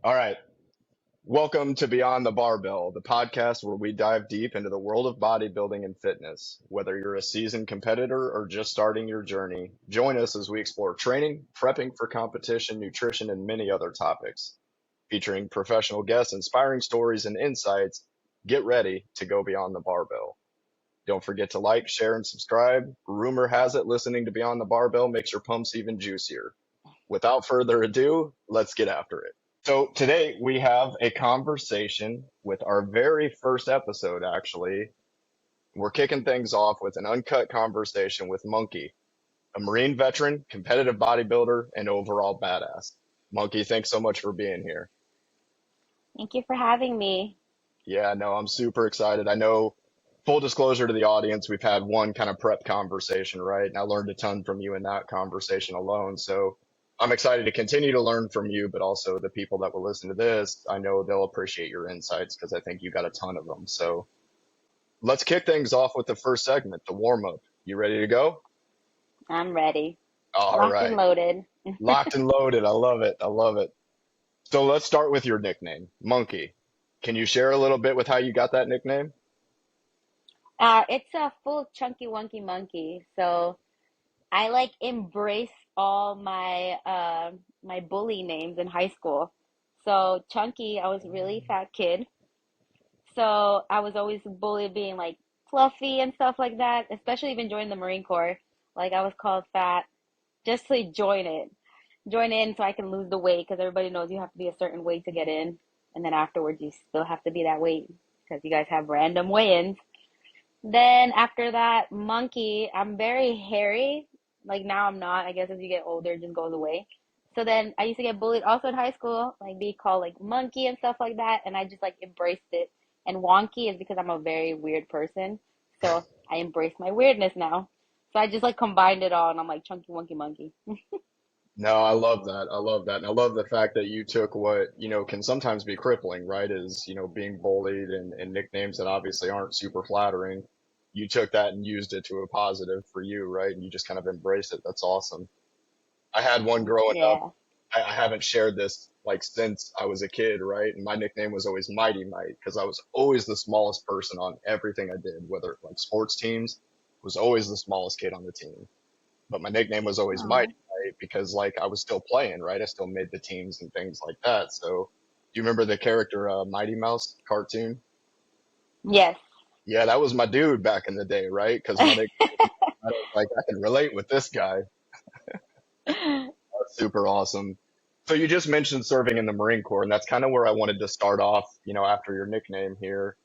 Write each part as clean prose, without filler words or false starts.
All right. Welcome to Beyond the Barbell, the podcast where we dive deep into the world of bodybuilding and fitness. Whether you're a seasoned competitor or just starting your journey, join us as we explore training, prepping for competition, nutrition, and many other topics. Featuring professional guests, inspiring stories, and insights, get ready to go beyond the barbell. Don't forget to like, share, and subscribe. Rumor has it listening to Beyond the Barbell makes your pumps even juicier. Without further ado, let's get after it. So today we have a conversation with our very first episode, actually. We're kicking things off with an uncut conversation with Monkey, a Marine veteran, competitive bodybuilder, and overall badass. Monkey, thanks so much for being here. Thank you for having me. Yeah, no, I'm super excited. I know, full disclosure to the audience, we've had one kind of prep conversation, right? And I learned a ton from you in that conversation alone. So I'm excited to continue to learn from you, but also the people that will listen to this, I know they'll appreciate your insights because I think you got a ton of them. So let's kick things off with the first segment, the warm up. You ready to go? I'm ready. All Locked and right. loaded. Locked and loaded. I love it. I love it. So let's start with your nickname, Monkey. Can you share a little bit with how you got that nickname? It's a full chunky wonky monkey. So I like embrace all my bully names in high school. So chunky, I was a really fat kid. So I was always bullied being like fluffy and stuff like that, especially even joining the Marine Corps. Like I was called fat just to join it. Join in so I can lose the weight because everybody knows you have to be a certain weight to get in. And then afterwards, you still have to be that weight because you guys have random weigh-ins. Then after that, monkey, I'm very hairy. Like now I'm not. I guess as you get older, it just goes away. So then I used to get bullied also in high school, like be called like monkey and stuff like that. And I just like embraced it. And wonky is because I'm a very weird person. So I embrace my weirdness now. So I just like combined it all and I'm like chunky wonky monkey. No, I love that. I love that. And I love the fact that you took what, can sometimes be crippling, right? Is, being bullied and nicknames that obviously aren't super flattering. You took that and used it to a positive for you, right? And you just kind of embraced it. That's awesome. I had one growing up. Yeah. I haven't shared this like since I was a kid, right? And my nickname was always Mighty Might because I was always the smallest person on everything I did, whether like sports teams, was always the smallest kid on the team. But my nickname was always Mighty Oh. Might because like I was still playing, right? I still made the teams and things like that. So do you remember the character Mighty Mouse cartoon? Yes. Yeah, that was my dude back in the day, right? Because my nickname, I was like, I can relate with this guy. That's super awesome. So you just mentioned serving in the Marine Corps, and that's kind of where I wanted to start off, after your nickname here.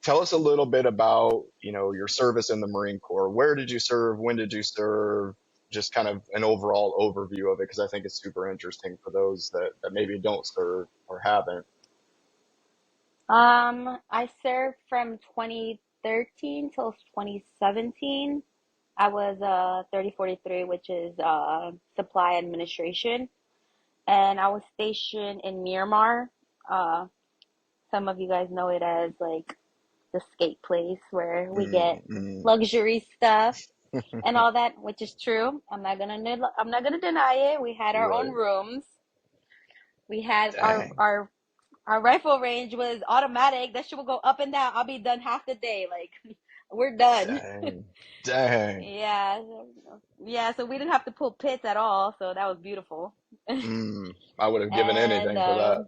Tell us a little bit about, your service in the Marine Corps. Where did you serve? When did you serve? Just kind of an overall overview of it, because I think it's super interesting for those that maybe don't serve or haven't. I served from 2013 till 2017. I was 3043, which is supply administration, and I was stationed in Myanmar. Uh, some of you guys know it as like the skate place where we Mm, get mm. luxury stuff and all that, which is true. I'm not gonna deny it. We had our own Right. rooms. We had Dang. our rifle range was automatic. That shit would go up and down. I'll be done half the day. Like we're done. Dang. Dang. Yeah. Yeah, so we didn't have to pull pits at all, so that was beautiful. I would have given And anything for that.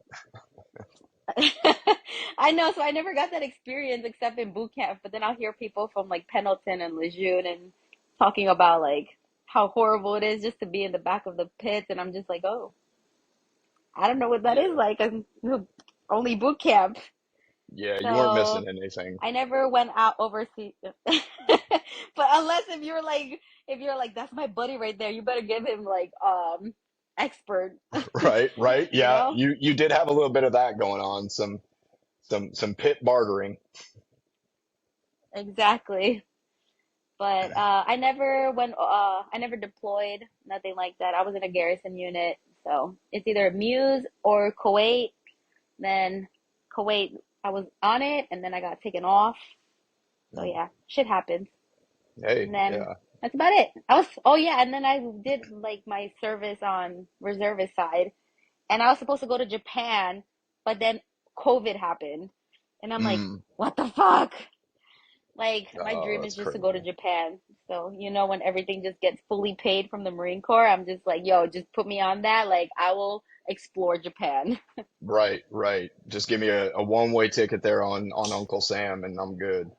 I know, so I never got that experience except in boot camp, but then I'll hear people from like Pendleton and Lejeune and talking about like how horrible it is just to be in the back of the pits and I'm just like, "Oh, I don't know what that is Yeah. like. I'm only boot camp." Yeah, you weren't missing So anything. I never went out overseas. But unless if you're like that's my buddy right there, you better give him like expert, Right, right. you Yeah, know? you did have a little bit of that going on, some pit bartering. Exactly. But I never deployed, nothing like that. I was in a garrison unit, so it's either Muse or Kuwait. Then Kuwait, I was on it and then I got taken off. So Mm. yeah, shit happens. Hey, And then yeah. that's about it. Oh yeah, and then I did like my service on reservist side, And I was supposed to go to Japan, but then COVID happened. And I'm like, Mm. what the fuck? Like, my Oh, dream is that's just to go to crazy. Japan. So, when everything just gets fully paid from the Marine Corps, I'm just like, yo, just put me on that. Like, I will explore Japan. Right, right. Just give me a one-way ticket there on Uncle Sam and I'm good.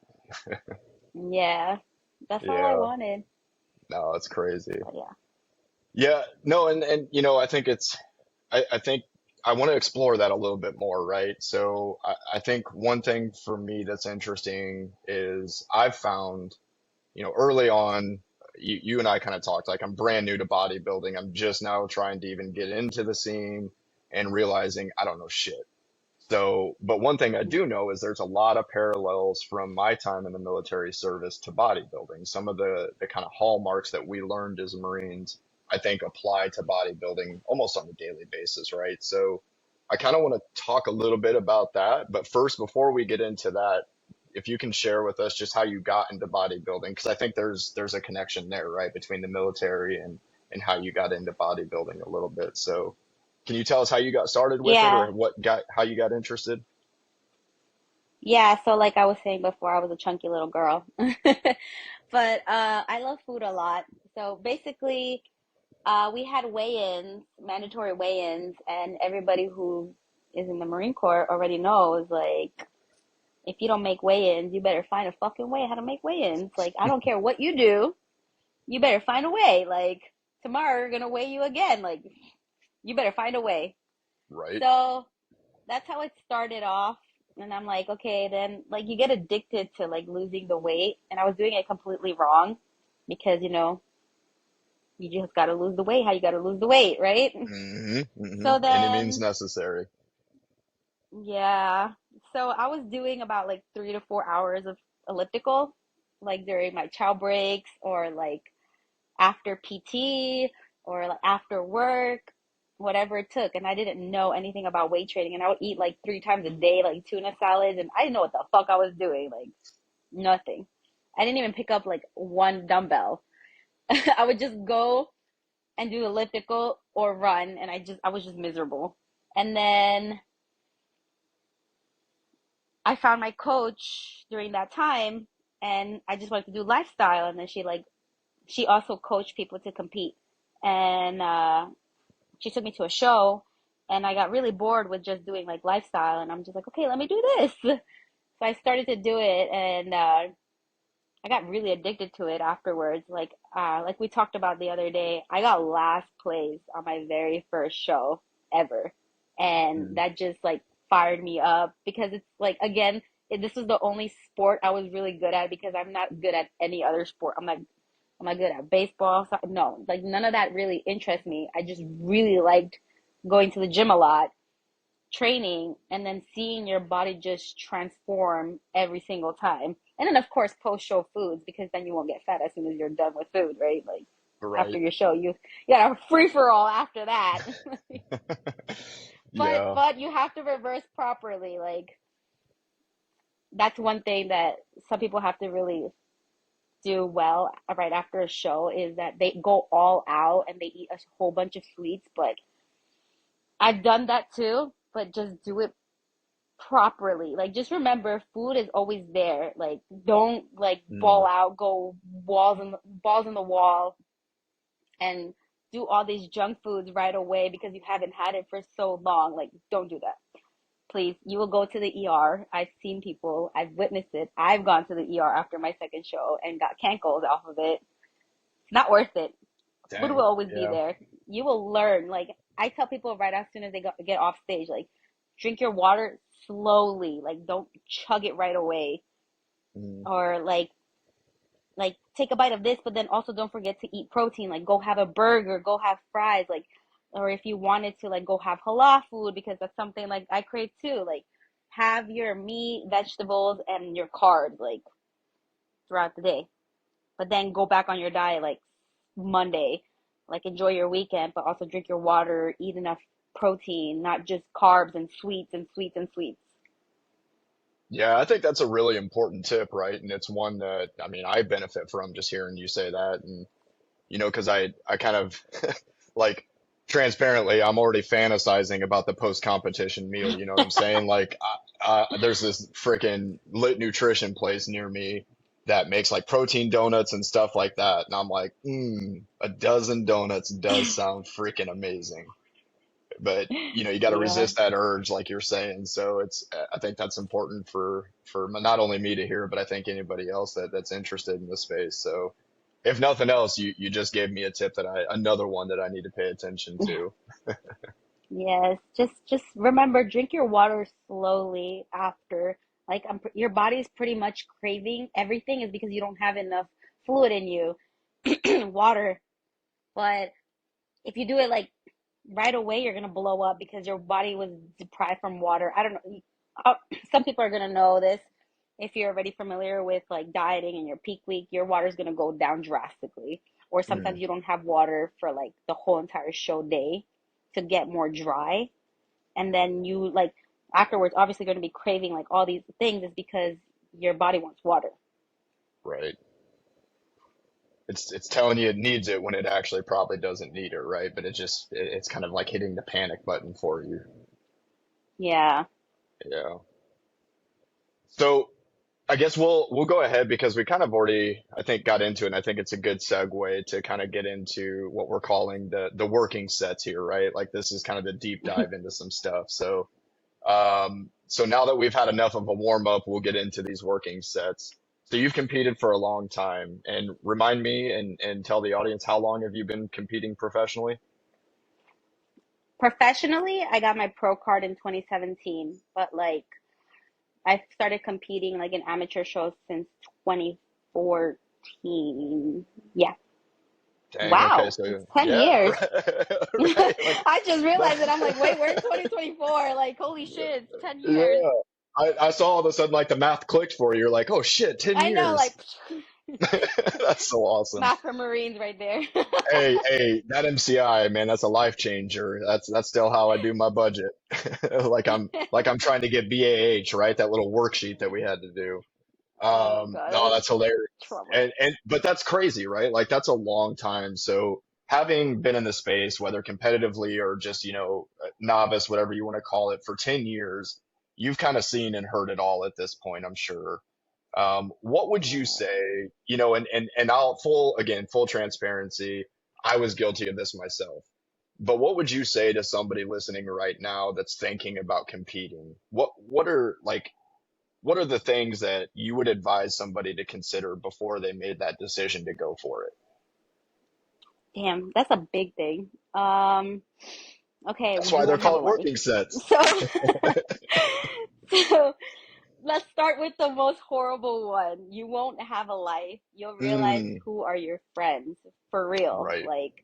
Yeah, that's all I Yeah. wanted. No, that's crazy. But yeah. Yeah, no, and I think I think I want to explore that a little bit more, right? So I think one thing for me that's interesting is I've found, early on, you and I kind of talked, like I'm brand new to bodybuilding. I'm just now trying to even get into the scene and realizing I don't know shit. So, but one thing I Mhm. do know is there's a lot of parallels from my time in the military service to bodybuilding. Some of the kind of hallmarks that we learned as Marines, I think apply to bodybuilding almost on a daily basis, right? So I kind of want to talk a little bit about that. But first, before we get into that, if you can share with us just how you got into bodybuilding, because I think there's a connection there, right, between the military and how you got into bodybuilding a little bit. So can you tell us how you got started with it Yeah. or how you got interested? Yeah, so like I was saying before, I was a chunky little girl. But I love food a lot. So basically, we had weigh-ins, mandatory weigh-ins, and everybody who is in the Marine Corps already knows, like, if you don't make weigh-ins, you better find a fucking way how to make weigh-ins. Like, I don't care what you do, you better find a way. Like, tomorrow we're gonna weigh you again. Like, you better find a way. Right. So that's how it started off. And I'm like, okay, then like you get addicted to like losing the weight. And I was doing it completely wrong because, you just got to lose the weight, how you got to lose the weight, right? So Any means then, necessary. yeah. So I was doing about like 3 to 4 hours of elliptical, like during my chow breaks or like after PT or like after work, whatever it took. And I didn't know anything about weight training. And I would eat like 3 times a day, like tuna salads. And I didn't know what the fuck I was doing. Like nothing. I didn't even pick up like one dumbbell. I would just go and do elliptical or run. And I was just miserable. And then I found my coach during that time and I just wanted to do lifestyle. And then she also coached people to compete. And she took me to a show and I got really bored with just doing like lifestyle and I'm just like, okay, let me do this. So I started to do it and I got really addicted to it afterwards. Like we talked about the other day, I got last place on my very first show ever. And Mm. that just like fired me up because it's like again, this was the only sport I was really good at because I'm not good at any other sport. I'm not good at baseball. So, no, like none of that really interests me. I just really liked going to the gym a lot, training, and then seeing your body just transform every single time. And then, of course, post show foods because then you won't get fat as soon as you're done with food, right? Like after Right. your show, you got a free for all after that. but Yeah. but you have to reverse properly. Like that's one thing that some people have to really do well right after a show is that they go all out and they eat a whole bunch of sweets. But I've done that too, but just do it properly. Like just remember food is always there. Like don't like ball Mm. out, go balls in the wall and do all these junk foods right away because you haven't had it for so long. Like don't do that. Please, you will go to the ER. I've seen people, I've witnessed it. I've gone to the ER after my second show and got cankles off of it. It's not worth it. Food will Dang. always be Yeah. there. You will learn. Like I tell people right as soon as they get off stage, like drink your water slowly. Like don't chug it right away. Mm. Or like take a bite of this, but then also don't forget to eat protein. Like go have a burger, go have fries. Like or if you wanted to, like go have halal food because that's something like I crave too. Like have your meat, vegetables, and your carbs like throughout the day. But then go back on your diet like Monday. Like enjoy your weekend, but also drink your water, eat enough protein, not just carbs and sweets and sweets and sweets. Yeah, I think that's a really important tip, right? And it's one that, I mean, I benefit from just hearing you say that. And, because I kind of like transparently, I'm already fantasizing about the post-competition meal. You know what I'm saying? Like, there's this freaking Lit Nutrition place near me that makes like protein donuts and stuff like that. And I'm like, a dozen donuts does sound freaking amazing. But you got to Yeah. resist that urge, like you're saying. So I think that's important for not only me to hear, but I think anybody else that's interested in the space. So if nothing else, you just gave me a tip another one that I need to pay attention to. Yes, just remember, drink your water slowly after. Like your body's pretty much craving everything is because you don't have enough fluid in you, water. But if you do it like right away, you're gonna blow up because your body was deprived from water. I don't know. Uh, Some people are gonna know this. If you're already familiar with like dieting in your peak week, your water's gonna go down drastically. Or sometimes Mm, you don't have water for like the whole entire show day to get more dry. And then you like afterwards obviously going to be craving like all these things is because your body wants water. right. It's telling you it needs it when it actually probably doesn't need it, right? But it's kind of like hitting the panic button for you. Yeah. Yeah. So I guess we'll go ahead because we kind of already, I think, got into it, and I think it's a good segue to kind of get into what we're calling the working sets here, right? Like this is kind of the deep dive into some stuff. So now that we've had enough of a warm up, we'll get into these working sets. So you've competed for a long time, and remind me and tell the audience, how long have you been competing professionally? Professionally, I got my pro card in 2017, but like I started competing like in amateur shows since 2014. Yeah. Dang, okay, Wow. It's so 10 yeah, years. right, like I just realized that I'm like, wait, we're in that. 2024. Like, holy shit, it's 10 years. Yeah. I saw all of a sudden like the math clicked for you. You're like, oh shit, 10 I know, like years. That's so awesome. math for Marines right there. Hey, that MCI, man, that's a life changer. That's still how I do my budget. Like I'm trying to get BAH, right? That little worksheet that we had to do. Oh God, it No, was that's hilarious. trauma. And but that's crazy, right? Like that's a long time. So having been in the space, whether competitively or just, novice, whatever you want to call it, for 10 years, you've kind of seen and heard it all at this point, I'm sure. What would you Yeah. say, and I'll again, full transparency, I was guilty of this myself. But what would you say to somebody listening right now that's thinking about competing? What are the things that you would advise somebody to consider before they made that decision to go for it? Damn, that's a big thing. Okay, That's you why they're won't have a called life. working sets. So, so let's start with the most horrible one. You won't have a life. You'll realize Mm, who are your friends for real. right. Like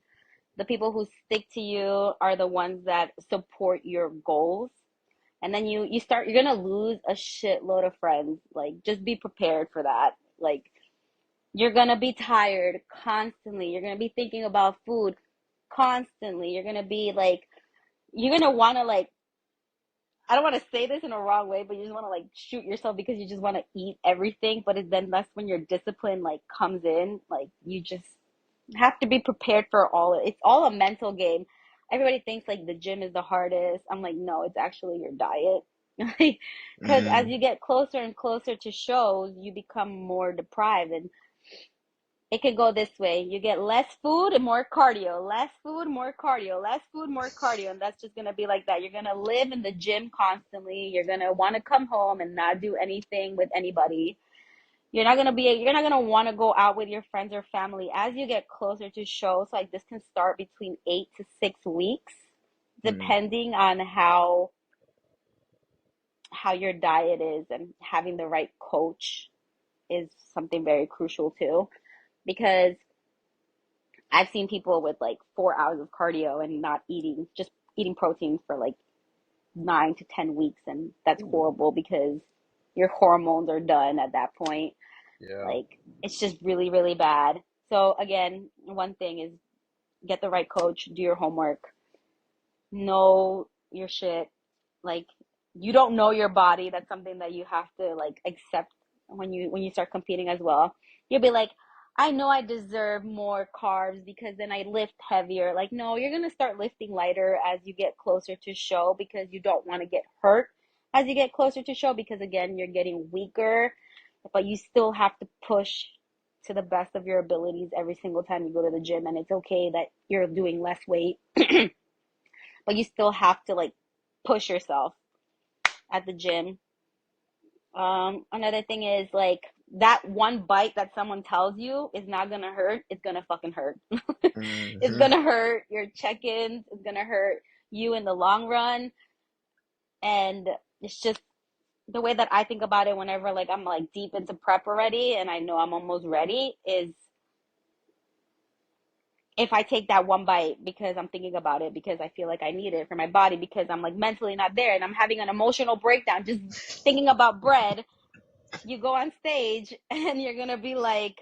the people who stick to you are the ones that support your goals. And then you're gonna lose a shitload of friends. Like just be prepared for that. Like you're gonna be tired constantly. You're gonna be thinking about food constantly. You're gonna be like you're gonna wanna like I don't want to say this in a wrong way, but you just want to like shoot yourself because you just want to eat everything. But then that's when your discipline like comes in. Like you just have to be prepared for all. It's all a mental game. Everybody thinks like the gym is the hardest. I'm like, no, it's actually your diet. Like, because as Mm, you get closer and closer to shows, you become more deprived, and it could go this way. You get less food and more cardio, less food, more cardio, less food, more cardio. And that's just going to be like that. You're going to live in the gym constantly. You're going to want to come home and not do anything with anybody. You're not going to want to go out with your friends or family as you get closer to shows. Like this can start between 8 to 6 weeks, mm, depending on how your diet is, and having the right coach is something very crucial too, because I've seen people with like 4 hours of cardio and not eating, just eating protein for like 9 to 10 weeks. And that's ooh, horrible because your hormones are done at that point. yeah. Like, it's just really, really bad. So, again, one thing is get the right coach, do your homework, know your shit. Like, you don't know your body. That's something that you have to like accept when you start competing as well. You'll be like, I know I deserve more carbs because then I lift heavier. Like, no, you're gonna start lifting lighter as you get closer to show because you don't want to get hurt as you get closer to show because again, you're getting weaker, but you still have to push to the best of your abilities every single time you go to the gym, and it's okay that you're doing less weight, but you still have to like push yourself at the gym. Another thing is like that one bite that someone tells you is not gonna hurt, it's gonna fucking hurt. It's Hmm. gonna hurt your check-ins, it's gonna hurt you in the long run. And it's just the way that I think about it whenever like I'm like deep into prep already and I know I'm almost ready is if I take that one bite because I'm thinking about it because I feel like I need it for my body because I'm like mentally not there and I'm having an emotional breakdown just thinking about bread, you go on stage and you're gonna be like,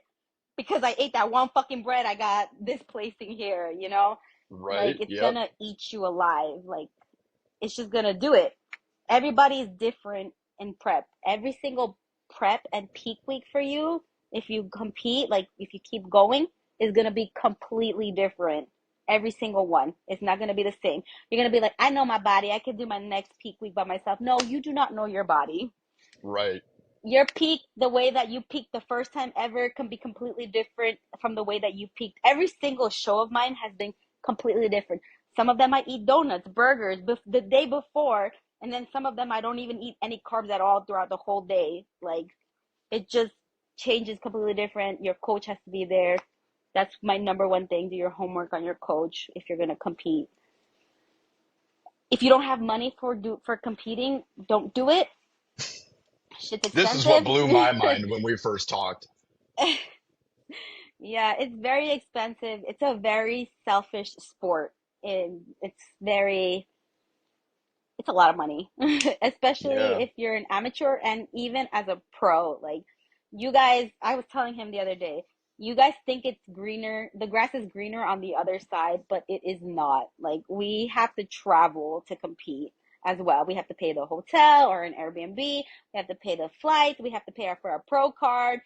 because I ate that one fucking bread, I got this placing here, you know? Like, Right. it's Yep. gonna eat you alive. Like, it's just gonna do it. Everybody is different in prep. Every single prep and peak week for you, if you compete, like, if you keep going, is gonna be completely different. Every single one. It's not gonna be the same. You're gonna be like, I know my body. I can do my next peak week by myself. No, you do not know your body. Right. Your peak, the way that you peaked the first time ever, can be completely different from the way that you peaked. Every single show of mine has been completely different. Some of them I eat donuts, burgers the day before, and then some of them I don't even eat any carbs at all throughout the whole day. Like, it just changes completely different. Your coach has to be there. That's my number one thing. Do your homework on your coach if you're gonna compete. If you don't have money for competing, don't do it. Shit's This is what expensive. blew my mind when we first talked. Yeah, it's very expensive. It's a very selfish sport. And it's a lot of money, especially Yeah. if you're an amateur and even as a pro. Like, you guys, I was telling him the other day, you guys think it's greener, the grass is greener on the other side, but it is not. Like, we have to travel to compete as well. We have to pay the hotel or an Airbnb. We have to pay the flight. We have to pay for our pro card.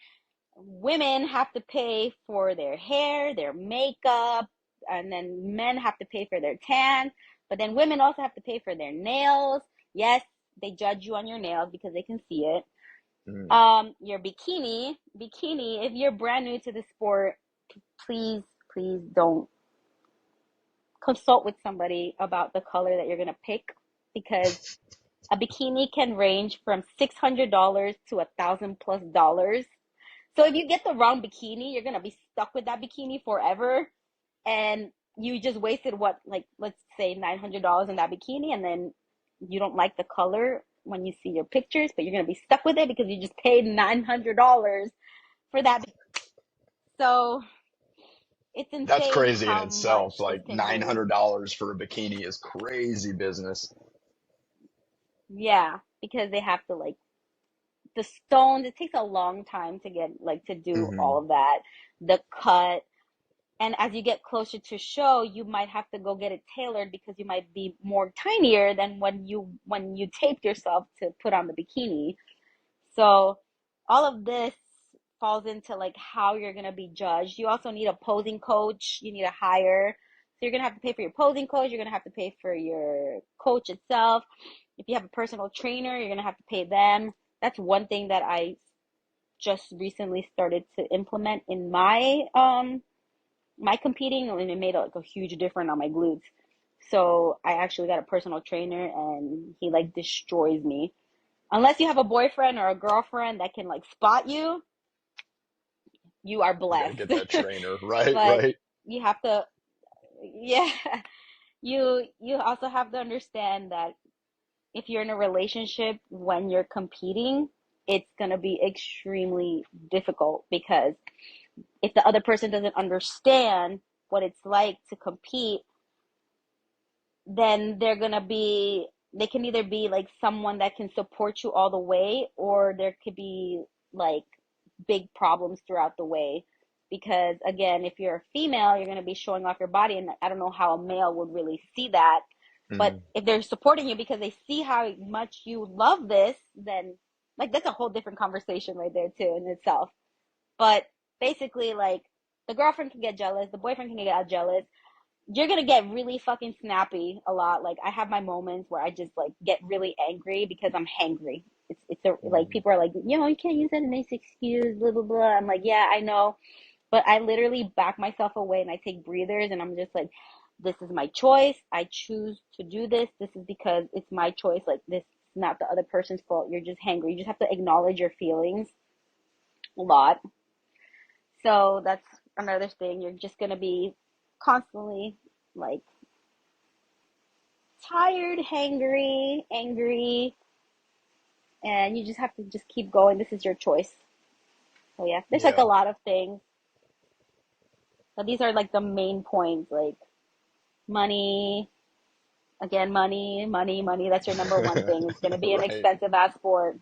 Women have to pay for their hair, their makeup, and then men have to pay for their tan. But then women also have to pay for their nails. Yes, they judge you on your nails because they can see it. Mm. Your bikini, if you're brand new to the sport, please, please don't consult with somebody about the color that you're gonna pick because a bikini can range from $600 to $1,000 plus. So if you get the wrong bikini, you're gonna be stuck with that bikini forever, and you just wasted what, like, let's say $900 in that bikini, and then you don't like the color when you see your pictures, but you're gonna be stuck with it because you just paid $900 for that. So it's That's insane crazy in how itself. much this Like can do. $900 for a bikini is crazy business. Yeah, because they have to like the stones. It takes a long time to get like to do Hmm. all of that. The cut. And as you get closer to show, you might have to go get it tailored because you might be more tinier than when you taped yourself to put on the bikini. So all of this falls into like how you're gonna be judged. You also need a posing coach. You need to hire. So you're gonna have to pay for your posing coach. You're gonna have to pay for your coach itself. If you have a personal trainer, you're gonna have to pay them. That's one thing that I just recently started to implement in my competing, and it made like a huge difference on my glutes. So I actually got a personal trainer and he like destroys me. Unless you have a boyfriend or a girlfriend that can like spot you, you are You got to blessed. get that trainer. Right, But right. you have to, yeah, you also have to understand that if you're in a relationship when you're competing, it's gonna be extremely difficult because if the other person doesn't understand what it's like to compete, then they can either be like someone that can support you all the way, or there could be like big problems throughout the way. Because again, if you're a female, you're going to be showing off your body, and I don't know how a male would really see that. But Mm. if they're supporting you because they see how much you love this, then like that's a whole different conversation right there too in itself. But basically like the girlfriend can get jealous, the boyfriend can get jealous. You're gonna get really fucking snappy a lot. Like I have my moments where I just like get really angry because I'm hangry. It's a like Mm. people are like, you can't use that as a nice excuse, blah blah blah. I'm like, yeah, I know, but I literally back myself away and I take breathers and I'm just like, this is my choice. I choose to do this. This is because it's my choice. Like this is not the other person's fault. You're just hangry. You just have to acknowledge your feelings a lot. So that's another thing. You're just gonna be constantly like tired, hangry, angry, and you just have to just keep going. This is your choice. So yeah, there's like a Yeah. lot of things. But these are like the main points, like money, again, money. That's your number one thing. It's gonna be an Right. expensive ass sport.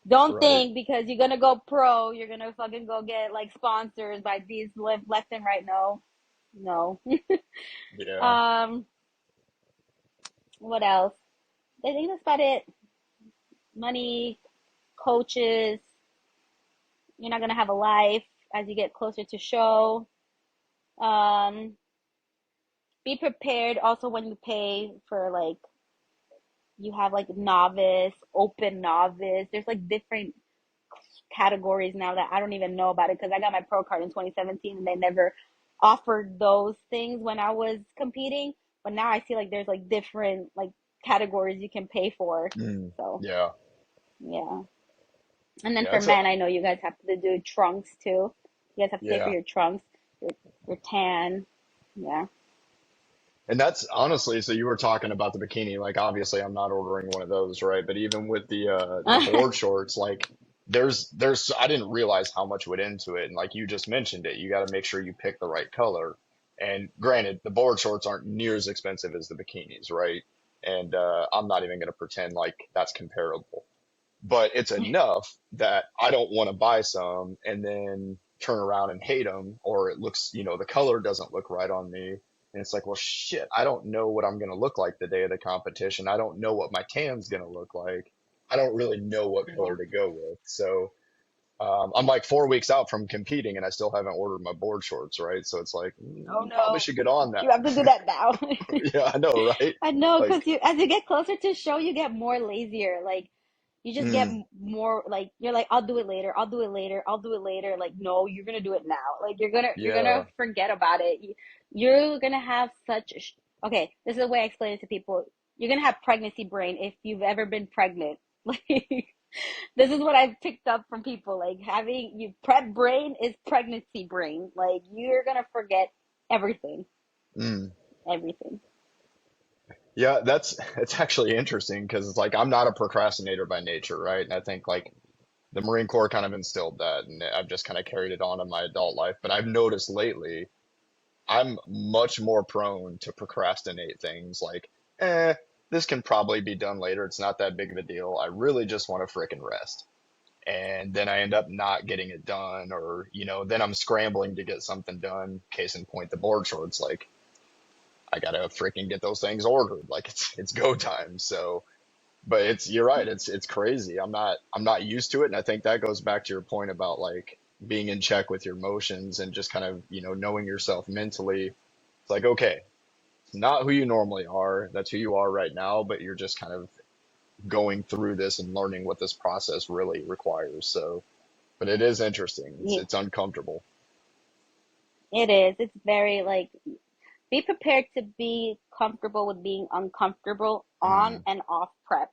Don't Right. think because you're gonna go pro, you're gonna fucking go get like sponsors by these left and right. No, no. Yeah. um, what else? I think that's about it. Money, coaches. You're not gonna have a life as you get closer to show. Um, be prepared also when you pay for like you have like novice, open novice. There's like different categories now that I don't even know about it because I got my pro card in 2017 and they never offered those things when I was competing. But now I see like there's like different like categories you can pay for. Mm. So Yeah. yeah. And then Yeah. for It's a, men, I know you guys have to do trunks too. You guys have to pay for yeah. your trunks, your your tan. Yeah. And that's honestly, so you were talking about the bikini, like obviously I'm not ordering one of those, right? But even with the board shorts, like there's I didn't realize how much went into it. And like you just mentioned it, you got to make sure you pick the right color. And granted, the board shorts aren't near as expensive as the bikinis, right? And I'm not even going to pretend like that's comparable. But it's enough that I don't want to buy some and then turn around and hate them, or it looks, the color doesn't look right on me. And it's like, well, shit, I don't know what I'm going to look like the day of the competition. I don't know what my tan's going to look like. I don't really know what Yeah. color to go with. So I'm like 4 weeks out from competing and I still haven't ordered my board shorts, right? So it's like, Oh probably no. should get on You have to do that. that now. Yeah, I know, right? I know, Like, because you as you get closer to show, you get more lazier. Like you just get mm, more like you're like, I'll do it later, I'll do it later, I'll do it later. Like no, you're gonna do it now. Like you're gonna yeah. forget about it. You're gonna have such okay. This is the way I explain it to people. You're gonna have pregnancy brain if you've ever been pregnant. Like this is what I've picked up from people. Like having you prep brain is pregnancy brain. Like you're gonna forget everything, Mm. everything. Yeah, that's it's actually interesting because it's like I'm not a procrastinator by nature, right? And I think like the Marine Corps kind of instilled that, and I've just kind of carried it on in my adult life. But I've noticed lately I'm much more prone to procrastinate things like, this can probably be done later. It's not that big of a deal. I really just want to frickin' rest. And then I end up not getting it done, or, then I'm scrambling to get something done. Case in point, the board shorts. Like, I gotta freaking get those things ordered. Like it's go time. So, but you're right. It's crazy. I'm not used to it, and I think that goes back to your point about like being in check with your emotions and just kind of knowing yourself mentally. It's like, okay, it's not who you normally are. That's who you are right now, but you're just kind of going through this and learning what this process really requires. So, but it is interesting. It's Yeah, it's uncomfortable. it is. It's very like be prepared to be comfortable with being uncomfortable on Mm, and off prep.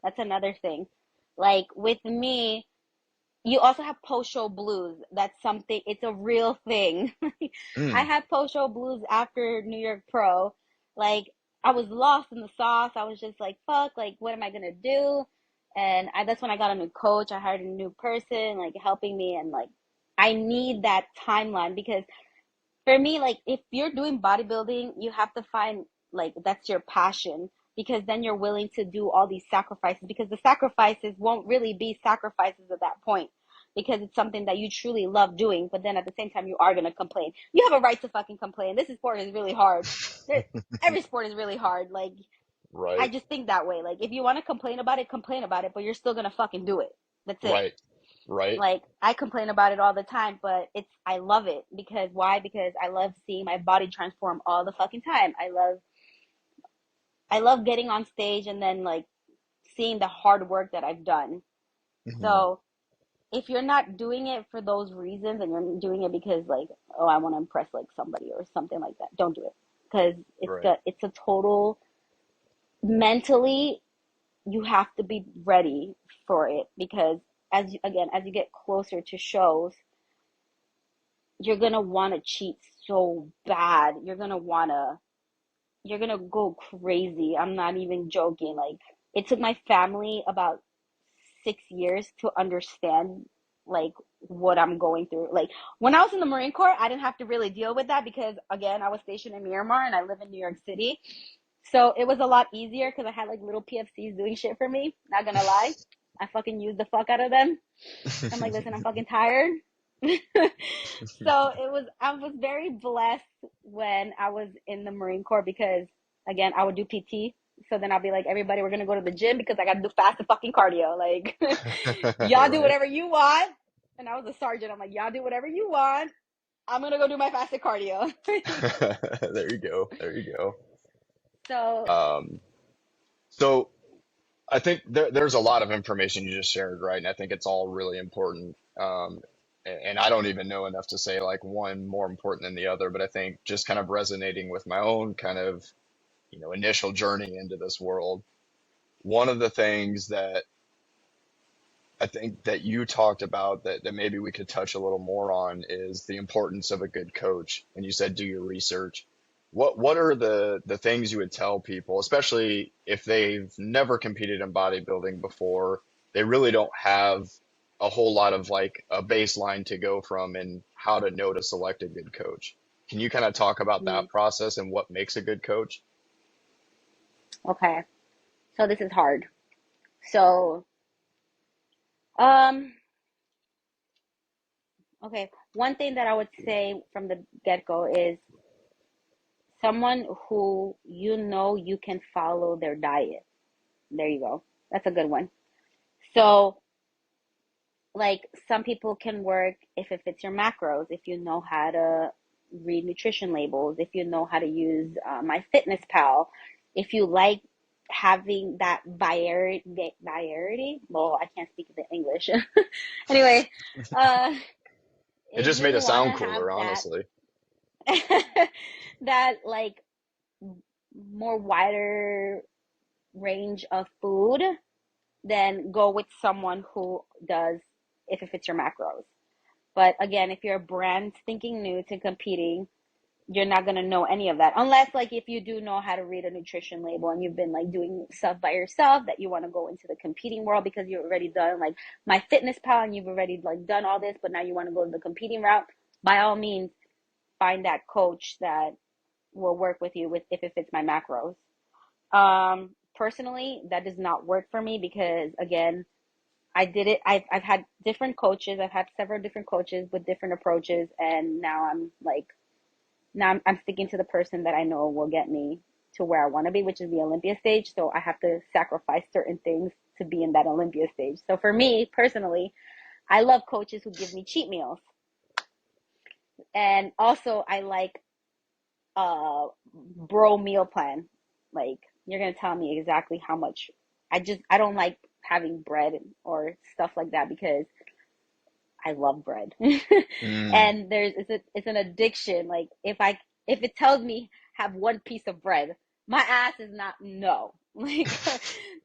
That's another thing. Like with me, you also have post show blues. That's something, it's a real thing. I mm, had post show blues after New York Pro. Like, I was lost in the sauce. I was just like, fuck, like, what am I gonna do? And that's when I got a new coach. I hired a new person, like, helping me. And, like, I need that timeline because for me, like if you're doing bodybuilding, you have to find like that's your passion because then you're willing to do all these sacrifices because the sacrifices won't really be sacrifices at that point because it's something that you truly love doing. But then at the same time, you are gonna complain. You have a right to fucking complain. This sport is really hard. There, every sport is really hard. Like I right, just think that way. Like if you want to complain about it, but you're still gonna fucking do it. That's it. right. Right. Like I complain about it all the time, but I love it because why? Because I love seeing my body transform all the fucking time. I love getting on stage and then like seeing the hard work that I've done. Hmm. So if you're not doing it for those reasons and you're doing it because like, oh, I want to impress like somebody or something like that, don't do it. Because Right. it's a total mentally you have to be ready for it because as you get closer to shows, you're gonna want to cheat so bad. You're gonna go crazy. I'm not even joking. Like it took my family about 6 years to understand like what I'm going through. Like when I was in the Marine Corps, I didn't have to really deal with that because again, I was stationed in Myanmar and I live in New York City. So it was a lot easier because I had like little PFCs doing shit for me. Not gonna lie. I fucking used the fuck out of them. I'm like, listen, I'm fucking tired. So I was very blessed when I was in the Marine Corps because again, I would do PT. So then I'll be like, everybody, we're gonna go to the gym because I gotta do fast and fucking cardio. Like, y'all do Right. whatever you want. And I was a sergeant. I'm like, y'all do whatever you want. I'm gonna go do my fasted cardio. There you go. There you go. So, Um, so I think there's a lot of information you just shared, right? And I think it's all really important. And I don't even know enough to say like one more important than the other, but I think just kind of resonating with my own kind of, initial journey into this world. One of the things that I think that you talked about that maybe we could touch a little more on is the importance of a good coach. And you said do your research. What are the things you would tell people, especially if they've never competed in bodybuilding before, they really don't have a whole lot of like a baseline to go from and how to know to select a good coach. Can you kind of talk about mm, that process and what makes a good coach? okay. So this is hard. So, um, okay. One thing that I would say from the get-go is someone who you know you can follow their diet. There you go. That's a good one. So, like some people can work if it fits your macros, if you know how to read nutrition labels, if you know how to use my fitness pal, if you like having that variety, well, I can't speak the English. Anyway, uh, It if just made you it want to sound have cooler, that, honestly. that like more wider range of food, then go with someone who does if it fits your macros. But again, if you're a brand thinking new to competing, you're not gonna know any of that unless like if you do know how to read a nutrition label and you've been like doing stuff by yourself that you want to go into the competing world because you've already done like my fitness pal and you've already like done all this, but now you want to go the competing route. By all means, find that coach that will work with you with if it fits my macros. Personally, that does not work for me because again, I did it. I've had different coaches. I've had several different coaches with different approaches, and now I'm sticking to the person that I know will get me to where I want to be, which is the Olympia stage. So I have to sacrifice certain things to be in that Olympia stage. So for me personally, I love coaches who give me cheat meals, and also I like a bro meal plan. Like you're gonna tell me exactly how much. I don't like having bread or stuff like that because I love bread. Mm, And it's an addiction. Like if it tells me have one piece of bread, my ass is not no. Like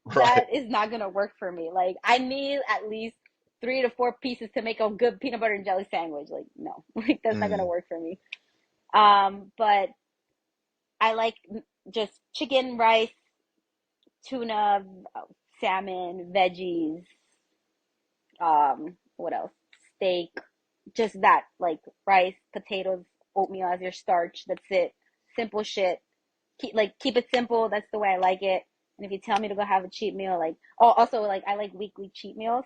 right. that is not gonna work for me. Like I need at least 3 to 4 pieces to make a good peanut butter and jelly sandwich. Like no, like that's not gonna Mm, work for me. But I like just chicken, rice, tuna, salmon, veggies, what else? Steak, just that, like rice, potatoes, oatmeal as your starch. That's it. Simple shit. Keep it simple. That's the way I like it. And if you tell me to go have a cheat meal, like oh, also like I like weekly cheat meals.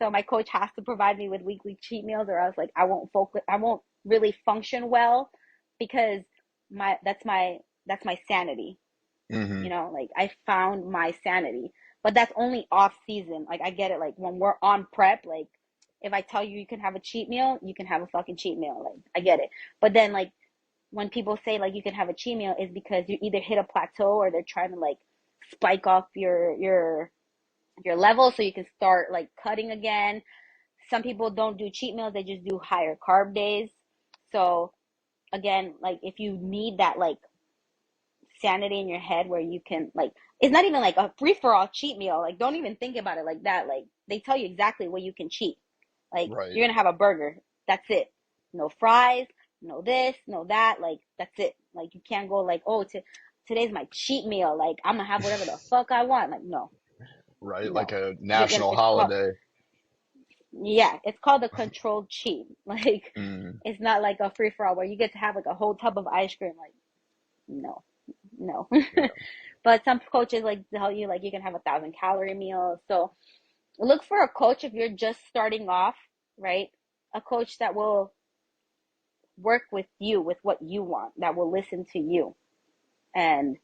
So my coach has to provide me with weekly cheat meals, or else like I won't focus. I won't really function well because my that's my sanity. hmm. Like I found my sanity. But that's only off season. Like I get it. Like when we're on prep, like if I tell you you can have a cheat meal, you can have a fucking cheat meal. Like, I get it. But then, like, when people say, like, you can have a cheat meal, is because you either hit a plateau or they're trying to, like, spike off your level so you can start, like, cutting again. Some people don't do cheat meals, they just do higher carb days. So, again, like, if you need that, like, sanity in your head where you can, like, it's not even like a free for all cheat meal. Like, don't even think about it like that. Like, they tell you exactly what you can cheat. Like, Right. you're gonna have a burger. That's it. No fries, no this, no that. Like, that's it. Like, you can't go like, oh, today's my cheat meal. Like, I'm gonna have whatever the fuck I want. Like, no, Right. Like no. a You're gonna. national It's called, holiday. yeah, it's called a controlled cheat. Like, Mm, it's not like a free for all where you get to have like a whole tub of ice cream. Like, no, no. yeah. But some coaches like tell you like you can have 1,000 calorie meals. So look for a coach if you're just starting off, right? A coach that will work with you with what you want, that will listen to you. And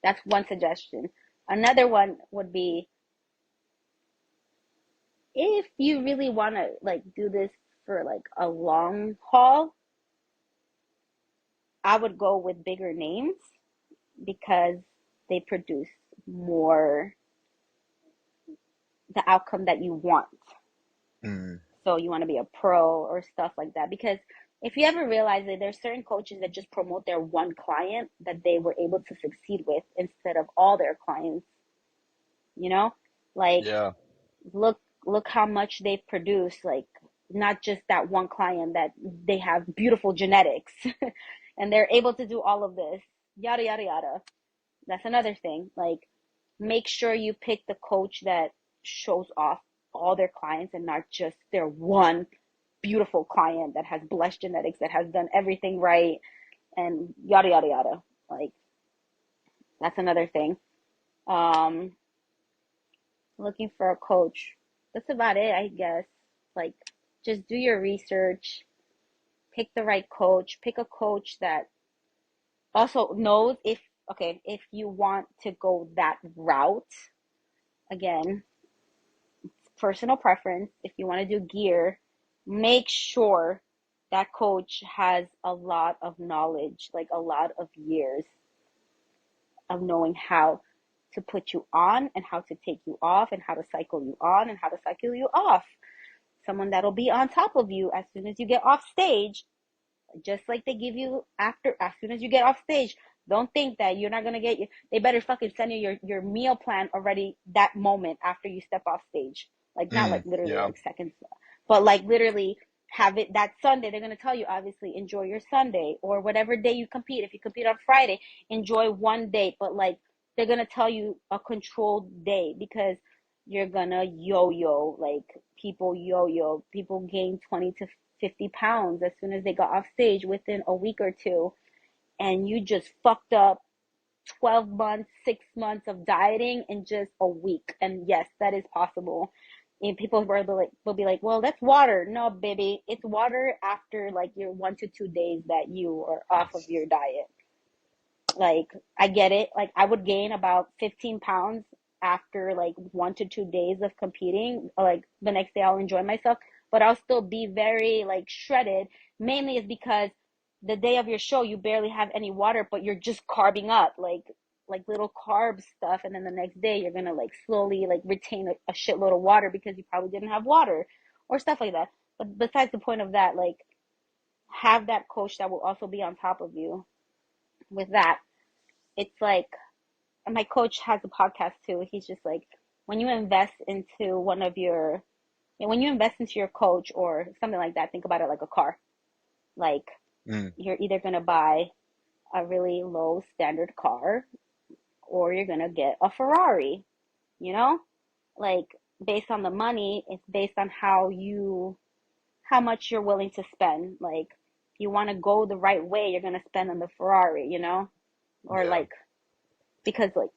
that's one suggestion. Another one would be if you really want to like do this for like a long haul, I would go with bigger names because they produce more the outcome that you want. Mm, So you want to be a pro or stuff like that. Because if you ever realize that there's certain coaches that just promote their one client that they were able to succeed with instead of all their clients, you know? Like yeah. look look how much they produce, like not just that one client that they have beautiful genetics and they're able to do all of this, yada yada yada. That's another thing. Like make sure you pick the coach that shows off all their clients and not just their one beautiful client that has blessed genetics, that has done everything right, and yada yada yada. Like that's another thing. Um, looking for a coach. That's about it, I guess. Like just do your research, pick the right coach, pick a coach that also knows if okay, if you want to go that route. Again, personal preference. If you want to do gear, make sure that coach has a lot of knowledge, like a lot of years of knowing how to put you on and how to take you off and how to cycle you on and how to cycle you off. Someone that'll be on top of you as soon as you get off stage, just like they give you after, as soon as you get off stage. Don't think that you're not gonna get you. They better fucking send you your meal plan already that moment after you step off stage. Like not like literally Yeah. like seconds, but like literally have it that Sunday. They're gonna tell you obviously enjoy your Sunday or whatever day you compete. If you compete on Friday, enjoy one day, but like they're gonna tell you a controlled day because you're gonna yo-yo. Like people yo-yo. People gain 20 to 50 pounds as soon as they got off stage within a week or two, and you just fucked up 12 months, 6 months of dieting in just a week. And yes, that is possible. And people will be like, well, that's water. No, baby, it's water after like your 1 to 2 days that you are off of your diet. Like, I get it. Like, I would gain about 15 pounds after like 1 to 2 days of competing. Like, the next day I'll enjoy myself, but I'll still be very like shredded. Mainly is because the day of your show, you barely have any water, but you're just carbing up like little carb stuff. And then the next day, you're gonna like slowly like retain a shitload of water because you probably didn't have water or stuff like that. But besides the point of that, like, have that coach that will also be on top of you with that. It's like my coach has a podcast too. He's just like when you invest into one of your when you invest into your coach or something like that, think about it like a car. Like Mm, you're either gonna buy a really low standard car or you're gonna get a Ferrari, you know? Like based on the money, it's based on how much you're willing to spend. Like if you wanna go the right way, you're gonna spend on the Ferrari, you know? Or yeah. like because like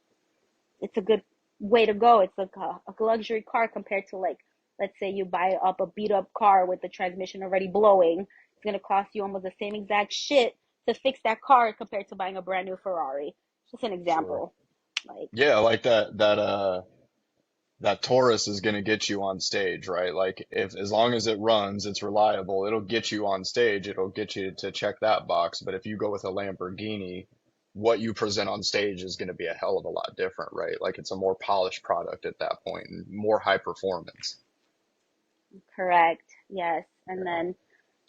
it's a good way to go. It's like a luxury car compared to like, let's say you buy up a beat up car with the transmission already blowing. It's gonna cost you almost the same exact shit to fix that car compared to buying a brand new Ferrari. Just an Sure. example. Like, Yeah, like that Taurus is going to get you on stage, right? Like if as long as it runs, it's reliable, it'll get you on stage, it'll get you to check that box. But if you go with a Lamborghini, what you present on stage is going to be a hell of a lot different, right? Like it's a more polished product at that point and more high performance. Correct. Yes. And Yeah. then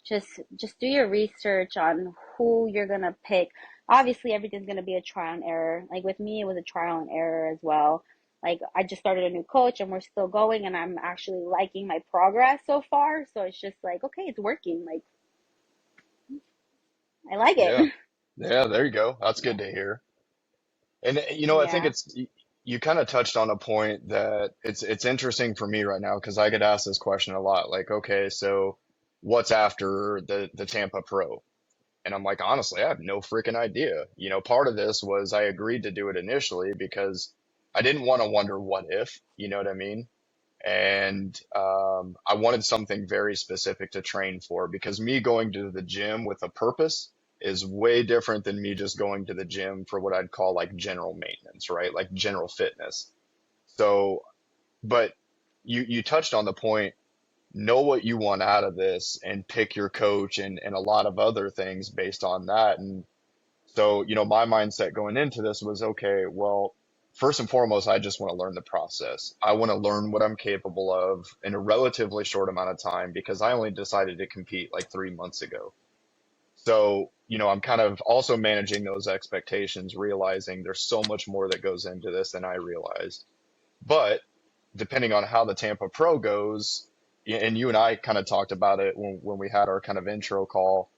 just do your research on who you're gonna pick. Obviously, everything's gonna be a trial and error. Like with me, it was a trial and error as well. Like I just started a new coach and we're still going and I'm actually liking my progress so far. So it's just like, okay, it's working. Like I like Yeah. it. Yeah, there you go. That's good to hear. And I think Yeah. you kind of touched on a point that it's interesting for me right now because I get asked this question a lot. Like, okay, so what's after the Tampa Pro? And I'm like, honestly, I have no freaking idea. Part of this was I agreed to do it initially because I didn't want to wonder what if, you know what I mean? And I wanted something very specific to train for because me going to the gym with a purpose is way different than me just going to the gym for what I'd call like general maintenance, right? Like general fitness. So, but you touched on the point, know what you want out of this and pick your coach and a lot of other things based on that. And so, my mindset going into this was, okay, well, first and foremost, I just want to learn the process. I want to learn what I'm capable of in a relatively short amount of time because I only decided to compete like 3 months ago. So, I'm kind of also managing those expectations, realizing there's so much more that goes into this than I realized. But depending on how the Tampa Pro goes, and you and I kind of talked about it when we had our kind of intro call,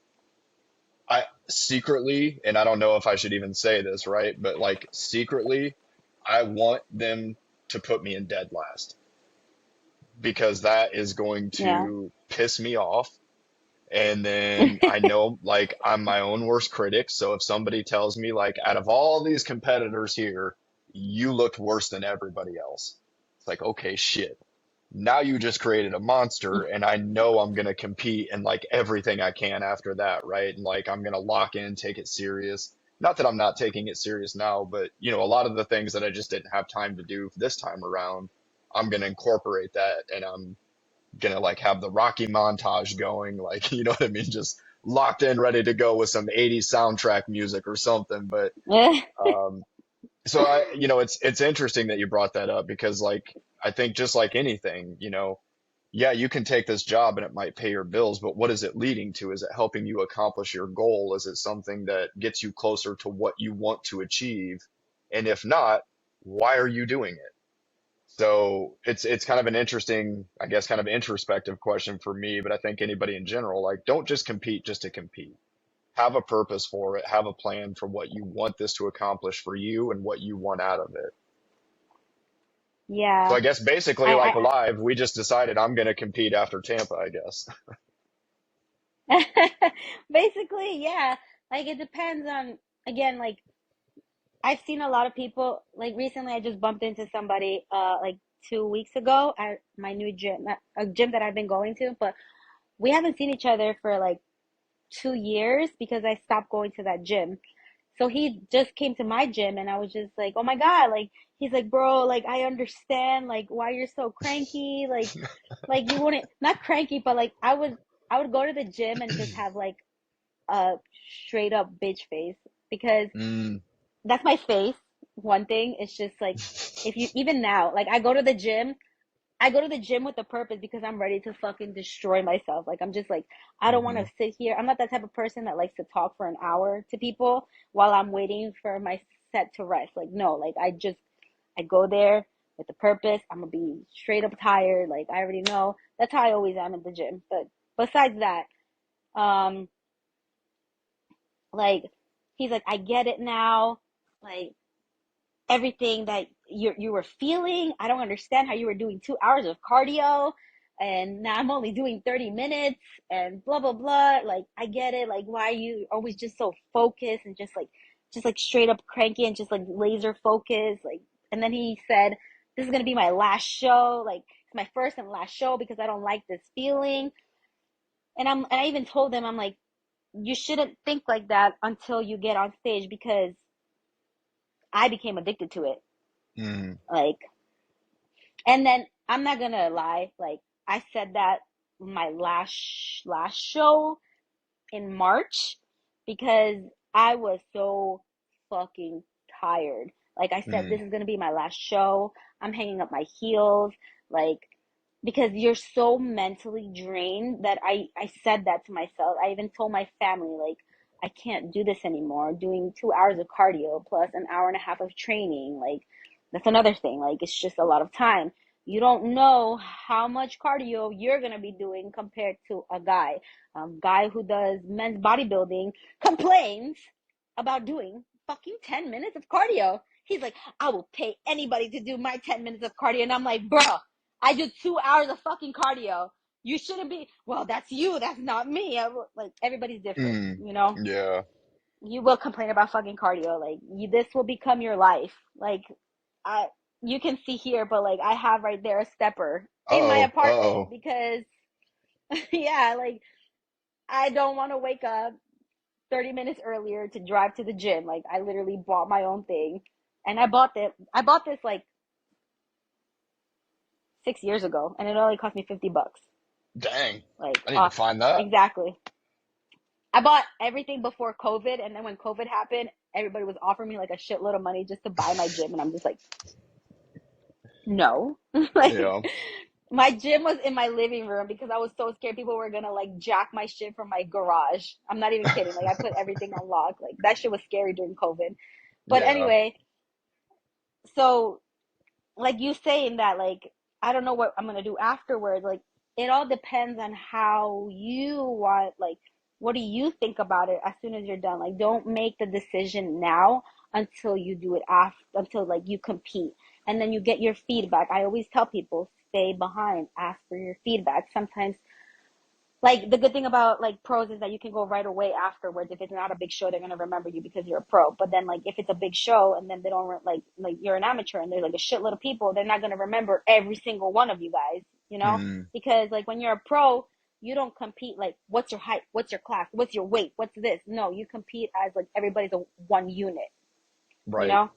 I secretly, and I don't know if I should even say this, right? But like secretly, I want them to put me in dead last because that is going Yeah. to piss me off. And then I know like I'm my own worst critic. So if somebody tells me like out of all these competitors here, you looked worse than everybody else, it's like, okay, shit. Now you just created a monster and I know I'm going to compete and like everything I can after that, right? And like I'm going to lock in, take it serious. Not that I'm not taking it serious now, but a lot of the things that I just didn't have time to do this time around, I'm going to incorporate that and I'm going to like have the Rocky montage going, like, you know what I mean? Just locked in, ready to go with some 80s soundtrack music or something. But um, so it's interesting that you brought that up because like I think just like anything, yeah, you can take this job and it might pay your bills, but what is it leading to? Is it helping you accomplish your goal? Is it something that gets you closer to what you want to achieve? And if not, why are you doing it? So it's kind of an interesting, I guess, kind of introspective question for me, but I think anybody in general, like, don't just compete just to compete. Have a purpose for it, have a plan for what you want this to accomplish for you and what you want out of it. So Yeah. I guess basically, I, like I live, we just decided I'm going to compete after Tampa, I guess. basically, yeah. Like it depends on again, like I've seen a lot of people like recently I just bumped into somebody like 2 weeks ago at my new gym, a gym that I've been going to, but we haven't seen each other for like 2 years because I stopped going to that gym. So he just came to my gym and I was just like, "Oh my God." Like he's like, "Bro, like I understand like why you're so cranky. Like you wouldn't not cranky, but like I would go to the gym and just have like a straight up bitch face because Mm. that's my face. One thing, it's just like if you even now, like I go to the gym with a purpose because I'm ready to fucking destroy myself. Like I'm just like I don't want Hmm. to sit here. I'm not that type of person that likes to talk for an hour to people while I'm waiting for my set to rest. Like no, like I go there with a purpose. I'm gonna be straight up tired. Like I already know. That's how I always am at the gym. But besides that, um, like he's like, I get it now. Like everything that you were feeling. I don't understand how you were doing 2 hours of cardio and now I'm only doing 30 minutes and blah blah blah. Like I get it. Like why are you always just so focused and just like straight up cranky and just like laser focused. Like and then he said, this is gonna be my last show. Like it's my first and last show because I don't like this feeling. And I even told him, I'm like, you shouldn't think like that until you get on stage because I became addicted to it. Mm. Like And then I'm not gonna lie, like I said that my last show in March because I was so fucking tired. Like I said, Mm, this is gonna be my last show. I'm hanging up my heels, like because you're so mentally drained that I said that to myself. I even told my family like I can't do this anymore. Doing 2 hours of cardio plus an hour and a half of training, like that's another thing. Like it's just a lot of time. You don't know how much cardio you're gonna be doing compared to a guy. Guy who does men's bodybuilding complains about doing fucking 10 minutes of cardio. He's like, I will pay anybody to do my 10 minutes of cardio. And I'm like, bro, I do 2 hours of fucking cardio. You shouldn't be, well, that's you. That's not me. Like, everybody's different, mm, you know? yeah. You will complain about fucking cardio. Like, this will become your life. Like, I, you can see here, but like, I have right there a stepper in my Uh-oh. apartment Uh-oh. because, yeah, like, I don't want to wake up 30 minutes earlier to drive to the gym. Like I literally bought my own thing. And I bought this like 6 years ago and it only cost me $50. Dang. Like I need to off find that. exactly. I bought everything before COVID and then when COVID happened, everybody was offering me like a shitload of money just to buy my gym and I'm just like, no. Like Yeah. my gym was in my living room because I was so scared people were gonna like jack my shit from my garage. I'm not even kidding. Like I put everything on lock. Like that shit was scary during COVID. But Yeah. anyway, so like you saying that like I don't know what I'm gonna do afterwards. Like it all depends on how you want. Like what do you think about it as soon as you're done? Like don't make the decision now until you do it after until like you compete and then you get your feedback. I always tell people stay behind, ask for your feedback. Sometimes like the good thing about like pros is that you can go right away afterwards. If it's not a big show, they're gonna remember you because you're a pro. But then like if it's a big show and then they don't like you're an amateur and there's like a shitload of people, they're not gonna remember every single one of you guys, you know? Mm, Because like when you're a pro, you don't compete like what's your height, what's your class, what's your weight, what's this? No, you compete as like everybody's a one unit, you right. know?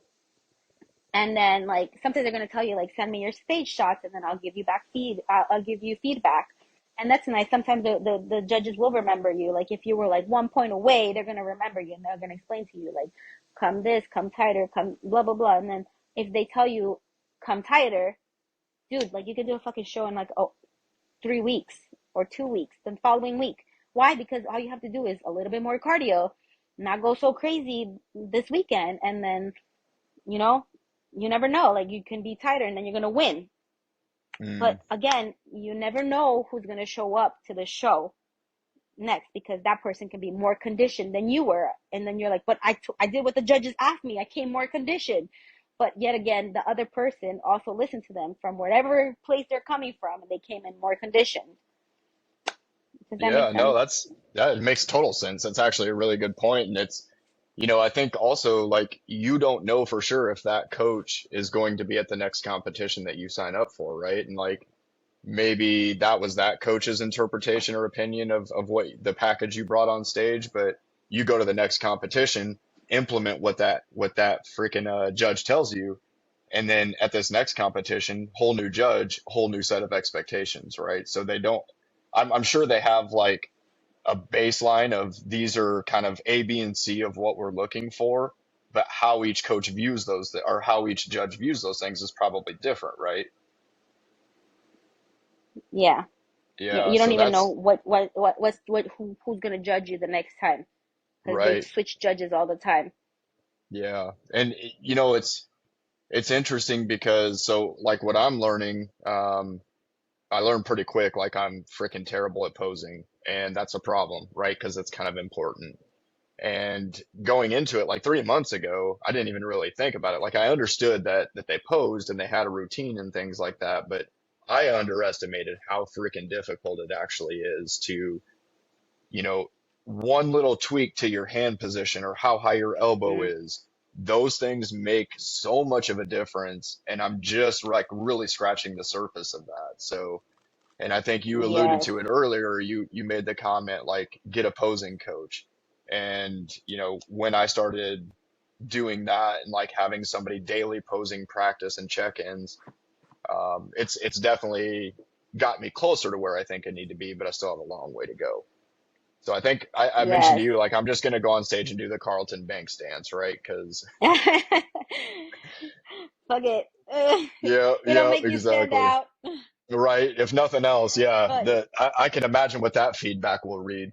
And then like sometimes they're gonna tell you like send me your stage shots and then I'll give you I'll give you feedback. And that's nice. Sometimes the judges will remember you. Like if you were like 1 point away, they're gonna remember you and they're gonna explain to you like come this, come tighter, come blah blah blah. And then if they tell you come tighter, dude, like you could do a fucking show in like 3 weeks or 2 weeks, the following week. Why? Because all you have to do is a little bit more cardio, not go so crazy this weekend, and then you know, you never know. Like you can be tighter and then you're gonna win. Mm, But again, you never know who's gonna show up to the show next because that person can be more conditioned than you were. And then you're like, but I did what the judges asked me. I came more conditioned. But yet again, the other person also listened to them from whatever place they're coming from and they came in more conditioned. Does that make yeah, no, sense? that makes total sense. That's actually a really good point. And I think also like you don't know for sure if that coach is going to be at the next competition that you sign up for, right? And like maybe that was that coach's interpretation or opinion of what the package you brought on stage, but you go to the next competition, implement what that freaking judge tells you, and then at this next competition, whole new judge, whole new set of expectations, right? So they don't. I'm sure they have like a baseline of these are kind of A, B, and C of what we're looking for, but how each coach views those or how each judge views those things is probably different, right? Yeah. Yeah. Yeah, You don't so even know that's who's gonna judge you the next time because they right. switch judges all the time. Yeah. And it's interesting because so like what I'm learning, I learn pretty quick, like I'm freaking terrible at posing, and that's a problem, right? Because it's kind of important. And going into it like 3 months ago, I didn't even really think about it. Like I understood that they posed and they had a routine and things like that, but I underestimated how freaking difficult it actually is to, you know, one little tweak to your hand position or how high your elbow Mm. is. Those things make so much of a difference, and I'm just like really scratching the surface of that. So, and I think you alluded Yes. to it earlier. You made the comment like get a posing coach. And, when I started doing that and like having somebody daily posing practice and check-ins, It's definitely got me closer to where I think I need to be, but I still have a long way to go. So I think I mentioned to Yes. you, like, I'm just going to go on stage and do the Carlton Banks dance, right? Because, Fuck it. yeah, It'll yeah, make you stand exactly. out. Right. If nothing else, yeah, But I can imagine what that feedback will read.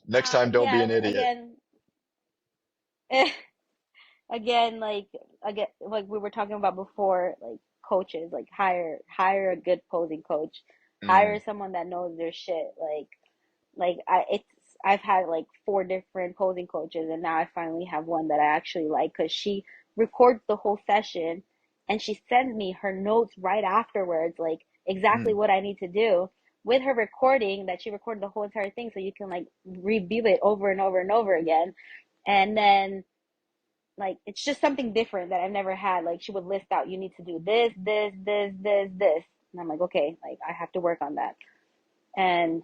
Next time, don't be yeah, an idiot. again, again, like we were talking about before, like coaches, like hire a good posing coach, Mm, hire someone that knows their shit. Like I've had like four different posing coaches, and now I finally have one that I actually like because she records the whole session, and she sends me her notes right afterwards, like exactly mm, what I need to do with her recording. That she recorded the whole entire thing, so you can like review it over and over and over again, and then like it's just something different that I've never had. Like she would list out, you need to do this, and I'm like, okay, like I have to work on that, and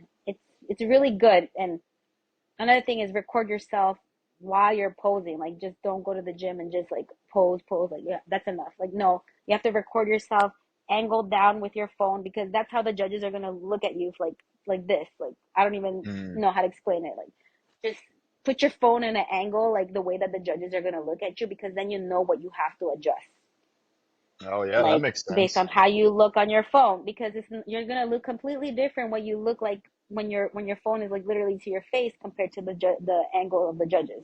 it's really good. And another thing is record yourself while you're posing. Like just don't go to the gym and just like pose. Like yeah, that's enough. Like no, you have to record yourself angled down with your phone because that's how the judges are gonna look at you like this. Like I don't even mm. know how to explain it. Like just put your phone in an angle like the way that the judges are gonna look at you because then you know what you have to adjust Oh, yeah, that like makes based sense. on how you look on your phone because you're gonna look completely different what you look like when your phone is like literally to your face compared to the angle of the judges,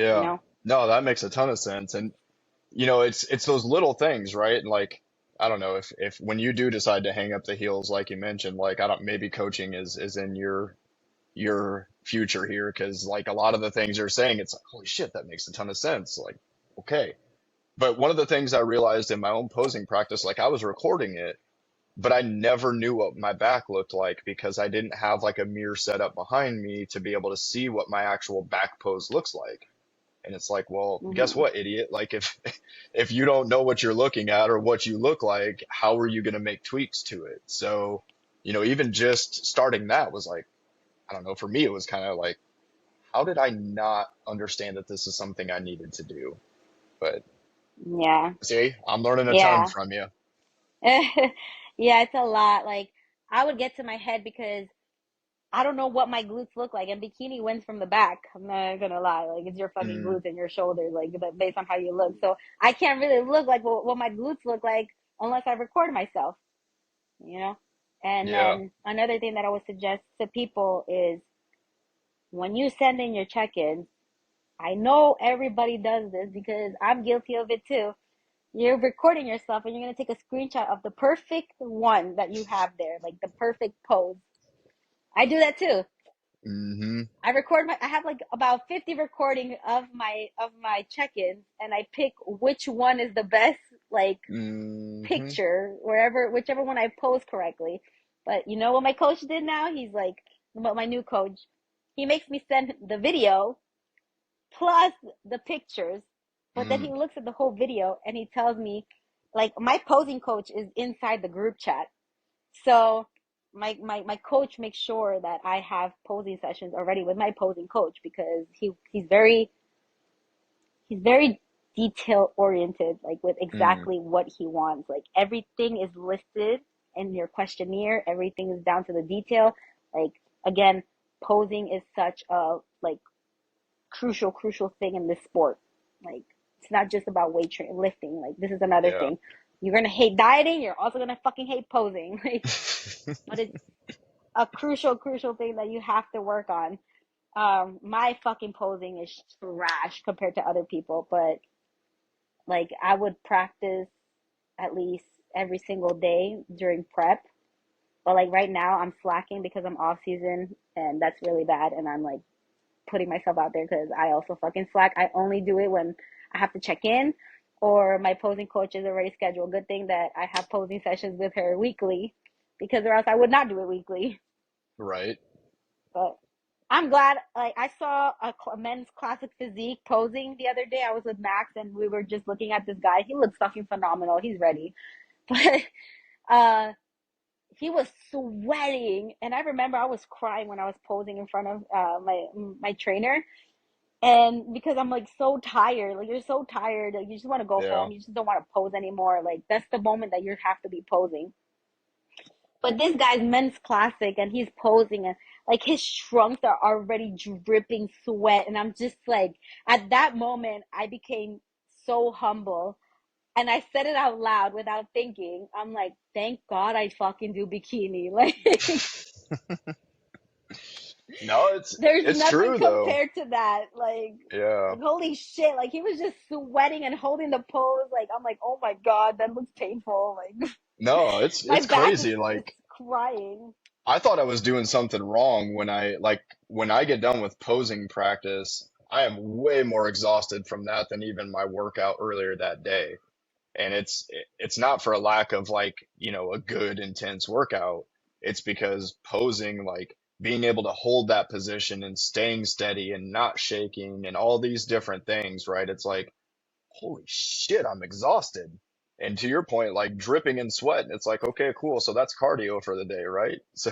you Yeah. know. No, that makes a ton of sense. And, it's those little things, right? And like, I don't know if when you do decide to hang up the heels, like you mentioned, like, I don't, maybe coaching is in your future here. Cause like a lot of the things you're saying, it's like, holy shit, that makes a ton of sense. Like, okay. But one of the things I realized in my own posing practice, like I was recording it, but I never knew what my back looked like because I didn't have like a mirror set up behind me to be able to see what my actual back pose looks like. And it's like, well, guess Hmm. what, idiot? Like if if you don't know what you're looking at or what you look like, how are you going to make tweaks to it? So, even just starting that was like, I don't know, for me it was kind of like, how did I not understand that this is something I needed to do? But Yeah. see, I'm learning a ton Yeah. from you. Yeah, it's a lot. Like I would get to my head because I don't know what my glutes look like, and bikini wins from the back. I'm not gonna lie, like it's your fucking Mm, glutes and your shoulders, like based on how you look. So I can't really look like what my glutes look like unless I record myself, you know. And yeah. then another thing that I would suggest to people is when you send in your check-ins. I know everybody does this because I'm guilty of it too. You're recording yourself and you're gonna take a screenshot of the perfect one that you have there, like the perfect pose. I do that too. Hmm. I have like about 50 recording of my check-ins and I pick which one is the best like Hmm. picture whichever one I pose correctly. But you know what my coach did now? He's like what my new coach. He makes me send the video plus the pictures, but then he Mm. looks at the whole video and he tells me like my posing coach is inside the group chat. So my coach makes sure that I have posing sessions already with my posing coach because he's very detail oriented, like with Mm. exactly what he wants. Like everything is listed in your questionnaire, everything is down to the detail. Like again, posing is such a like crucial thing in this sport. Like it's not just about lifting. Like this is another Yeah. thing. You're gonna hate dieting, you're also gonna fucking hate posing. Like but it's a crucial thing that you have to work on. My fucking posing is trash compared to other people, but like I would practice at least every single day during prep. But like right now, I'm slacking because I'm off season, and that's really bad. And I'm like putting myself out there because I also fucking slack. I only do it when I have to check in or my posing coach is already scheduled. Good thing that I have posing sessions with her weekly because or else I would not do it weekly. Right. But I'm glad. Like I saw a men's classic physique posing the other day. I was with Max and we were just looking at this guy. He looks fucking phenomenal. He's ready, but uh, he was sweating, and I remember I was crying when I was posing in front of my trainer. And because I'm like so tired, like you're so tired, like you just want to go Yeah. home. You just don't want to pose anymore. Like that's the moment that you have to be posing. But this guy's men's classic and he's posing and like his trunks are already dripping sweat. And I'm just like, at that moment, I became so humble. And I said it out loud without thinking. I'm like, thank God I fucking do bikini. Like, No, there's it's nothing true though. compared to that. Yeah. Like holy shit. Like he was just sweating and holding the pose. Like I'm like, oh my God, that looks painful. Like No, my it's back is crazy. it's Like crying. I thought I was doing something wrong when I get done with posing practice, I am way more exhausted from that than even my workout earlier that day. And it's not for a lack of like, a good intense workout. It's because posing, like being able to hold that position and staying steady and not shaking and all these different things, right? It's like, holy shit, I'm exhausted. And to your point, like dripping in sweat, it's like, okay, cool. So that's cardio for the day, right? So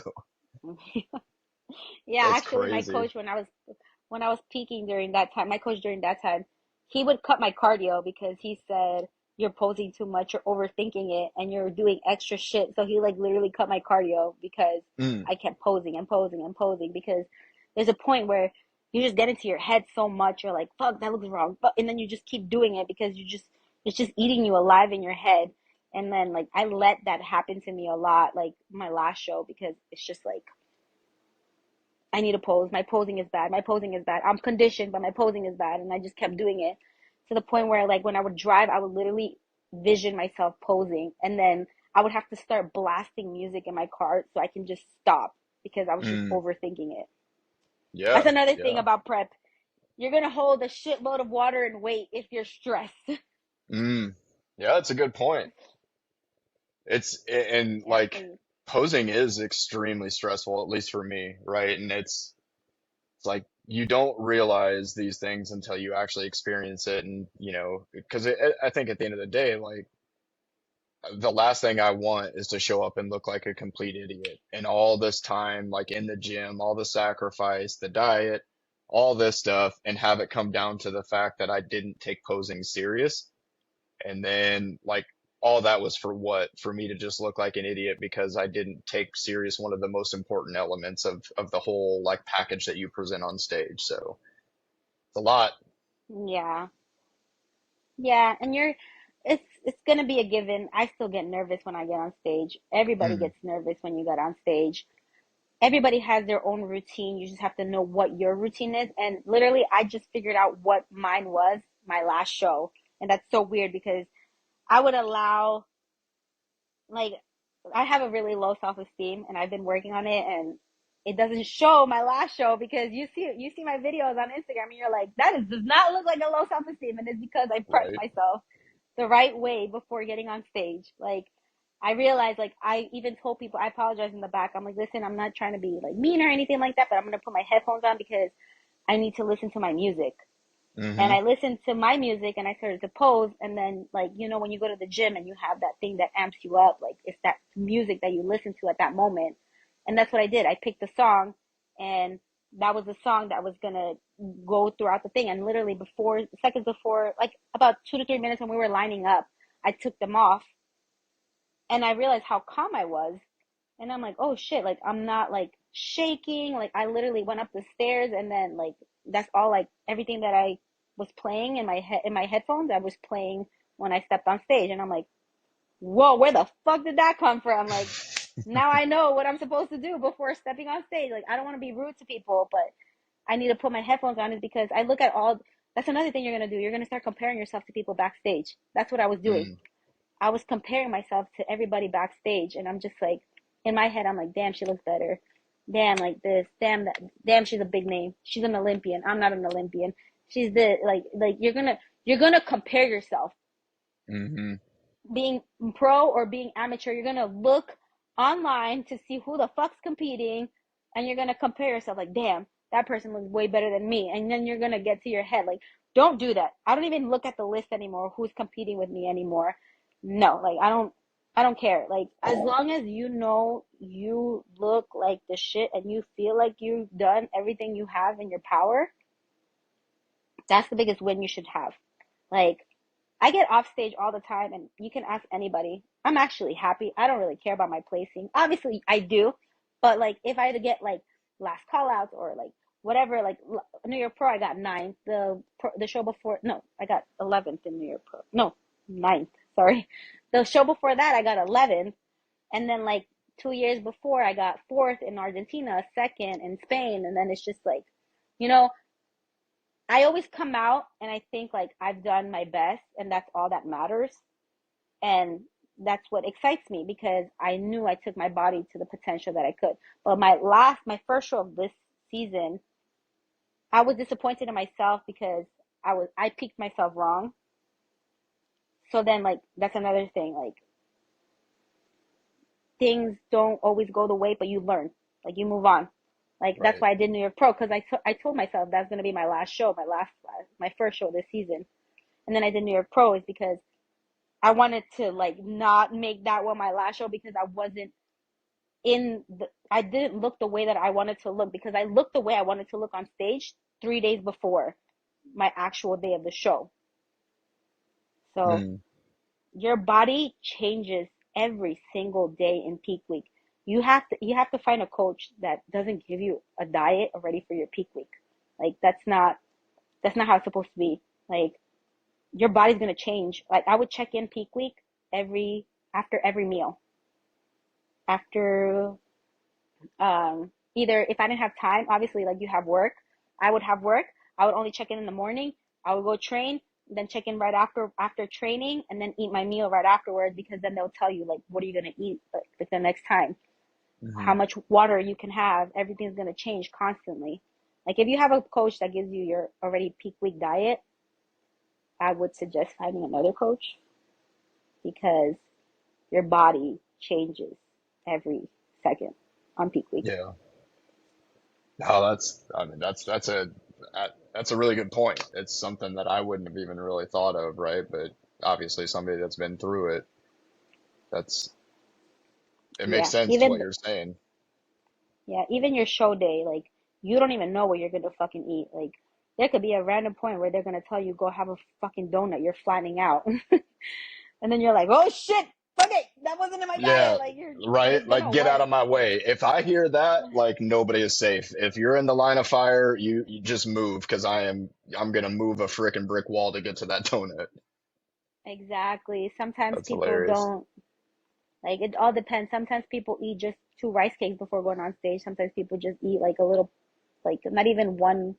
Yeah, it's actually, my crazy. coach when I was peaking during that time, my coach during that time, he would cut my cardio because he said you're posing too much, you're overthinking it, and you're doing extra shit. So he like literally cut my cardio because Mm, I kept posing and posing and posing because there's a point where you just get into your head so much, you're like, fuck, that looks wrong, but and then you just keep doing it because it's just eating you alive in your head. And then like I let that happen to me a lot, like my last show because it's just like I need to pose. My posing is bad. My posing is bad. I'm conditioned, but my posing is bad. And I just kept doing it to the point where, like, when I would drive, I would literally vision myself posing. And then I would have to start blasting music in my car so I can just stop because I was just mm, overthinking it. That's yeah, another thing yeah. about prep. You're going to hold a shitload of water and weight if you're stressed. Mm, yeah, that's a good point. And Yeah, like so posing is extremely stressful, at least for me, right? And it's like you don't realize these things until you actually experience it. And, because I think at the end of the day, like the last thing I want is to show up and look like a complete idiot. And all this time, like in the gym, all the sacrifice, the diet, all this stuff, and have it come down to the fact that I didn't take posing serious. And then like all that was for what? For me to just look like an idiot because I didn't take serious one of the most important elements of the whole like package that you present on stage. So it's a lot. yeah. Yeah, and it's gonna be a given. I still get nervous when I get on stage. Everybody Mm, gets nervous when you get on stage. Everybody has their own routine. You just have to know what your routine is. And literally, I just figured out what mine was my last show. And that's so weird because I would allow, like, I have a really low self-esteem and I've been working on it and it doesn't show my last show because you see my videos on Instagram and you're like, does not look like a low self-esteem. And it's because I prepped right. myself the right way before getting on stage. Like, I realized, like, I even told people, I apologize in the back. I'm like, listen, I'm not trying to be like mean or anything like that, but I'm going to put my headphones on because I need to listen to my music. And Mm-hmm. I listened to my music and I started to pose. And then, like, when you go to the gym and you have that thing that amps you up, like, it's that music that you listen to at that moment. And that's what I did. I picked a song and that was the song that was going to go throughout the thing. And literally seconds before, like about 2 to 3 minutes when we were lining up, I took them off and I realized how calm I was. And I'm like, oh shit, like I'm not like shaking. Like I literally went up the stairs and then like that's all like everything that I was playing in my headphones, I was playing when I stepped on stage. And I'm like, whoa, where the fuck did that come from? Like now I know what I'm supposed to do before stepping on stage. Like I don't want to be rude to people, but I need to put my headphones on is because I look at all that's another thing you're gonna do. You're gonna start comparing yourself to people backstage. That's what I was doing. Mm, I was comparing myself to everybody backstage, and I'm just like, in my head, I'm like, damn, she looks better. Damn, like this. Damn that. Damn, she's a big name. She's an Olympian. I'm not an Olympian. She's the like you're gonna compare yourself, mm-hmm. being pro or being amateur. You're gonna look online to see who the fuck's competing, and you're gonna compare yourself. Like, damn, that person looks way better than me. And then you're gonna get to your head like, don't do that. I don't even look at the list anymore. Who's competing with me anymore? No, like I don't care. Like as long as you know you look like the shit and you feel like you've done everything you have in your power, That's the biggest win you should have. Like, I get off stage all the time, and you can ask anybody. I'm actually happy. I don't really care about my placing. Obviously, I do, but like if I had to get like last call outs or like whatever, like New York Pro, I got ninth. The show before, no, I got 11th in New York Pro. No, ninth. Sorry, the show before that, I got 11th, and then like 2 years before, I got fourth in Argentina, second in Spain, and then it's just like, you know, I always come out and I think like I've done my best and that's all that matters. And that's what excites me because I knew I took my body to the potential that I could. But my first show of this season, I was disappointed in myself because I peaked myself wrong. So then like that's another thing. Like things don't always go the way, but you learn. Like you move on. Like that's Right. why I did New York Pro because I told myself that's gonna be my last show, my first show this season. And then I did New York Pro is because I wanted to like not make that one my last show because I didn't look the way that I wanted to look because I looked the way I wanted to look on stage 3 days before my actual day of the show. So Mm. your body changes every single day in peak week. You have to find a coach that doesn't give you a diet already for your peak week. Like that's not how it's supposed to be. Like your body's gonna change. Like I would check in peak week every after every meal. After either if I didn't have time, obviously like you have work, I would have work. I would only check in the morning. I would go train, then check in right after training, and then eat my meal right afterwards because then they'll tell you like what are you gonna eat like the next time, Hmm. how much water you can have. Everything's gonna change constantly. Like if you have a coach that gives you your already peak week diet, I would suggest finding another coach because your body changes every second on peak week. Yeah. No, I mean, that's a really good point. It's something that I wouldn't have even really thought of, right? But obviously somebody that's been through it, that's, it makes Yeah, sense to what you're saying. even your show day, like you don't even know what you're gonna fucking eat. Like there could be a random point where they're gonna tell you go have a fucking donut. You're flattening out, and then you're like, oh shit, fuck it, that wasn't in my diet. Yeah, Like you're, right. it's Like gonna get out work. of my way. If I hear that, like nobody is safe. If you're in the line of fire, you just move because I'm gonna move a frickin' brick wall to get to that donut. Exactly. Sometimes That's people hilarious. don't like it. All depends. Sometimes people eat just two rice cakes before going on stage. Sometimes people just eat like a little, like not even 1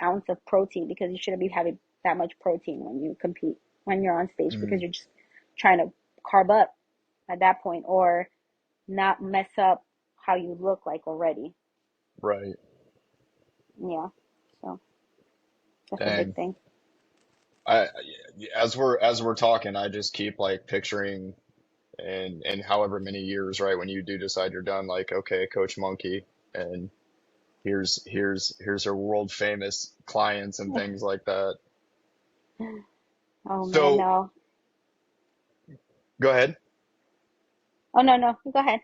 ounce of protein because you shouldn't be having that much protein when you compete when you're on stage because Mm, you're just trying to carb up at that point or not mess up how you look like already. right. Yeah. So that's a big Dang. thing. I as we're talking, I just keep like picturing and however many years, right, when you do decide you're done, like, okay, Coach Monkey, and here's her world famous clients and things like that. Oh man, So no. go ahead. Oh no, no. Go ahead.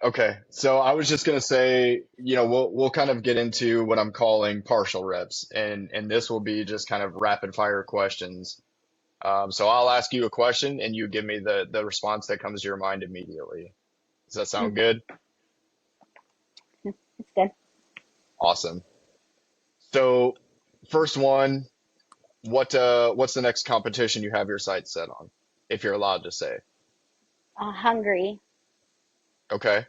Okay, so I was just gonna say, we'll kind of get into what I'm calling partial reps, and this will be just kind of rapid fire questions. So I'll ask you a question, and you give me the response that comes to your mind immediately. Does that sound Mhm. good? It's good. Awesome. So first one, what's the next competition you have your sights set on, if you're allowed to say? Hungry. Okay,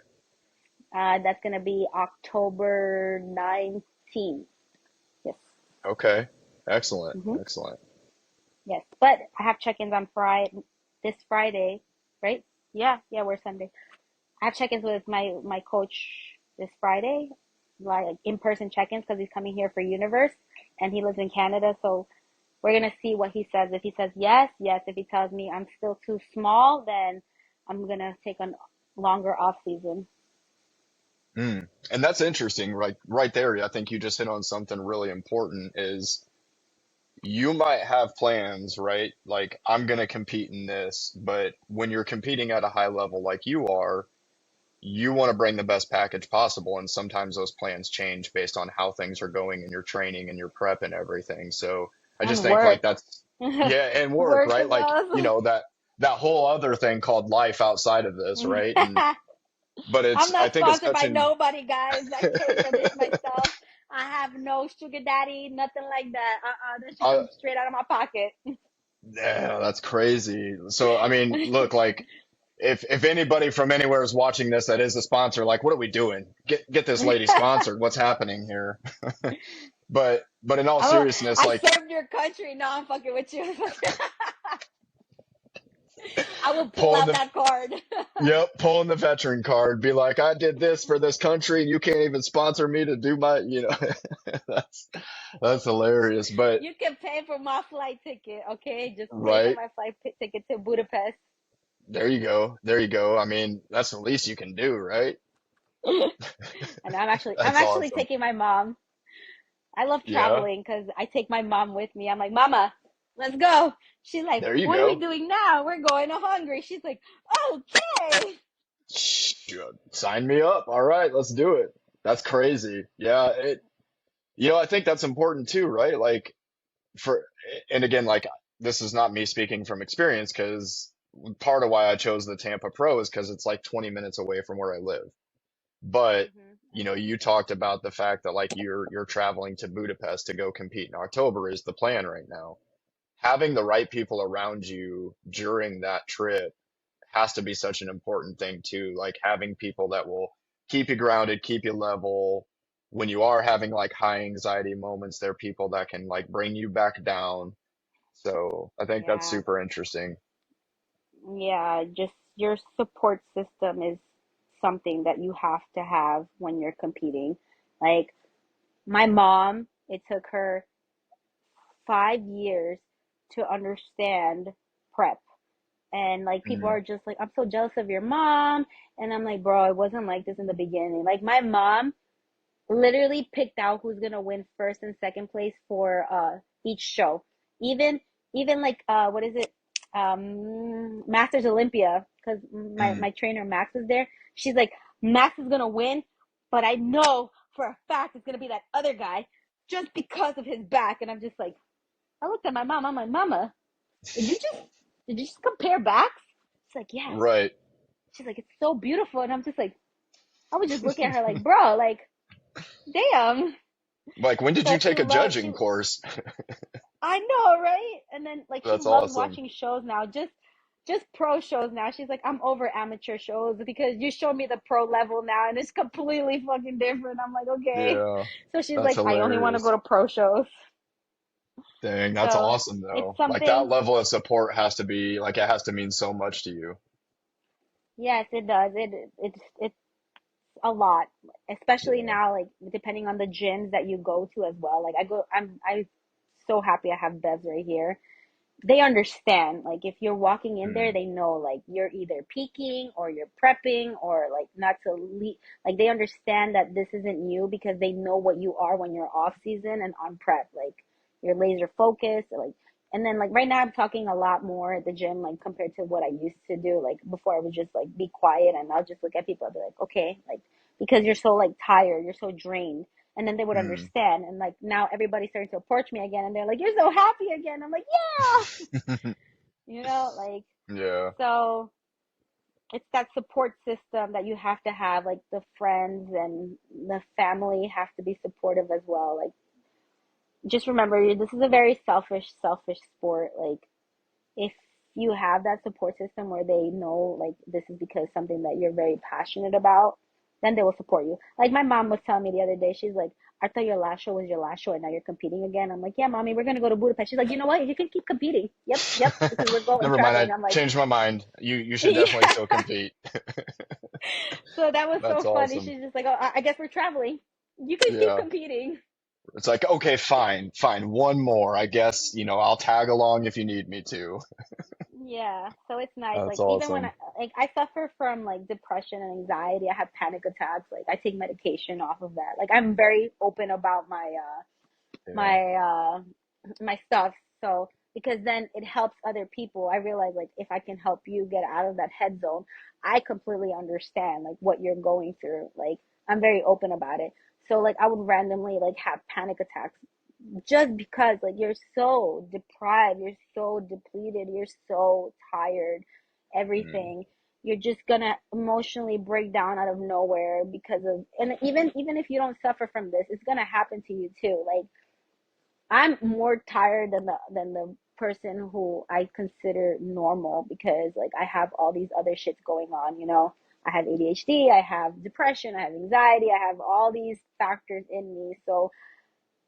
That's gonna be October 19th. Yes. okay, excellent, Hmm. excellent. Yes. But I have check-ins on this Friday, right? Yeah, yeah, we're Sunday. I have check-ins with my coach this Friday, like in-person check-ins because he's coming here for Universe and he lives in Canada. So we're gonna see what he says. If he says yes, yes. If he tells me I'm still too small, then I'm gonna take a longer off season. Mm. And that's interesting, right there. I think you just hit on something really important is you might have plans, right? Like I'm gonna compete in this, but when you're competing at a high level like you are, you want to bring the best package possible, and sometimes those plans change based on how things are going in your training and your prep and everything. So I just And think like work. that's yeah, and work, Work right? as Like, well. that whole other thing called life outside of this, right? And but I'm I not think it's sponsored such by an nobody, guys. I pay for this myself. I have no sugar daddy, nothing like that. That should uh, come straight out of my pocket. yeah, that's crazy. So I mean, look, like if anybody from anywhere is watching this that is a sponsor, like what are we doing? Get this lady sponsored. What's happening here? But in all seriousness, I like served your country. No, I'm fucking with you. I will pull pulling out the that card. yep, pulling the veteran card, be like, I did this for this country, and you can't even sponsor me to do that's that's hilarious. But You can pay for my flight ticket, okay? Just pay for right, my flight ticket to Budapest. there you go. There you go. I mean, that's the least you can do, right? And I'm That's actually awesome. taking my mom. I love Yeah, traveling because I take my mom with me. I'm like, Mama, let's go. She's like, there you what are we go. doing now? We're going to Hungary. She's like, okay. Sign me up. All right, let's do it. That's crazy. Yeah, I think that's important too, right? Like for, and again, like this is not me speaking from experience because part of why I chose the Tampa Pro is because it's like 20 minutes away from where I live. But, I know. you talked about the fact that like you're traveling to Budapest to go compete in October is the plan right now. Having the right people around you during that trip has to be such an important thing too. Like having people that will keep you grounded, keep you level. When you are having like high anxiety moments, there are people that can like bring you back down. So I think that's Yeah. super interesting. Yeah. Just your support system is something that you have to have when you're competing. Like my mom, it took her 5 years to understand prep. And like people Mm, are just like, I'm so jealous of your mom. And I'm like, bro, it wasn't like this in the beginning. Like my mom literally picked out who's gonna win first and second place for each show. Even even like what is it? Masters Olympia, because mm. my trainer Max is there. She's like, Max is gonna win, but I know for a fact it's gonna be that other guy just because of his back. And I'm just like, I looked at my mom. I'm like, Mama, did you just did you just compare backs? She's like, yes. Right. She's like, it's so beautiful. And I'm just like, I was just looking at her like, bro, like, damn. Like, when did you But take a judging course? I know, right? And then like she That's loves awesome. watching shows now, just pro shows now. She's like, I'm over amateur shows because you show me the pro level now and it's completely fucking different. I'm like, okay. Yeah, So she's that's like, I only want to go hilarious. to pro shows. Dang, that's So awesome it's though. Like that something, level of support has to be like it has to mean so much to you. yes, it does. It's a lot, especially Yeah. now, like depending on the gyms that you go to as well. Like I'm so happy I have Bevs right here. They understand. Like if you're walking in there, Mm, they know like you're either peaking or you're prepping or like not to leave. Like they understand that this isn't you because they know what you are when you're off season and on prep. Like you're laser focused. Like and then like right now I'm talking a lot more at the gym like compared to what I used to do. Like before I would just like be quiet and I'll just look at people and be like, okay, like because you're so like tired, you're so drained. And then they would mm. understand. And like now everybody's starting to approach me again and they're like, you're so happy again. I'm like, yeah, like, Yeah. so it's that support system that you have to have, like the friends and the family have to be supportive as well. Like, just remember, this is a very selfish sport. Like, if you have that support system where they know, like, this is because something that you're very passionate about, then they will support you. Like, my mom was telling me the other day, she's like, I thought your last show was your last show and now you're competing again. I'm like, yeah, mommy, we're going to go to Budapest. She's like, you know what? You can keep competing. Yep, because we're going Never mind, traveling. I I'm like, changed my mind. You should definitely yeah. still compete. So that was That's so funny. awesome. She's just like, oh, I guess we're traveling. You can keep Yeah. competing. It's like, okay, fine, fine, one more. I guess, I'll tag along if you need me to. Yeah, so it's nice. That's Like even when awesome. I suffer from like depression and anxiety, I have panic attacks. Like I take medication off of that. Like I'm very open about my Yeah. my uh my stuff. So because then it helps other people. I realize like if I can help you get out of that head zone, I completely understand like what you're going through. Like I'm very open about it. So like I would randomly like have panic attacks just because like you're so deprived, you're so depleted, you're so tired, Mm, everything. You're just gonna emotionally break down out of nowhere because of, and even if you don't suffer from this, it's gonna happen to you too. Like I'm more tired than the person who I consider normal because like I have all these other shits going on, you know. I have ADHD, I have depression, I have anxiety, I have all these factors in me. So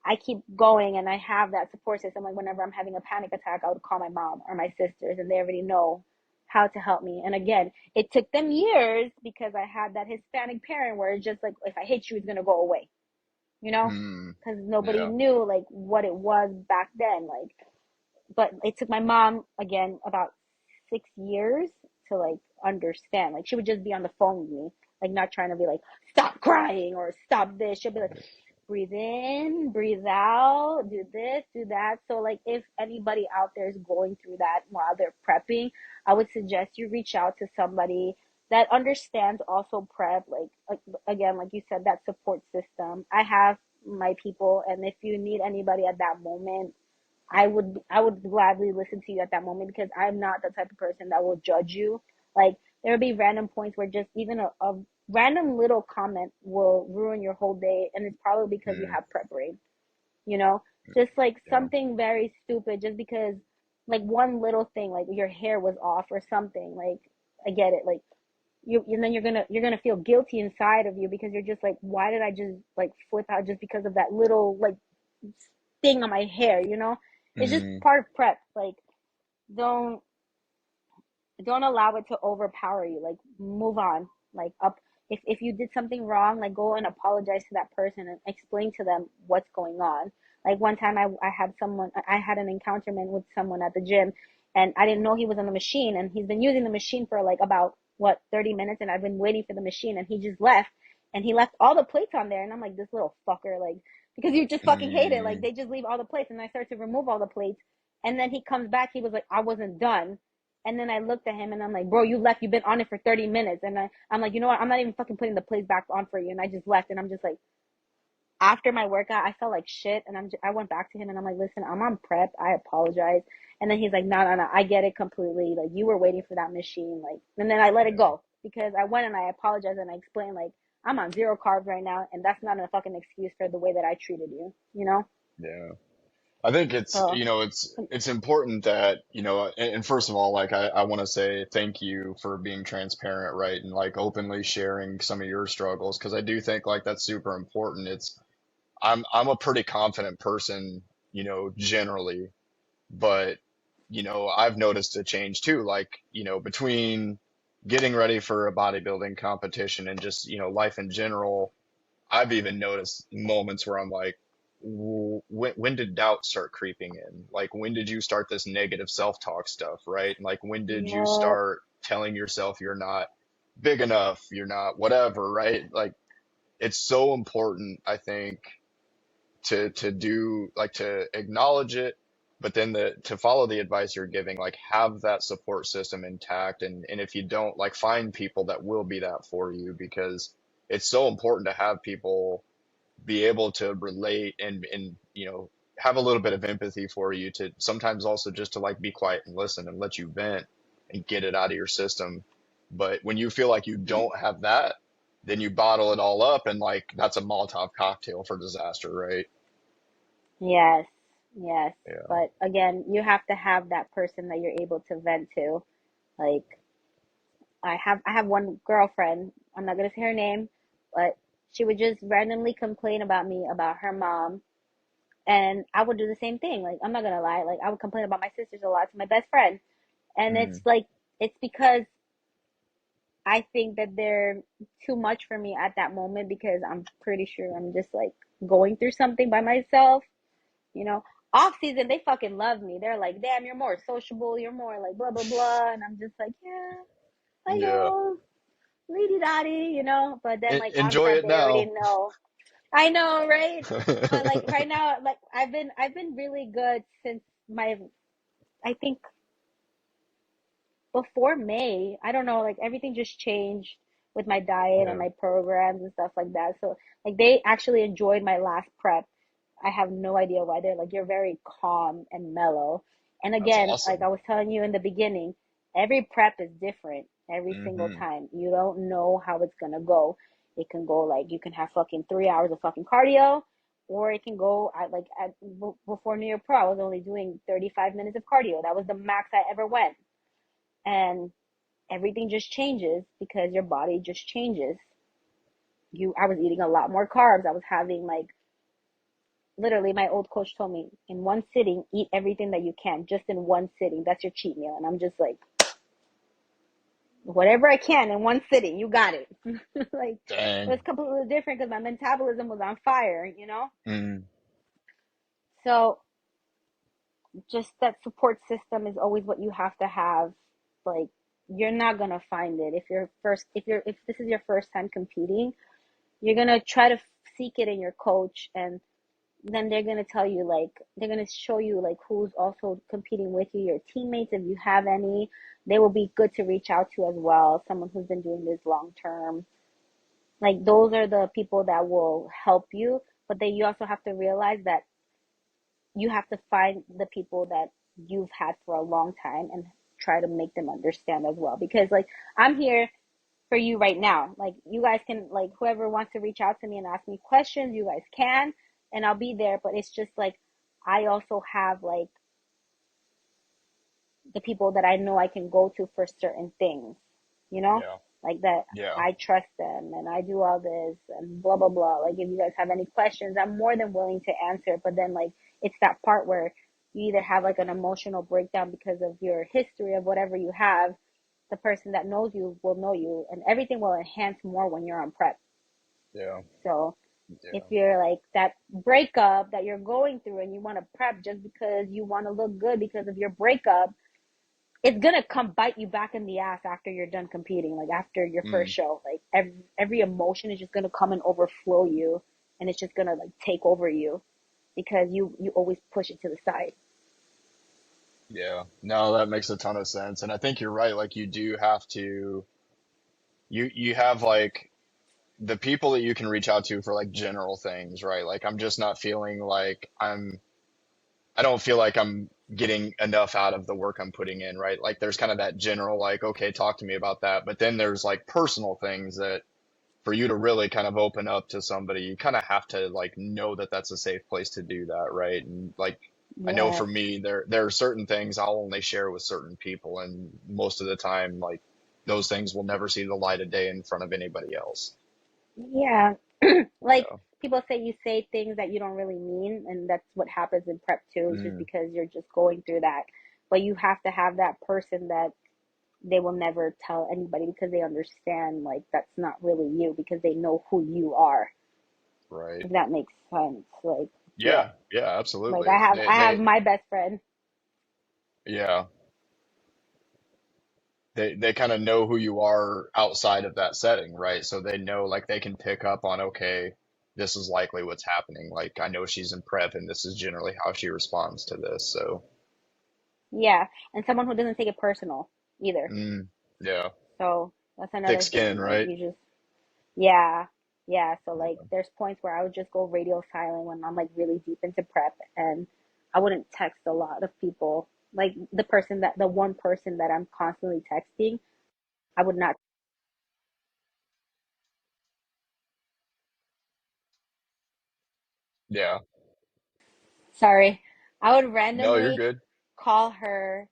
I keep going and I have that support system. Like whenever I'm having a panic attack, I would call my mom or my sisters and they already know how to help me. And again, it took them years because I had that Hispanic parent where it's just like, if I hit you, it's going to go away, you know? mm, Because nobody yeah. knew like what it was back then. Like, but it took my mom again about 6 years to like understand. Like she would just be on the phone with me, like not trying to be like, stop crying or stop this. She'll be like, breathe in, breathe out, do this, do that. So like if anybody out there is going through that while they're prepping, I would suggest you reach out to somebody that understands also prep. Like again, like you said, that support system. I have my people, and if you need anybody at that moment, I would gladly listen to you at that moment because I'm not the type of person that will judge you. Like there'll be random points where just even a random little comment will ruin your whole day, and it's probably because you Mm, have prep brain, you know? Just like yeah. something very stupid, just because like one little thing, like your hair was off or something. Like I get it, like you, and then you're gonna feel guilty inside of you because you're just like, why did I just like flip out just because of that little like thing on my hair, you know? It's just Mm, part of prep. Like don't don't allow it to overpower you. Like move on. Like up, if you did something wrong, like go and apologize to that person and explain to them what's going on. Like one time I had an encounterment with someone at the gym, and I didn't know he was on the machine, and he's been using the machine for like about what 30 minutes, and I've been waiting for the machine, and he just left, and he left all the plates on there, and I'm like, this little fucker, like, because you just fucking hate it. Like mm, they just leave all the plates, and I start to remove all the plates, and then he comes back, he was like, I wasn't done. And then I looked at him and I'm like, bro, you left. You've been on it for 30 minutes. And I'm like, you know what? I'm not even fucking putting the plates back on for you. And I just left. And I'm just like, after my workout, I felt like shit. And I went back to him and I'm like, listen, I'm on prep. I apologize. And then he's like, no, no, no. I get it completely. Like you were waiting for that machine. Like, and then I let it yeah. go because I went and I apologized and I explained like, I'm on zero carbs right now. And that's not a fucking excuse for the way that I treated you, you know? Yeah. I think it's, So, you know, it's important that, you know, and first of all, like I want to say thank you for being transparent, right? And like openly sharing some of your struggles because I do think like that's super important. I'm a pretty confident person, you know, generally, but you know, I've noticed a change too, like, you know, between getting ready for a bodybuilding competition and just, you know, life in general. I've even noticed moments where I'm like, when did doubt start creeping in? Like, when did you start this negative self-talk stuff, right? Like, when did you yep, start telling yourself you're not big enough, you're not whatever, right? Like, it's so important, I think, to do like to acknowledge it, but then to follow the advice you're giving, like have that support system intact, and if you don't, like find people that will be that for you because it's so important to have people be able to relate and you know have a little bit of empathy for you to sometimes also just to like be quiet and listen and let you vent and get it out of your system. But when you feel like you don't have that, then you bottle it all up and like that's a Molotov cocktail for disaster, right? yes, yes. Yeah. But again, you have to have that person that you're able to vent to. Like I have one girlfriend, I'm not gonna say her name, but she would just randomly complain about me about her mom, and I would do the same thing. Like I'm not gonna lie, like I would complain about my sisters a lot to my best friend. And it's Mm, like it's because I think that they're too much for me at that moment because I'm pretty sure I'm just like going through something by myself, you know. Off season, they fucking love me. They're like, damn, you're more sociable, you're more like blah blah blah, and I'm just like, yeah, I yeah. know, lady daddy, you know. But then like on Enjoy prep, it they already now. know. I know, right? But like right now, like I've been really good since my I think before May, I don't know, like everything just changed with my diet and Yeah, my programs and stuff like that. So like they actually enjoyed my last prep. I have no idea why. They're like, you're very calm and mellow. And that's again, like awesome. I was telling you in the beginning, every prep is different every single Hmm. time. You don't know how it's gonna go. It can go like you can have fucking 3 hours of fucking cardio, or it can go before New Year Pro, I was only doing 35 minutes of cardio. That was the max I ever went. And everything just changes because your body just changes. I was eating a lot more carbs. I was having like literally my old coach told me in one sitting, eat everything that you can just in one sitting. That's your cheat meal. And I'm just like, whatever I can in one sitting, you got it. Like it was Dang. completely different because my metabolism was on fire. Mm, So just that support system is always what you have to have. Like you're not gonna find it if this is your first time competing. You're gonna try to seek it in your coach, and then they're gonna tell you like they're gonna show you like who's also competing with you, your teammates if you have any. They will be good to reach out to as well. Someone who's been doing this long term. Like those are the people that will help you, but then you also have to realize that you have to find the people that you've had for a long time and try to make them understand as well. Because like I'm here for you right now. Like you guys can like whoever wants to reach out to me and ask me questions, you guys can, and I'll be there. But it's just like I also have like the people that I know I can go to for certain things, you know, yeah, like that yeah, I trust them and I do all this and blah blah blah. Like if you guys have any questions, I'm more than willing to answer. But then like it's that part where you either have like an emotional breakdown because of your history of whatever you have. The person that knows you will know you, and everything will enhance more when you're on prep. yeah, So if yeah. you're like that breakup that you're going through and you want to prep just because you want to look good because of your breakup, it's gonna come bite you back in the ass after you're done competing. Like after your first Mm, show, like every emotion is just gonna come and overflow you, and it's just gonna like take over you because you always push it to the side. yeah. No, that makes a ton of sense. And I think you're right. Like you do have to, you have like the people that you can reach out to for like general things, right? Like I'm just not feeling like I don't feel like I'm getting enough out of the work I'm putting in, right? Like there's kind of that general, like, okay, talk to me about that. But then there's like personal things that for you to really kind of open up to somebody, you kind of have to like know that that's a safe place to do that, right? And like, I know Yes. for me, there are certain things I'll only share with certain people, and most of the time, like those things will never see the light of day in front of anybody else. Yeah. Like Yeah. people say you say things that you don't really mean, and that's what happens in prep too. It's just Mm, because you're just going through that. But you have to have that person that they will never tell anybody because they understand like that's not really you because they know who you are. right. If that makes sense. Like, yeah. Yeah. Yeah. Like Absolutely. I have my best friend. Yeah. They kind of know who you are outside of that setting, right? So they know like they can pick up on, okay, this is likely what's happening. Like I know she's in prep and this is generally how she responds to this. So, Yeah. And someone who doesn't take it personal either. mm, yeah, So that's thick another skin, thing. Like right? you just yeah. Yeah. So like Yeah. there's points where I would just go radio silent when I'm like really deep into prep, and I wouldn't text a lot of people. Like the one person that I'm constantly texting, I would not. Yeah. Sorry. I would No, you're randomly good. call her.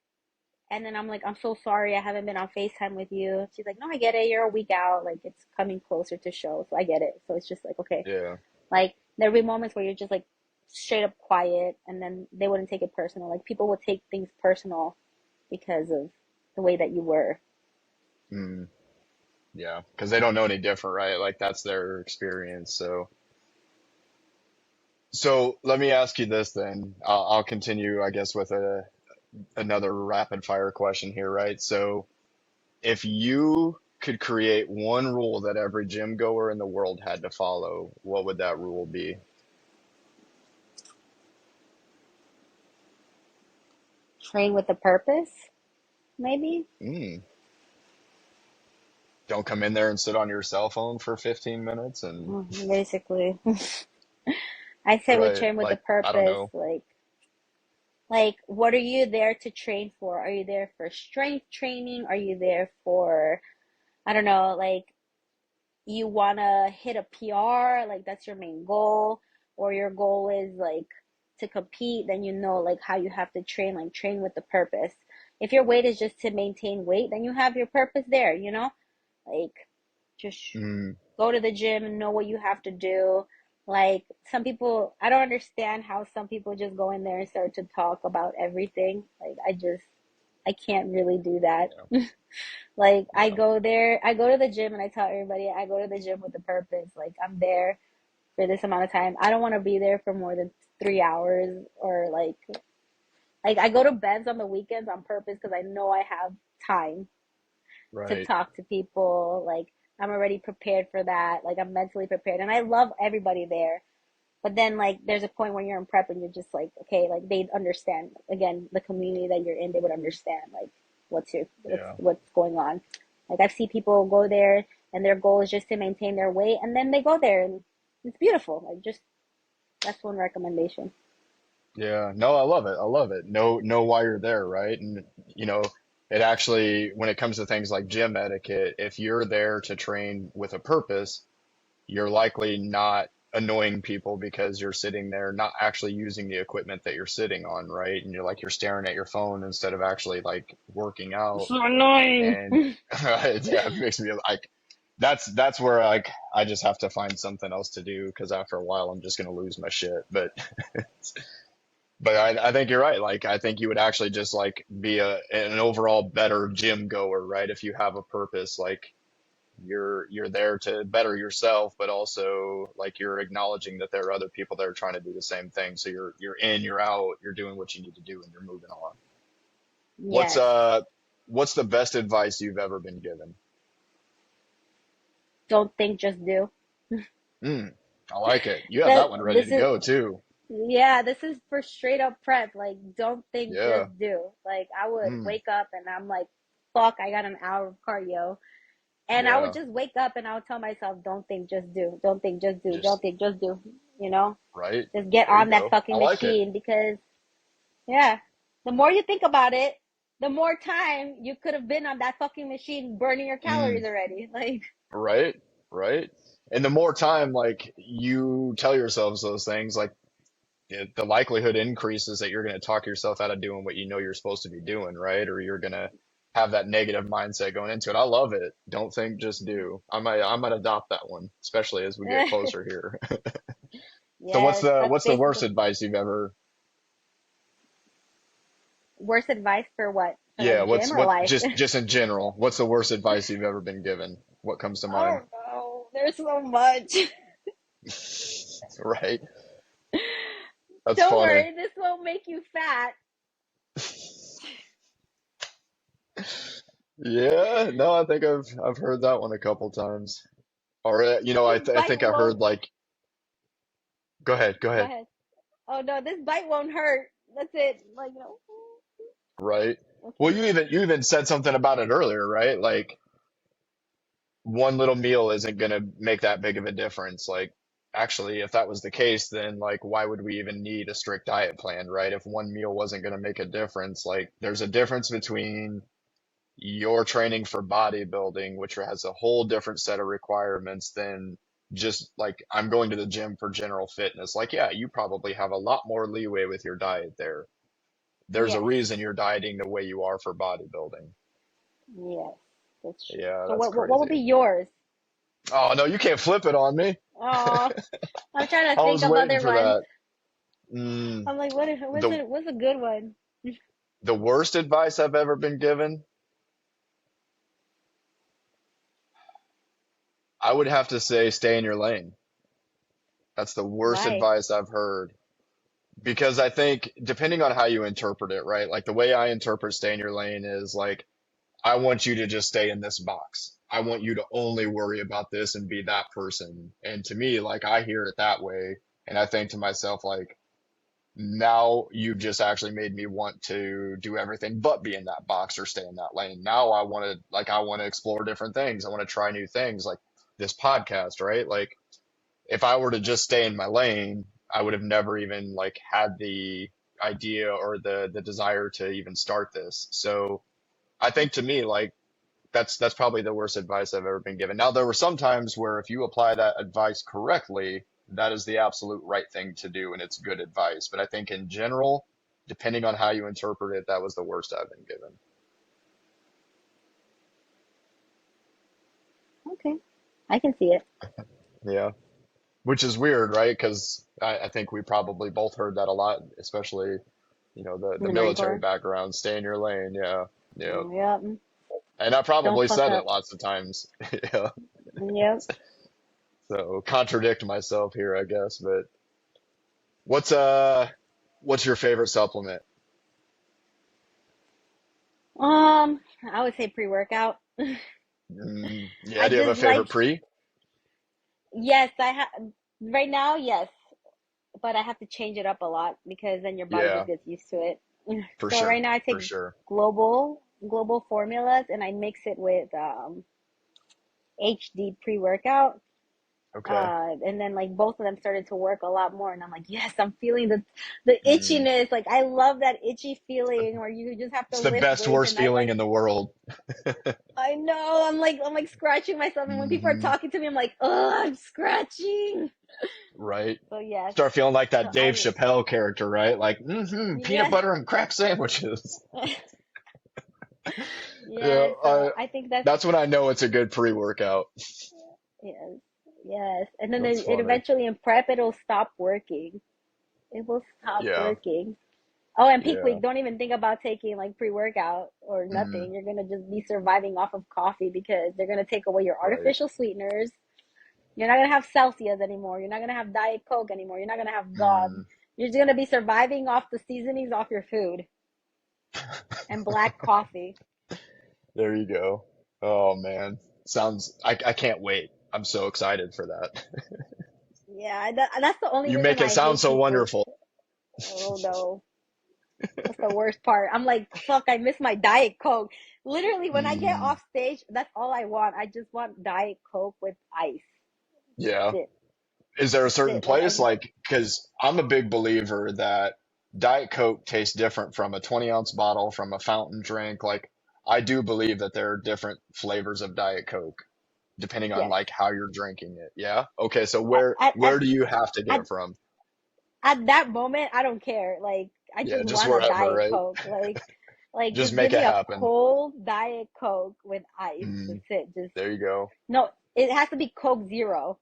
And then I'm like, I'm so sorry, I haven't been on FaceTime with you. She's like, no, I get it. You're a week out. Like, it's coming closer to show. So I get it. So it's just like, okay. Yeah. Like, there'll be moments where you're just like straight up quiet, and then they wouldn't take it personal. Like, people would take things personal because of the way that you were. Mm, yeah. Because they don't know any different, right? Like that's their experience. So let me ask you this then. I'll continue, I guess, with another rapid fire question here, right? So, if you could create one rule that every gym goer in the world had to follow, what would that rule be? train with a purpose, maybe. Mm. Don't come in there and sit on your cell phone for 15 minutes and Basically, I said we right, train with a like I don't purpose. know. Like, what are you there to train for? Are you there for strength training? Are you there for, I don't know, like you want to hit a PR, like that's your main goal, or your goal is like to compete, then you know like how you have to train, like train with the purpose. If your weight is just to maintain weight, then you have your purpose there, you know? Like just Mm, go to the gym and know what you have to do. Like some people, I don't understand how some people just go in there and start to talk about everything. Like I can't really do that. yeah, Like I yeah, go there, I go to the gym and I tell everybody I go to the gym with a purpose. Like I'm there for this amount of time. I don't want to be there for more than 3 hours or like I go to beds on the weekends on purpose because I know I have time to right. talk to people. Like I'm already prepared for that. Like I'm mentally prepared and I love everybody there. But then like there's a point when you're in prep and you're just like, okay, like they understand. Again, the community that you're in, they would understand like Yeah. what's going on. Like I've seen people go there and their goal is just to maintain their weight and then they go there and it's beautiful. Like just that's one recommendation. Yeah, no, I love it. I love it. Know why you're there, right? And you know, it actually, when it comes to things like gym etiquette, if you're there to train with a purpose, you're likely not annoying people because you're sitting there not actually using the equipment that you're sitting on, right? And you're staring at your phone instead of actually like working out. So annoying. And yeah, it makes me like that's where like I just have to find something else to do because after a while I'm just gonna lose my shit. But I think you're right. Like, I think you would actually just like be an overall better gym goer, right? If you have a purpose, like you're there to better yourself, but also like you're acknowledging that there are other people that are trying to do the same thing. So you're in, you're out, you're doing what you need to do, and you're moving on. What's Yes. what's the best advice you've ever been given? Don't think, just do. Mm, I like it. You have That that one ready this to is go too. Yeah, this is for straight up prep. Like, don't think, Yeah. just do. Like, I would Mm, wake up and I'm like, fuck, I got an hour of cardio. And I would yeah. just wake up and I would tell myself, don't think, just do. Don't think, just do. Don't Just think, just do. You know? right. Just get There you on that go. I fucking like it. machine because, yeah, the more you think about it, the more time you could have been on that fucking machine burning your Mm. calories already. Like, Right, right. And the more time like you tell yourselves those things, like the likelihood increases that you're going to talk yourself out of doing what you know you're supposed to be doing, right? Or you're going to have that negative mindset going into it. I love it. Don't think, just do. I might adopt that one, especially as we get closer here. So yes, that's what's the worst basically advice you've ever, worst advice for what? For yeah, like what's gym or what life? just in general, what's the worst advice you've ever been given? What comes to mind? Oh no, there's so much. Right. That's Don't funny. worry, this won't make you fat. Yeah, no, I think I've heard that one a couple times. Or This I bite think I heard won't. like go ahead, go Go ahead. ahead. Oh no, this bite won't hurt. That's it. Like Right. Well, okay. you even said something about it earlier, right? Like one little meal isn't gonna make that big of a difference. Like actually, if that was the case, then like why would we even need a strict diet plan, right? If one meal wasn't gonna make a difference, like there's a difference between your training for bodybuilding, which has a whole different set of requirements than just like I'm going to the gym for general fitness. Like, yeah, you probably have a lot more leeway with your diet there. There's a Yes. reason you're dieting the way you are for bodybuilding. Yes. That's true. Yeah, So that's what would crazy. be yours? Oh, no, you can't flip it on me. Oh, I'm trying to I think was of waiting other for ones. that. Mm, I'm like, the what's a good one? the worst advice I've ever been given, I would have to say stay in your lane. That's the worst Why? advice I've heard. Because I think depending on how you interpret it, right? Like the way I interpret stay in your lane is like, I want you to just stay in this box. I want you to only worry about this and be that person. And to me, like I hear it that way. And I think to myself, like, Now you've just actually made me want to do everything but be in that box or stay in that lane. Now I want to explore different things. I want to try new things like this podcast, right? Like if I were to just stay in my lane, I would have never even like had the idea or the desire to even start this. So I think to me, like that's probably the worst advice I've ever been given. Now, there were some times where if you apply that advice correctly, that is the absolute right thing to do and it's good advice. But I think in general, depending on how you interpret it, that was the worst I've been given. Okay, I can see it. Yeah. Which is weird, right? Because I think we probably both heard that a lot, especially, In the the Marine military Corps. background, stay in your lane. Yeah. Yeah. Yep. And I Don't probably fuck said it up. lots of times. Yeah. Yep. So contradict myself here, I guess. But what's uh what's your favorite supplement? I would say pre-workout. Yeah, I do you have a just favorite like, pre? yes, I have right now, yes, but I have to change it up a lot because then your body just Yeah, gets used to it. for So right sure, now I for take sure. global formulas and I mix it with HD pre-workout. Okay. And then like both of them started to work a lot more, and I'm like, yes, I'm feeling the Mm. itchiness. Like I love that itchy feeling where you just have to It's the lift best, weights, worst and I'm feeling like, in the world. I know, I'm like scratching myself, and when people are Hmm. talking to me, I'm like, oh, I'm scratching. Right? So yes, Start feeling like so that Dave I Chappelle character, right? Like, peanut yes, butter and crack sandwiches. Yeah, yes. So I think that's that's when I know it's a good pre-workout. yes, yes, and then That's it funny. eventually in prep it'll stop working. It will stop Yeah, working. Oh, and peak yeah. week, don't even think about taking like pre-workout or Mm, nothing. You're gonna just be surviving off of coffee because they're gonna take away your right. artificial sweeteners. You're not gonna have Celsius anymore. You're not gonna have Diet Coke anymore. You're not gonna have God. Mm. You're just gonna be surviving off the seasonings off your food and black coffee. There you go. Oh man. I can't wait. I'm so excited for that. Yeah, that's the only You reason make it I sound hate so peak week. wonderful. Oh no, that's the worst part. I'm like, fuck, I miss my Diet Coke. Literally, when I get Mm, off stage, that's all I want. I just want Diet Coke with ice. That's yeah. it. Is there a That's certain it. Like place like, because I'm a big believer that Diet Coke tastes different from a 20-ounce bottle, from a fountain drink. Like, I do believe that there are different flavors of Diet Coke depending on yes. like how you're drinking it. Yeah. Okay. So At, at, where at, do you have to get at, it from? at that moment, I don't care. Like, I Yeah, just just want a wherever, Diet right? Coke. Like Just just give make it me a happen. cold Diet Coke with ice. Mm, That's it. Just there you go. no. It has to be Coke Zero.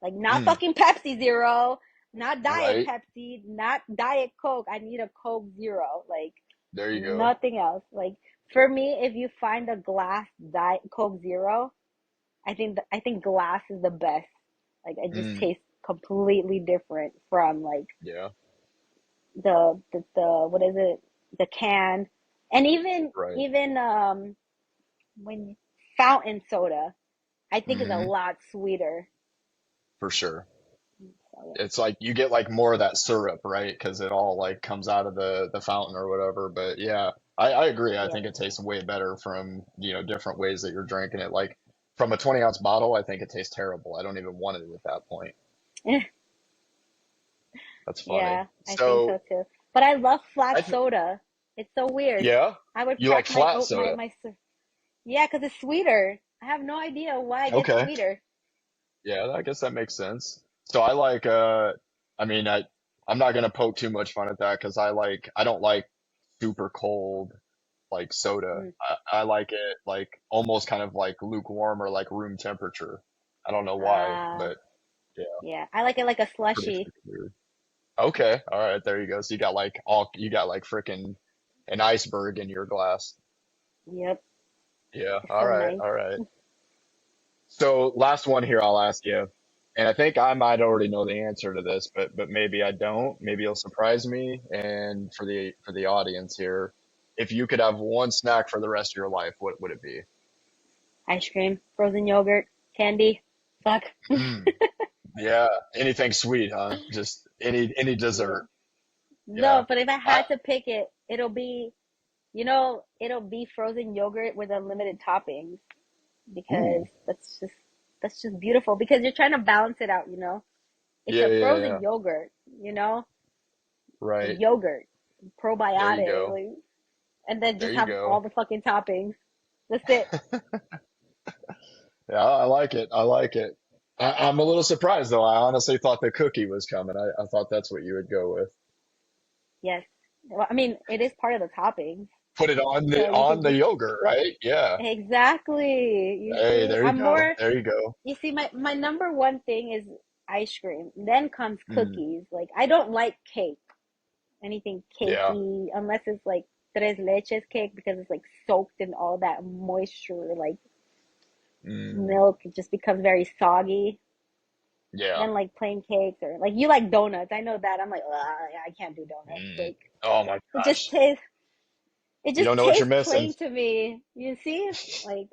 Like not Mm, fucking Pepsi Zero, not Diet right. Pepsi, not Diet Coke. I need a Coke Zero. Like There you go. nothing else. Like for me, if you find a glass Diet Coke Zero, I think glass is the best. Like it just Mm, tastes completely different from like yeah. the what is it, the can, and Right. even when fountain soda I think is a Hmm. lot sweeter. For sure. So It's like you get like more of that syrup, right? Because it all like comes out of the fountain or whatever. But yeah, I agree. I yeah, think it tastes way better from, different ways that you're drinking it. Like from a 20-ounce bottle, I think it tastes terrible. I don't even want it at that point. yeah, That's funny. yeah, I think So so too. But I love flat I th soda. It's so weird. yeah, I would you like crack my flat oat soda. yeah, because it's sweeter. I have no idea why it gets Okay. sweeter. Yeah, I guess that makes sense. So I like I mean I'm not gonna poke too much fun at that because I don't like super cold like soda. Mm. I like it like almost kind of like lukewarm or like room temperature. I don't know why, Uh, but yeah, yeah, I like it like a pretty slushy. freaking weird. Okay, all right, there you go. So you got like freaking an iceberg in your glass. Yep, Yeah, it's all so right, nice. all right. So last one here I'll ask you. And I think I might already know the answer to this, but maybe I don't. Maybe you'll surprise me. And for the audience here, if you could have one snack for the rest of your life, what would it be? Ice cream, frozen yogurt, candy. Fuck. Mm, yeah, anything sweet, huh? Just any Yeah. dessert. No, Yeah. but if I I had to pick it, it'll be frozen yogurt with unlimited toppings because ooh. that's just beautiful because you're trying to balance it out, It's Yeah, a yeah, yeah. frozen yogurt, you know? A Right. yogurt, There you probiotic, go. like, and then There just you have all go. the fucking toppings. That's it. Yeah, I like it. I like it. I'm a little surprised though. I honestly thought the cookie was coming. I thought that's what you would go with. Yes. Well, I mean, it is part of the toppings, Put it so you on can the just yogurt, right? Yeah. exactly. You Hey, see, there you I'm go. more. There you go. You see, my number one thing is ice cream. Then comes Mm, cookies. Like I don't like cake, anything yeah. cakey, unless it's like tres leches cake because it's like soaked in all that moisture, like Mm, milk. It just becomes very soggy. yeah. Then like plain cakes or like you like donuts. I know that. I'm like, "Ugh, I can't do donuts. Mm. Like Oh my it just gosh. tastes it You just don't know what you're tastes missing. plain to me. You see? Like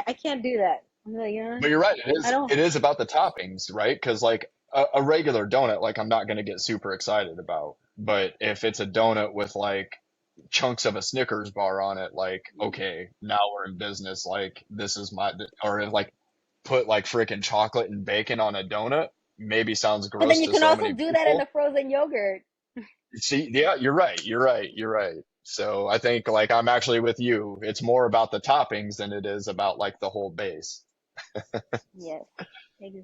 I can't do that. I'm like, But you're right. I don't. It is about the toppings, right? Because like a regular donut, like I'm not gonna get super excited about. But if it's a donut with like chunks of a Snickers bar on it, like okay, now we're in business. Like this is my or if, like put like freaking chocolate and bacon on a donut. Maybe sounds But then gross you to can so also many do that in people. the frozen yogurt. See, yeah, you're right. You're right. You're right. So I think like I'm actually with you. It's more about the toppings than it is about like the whole base. Yes,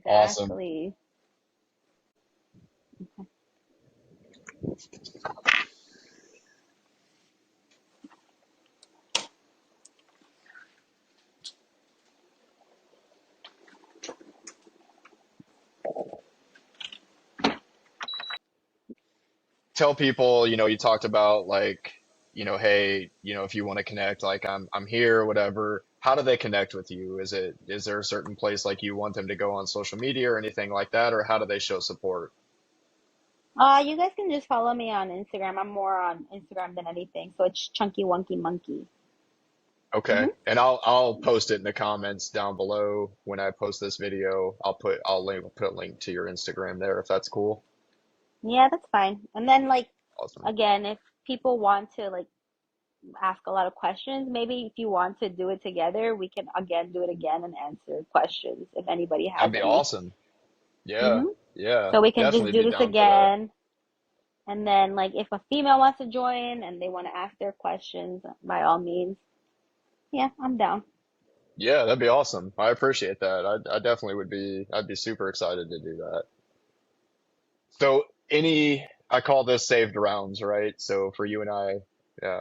Awesome. exactly. Tell people, you talked about like, hey, if you want to connect, like I'm here, whatever. How do they connect with you? Is there a certain place like you want them to go on social media or anything like that, or how do they show support? You guys can just follow me on Instagram. I'm more on Instagram than anything, so it's Chunky Wunky Monkey. Okay. hmm And I'll post it in the comments down below when I post this video. Put a link to your Instagram there if that's cool. Yeah, that's fine. And then like Awesome. again, if people want to like ask a lot of questions, maybe if you want to do it together, we can again do it again and answer questions if anybody has That'd be any. awesome. Yeah. hmm Yeah. So we can just Definitely do be this down for that. again. And then like if a female wants to join and they want to ask their questions, by all means, yeah, I'm down. Yeah, that'd be awesome. I appreciate that. I definitely I'd be super excited to do that. So I call this saved rounds, right? So for you and I,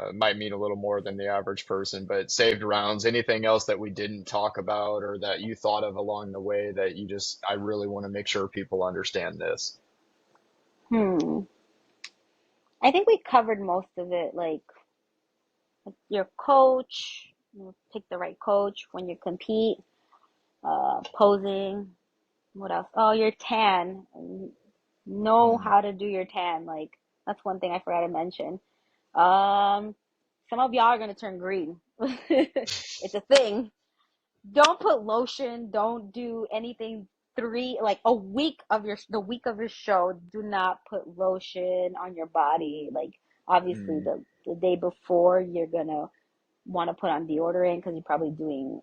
it might mean a little more than the average person, but saved rounds, anything else that we didn't talk about or that you thought of along the way that I really want to make sure people understand this. Hmm. I think we covered most of it, like your coach, pick the right coach when you compete, posing. What else? Oh, your tan. Know Mm, how to do your tan. Like that's one thing I forgot to mention. Um, some of y'all are gonna turn green. It's a thing. Don't put lotion. Don't do anything like the week of your show. Do not put lotion on your body. Like obviously mm, the day before you're gonna want to put on deodorant because you're probably doing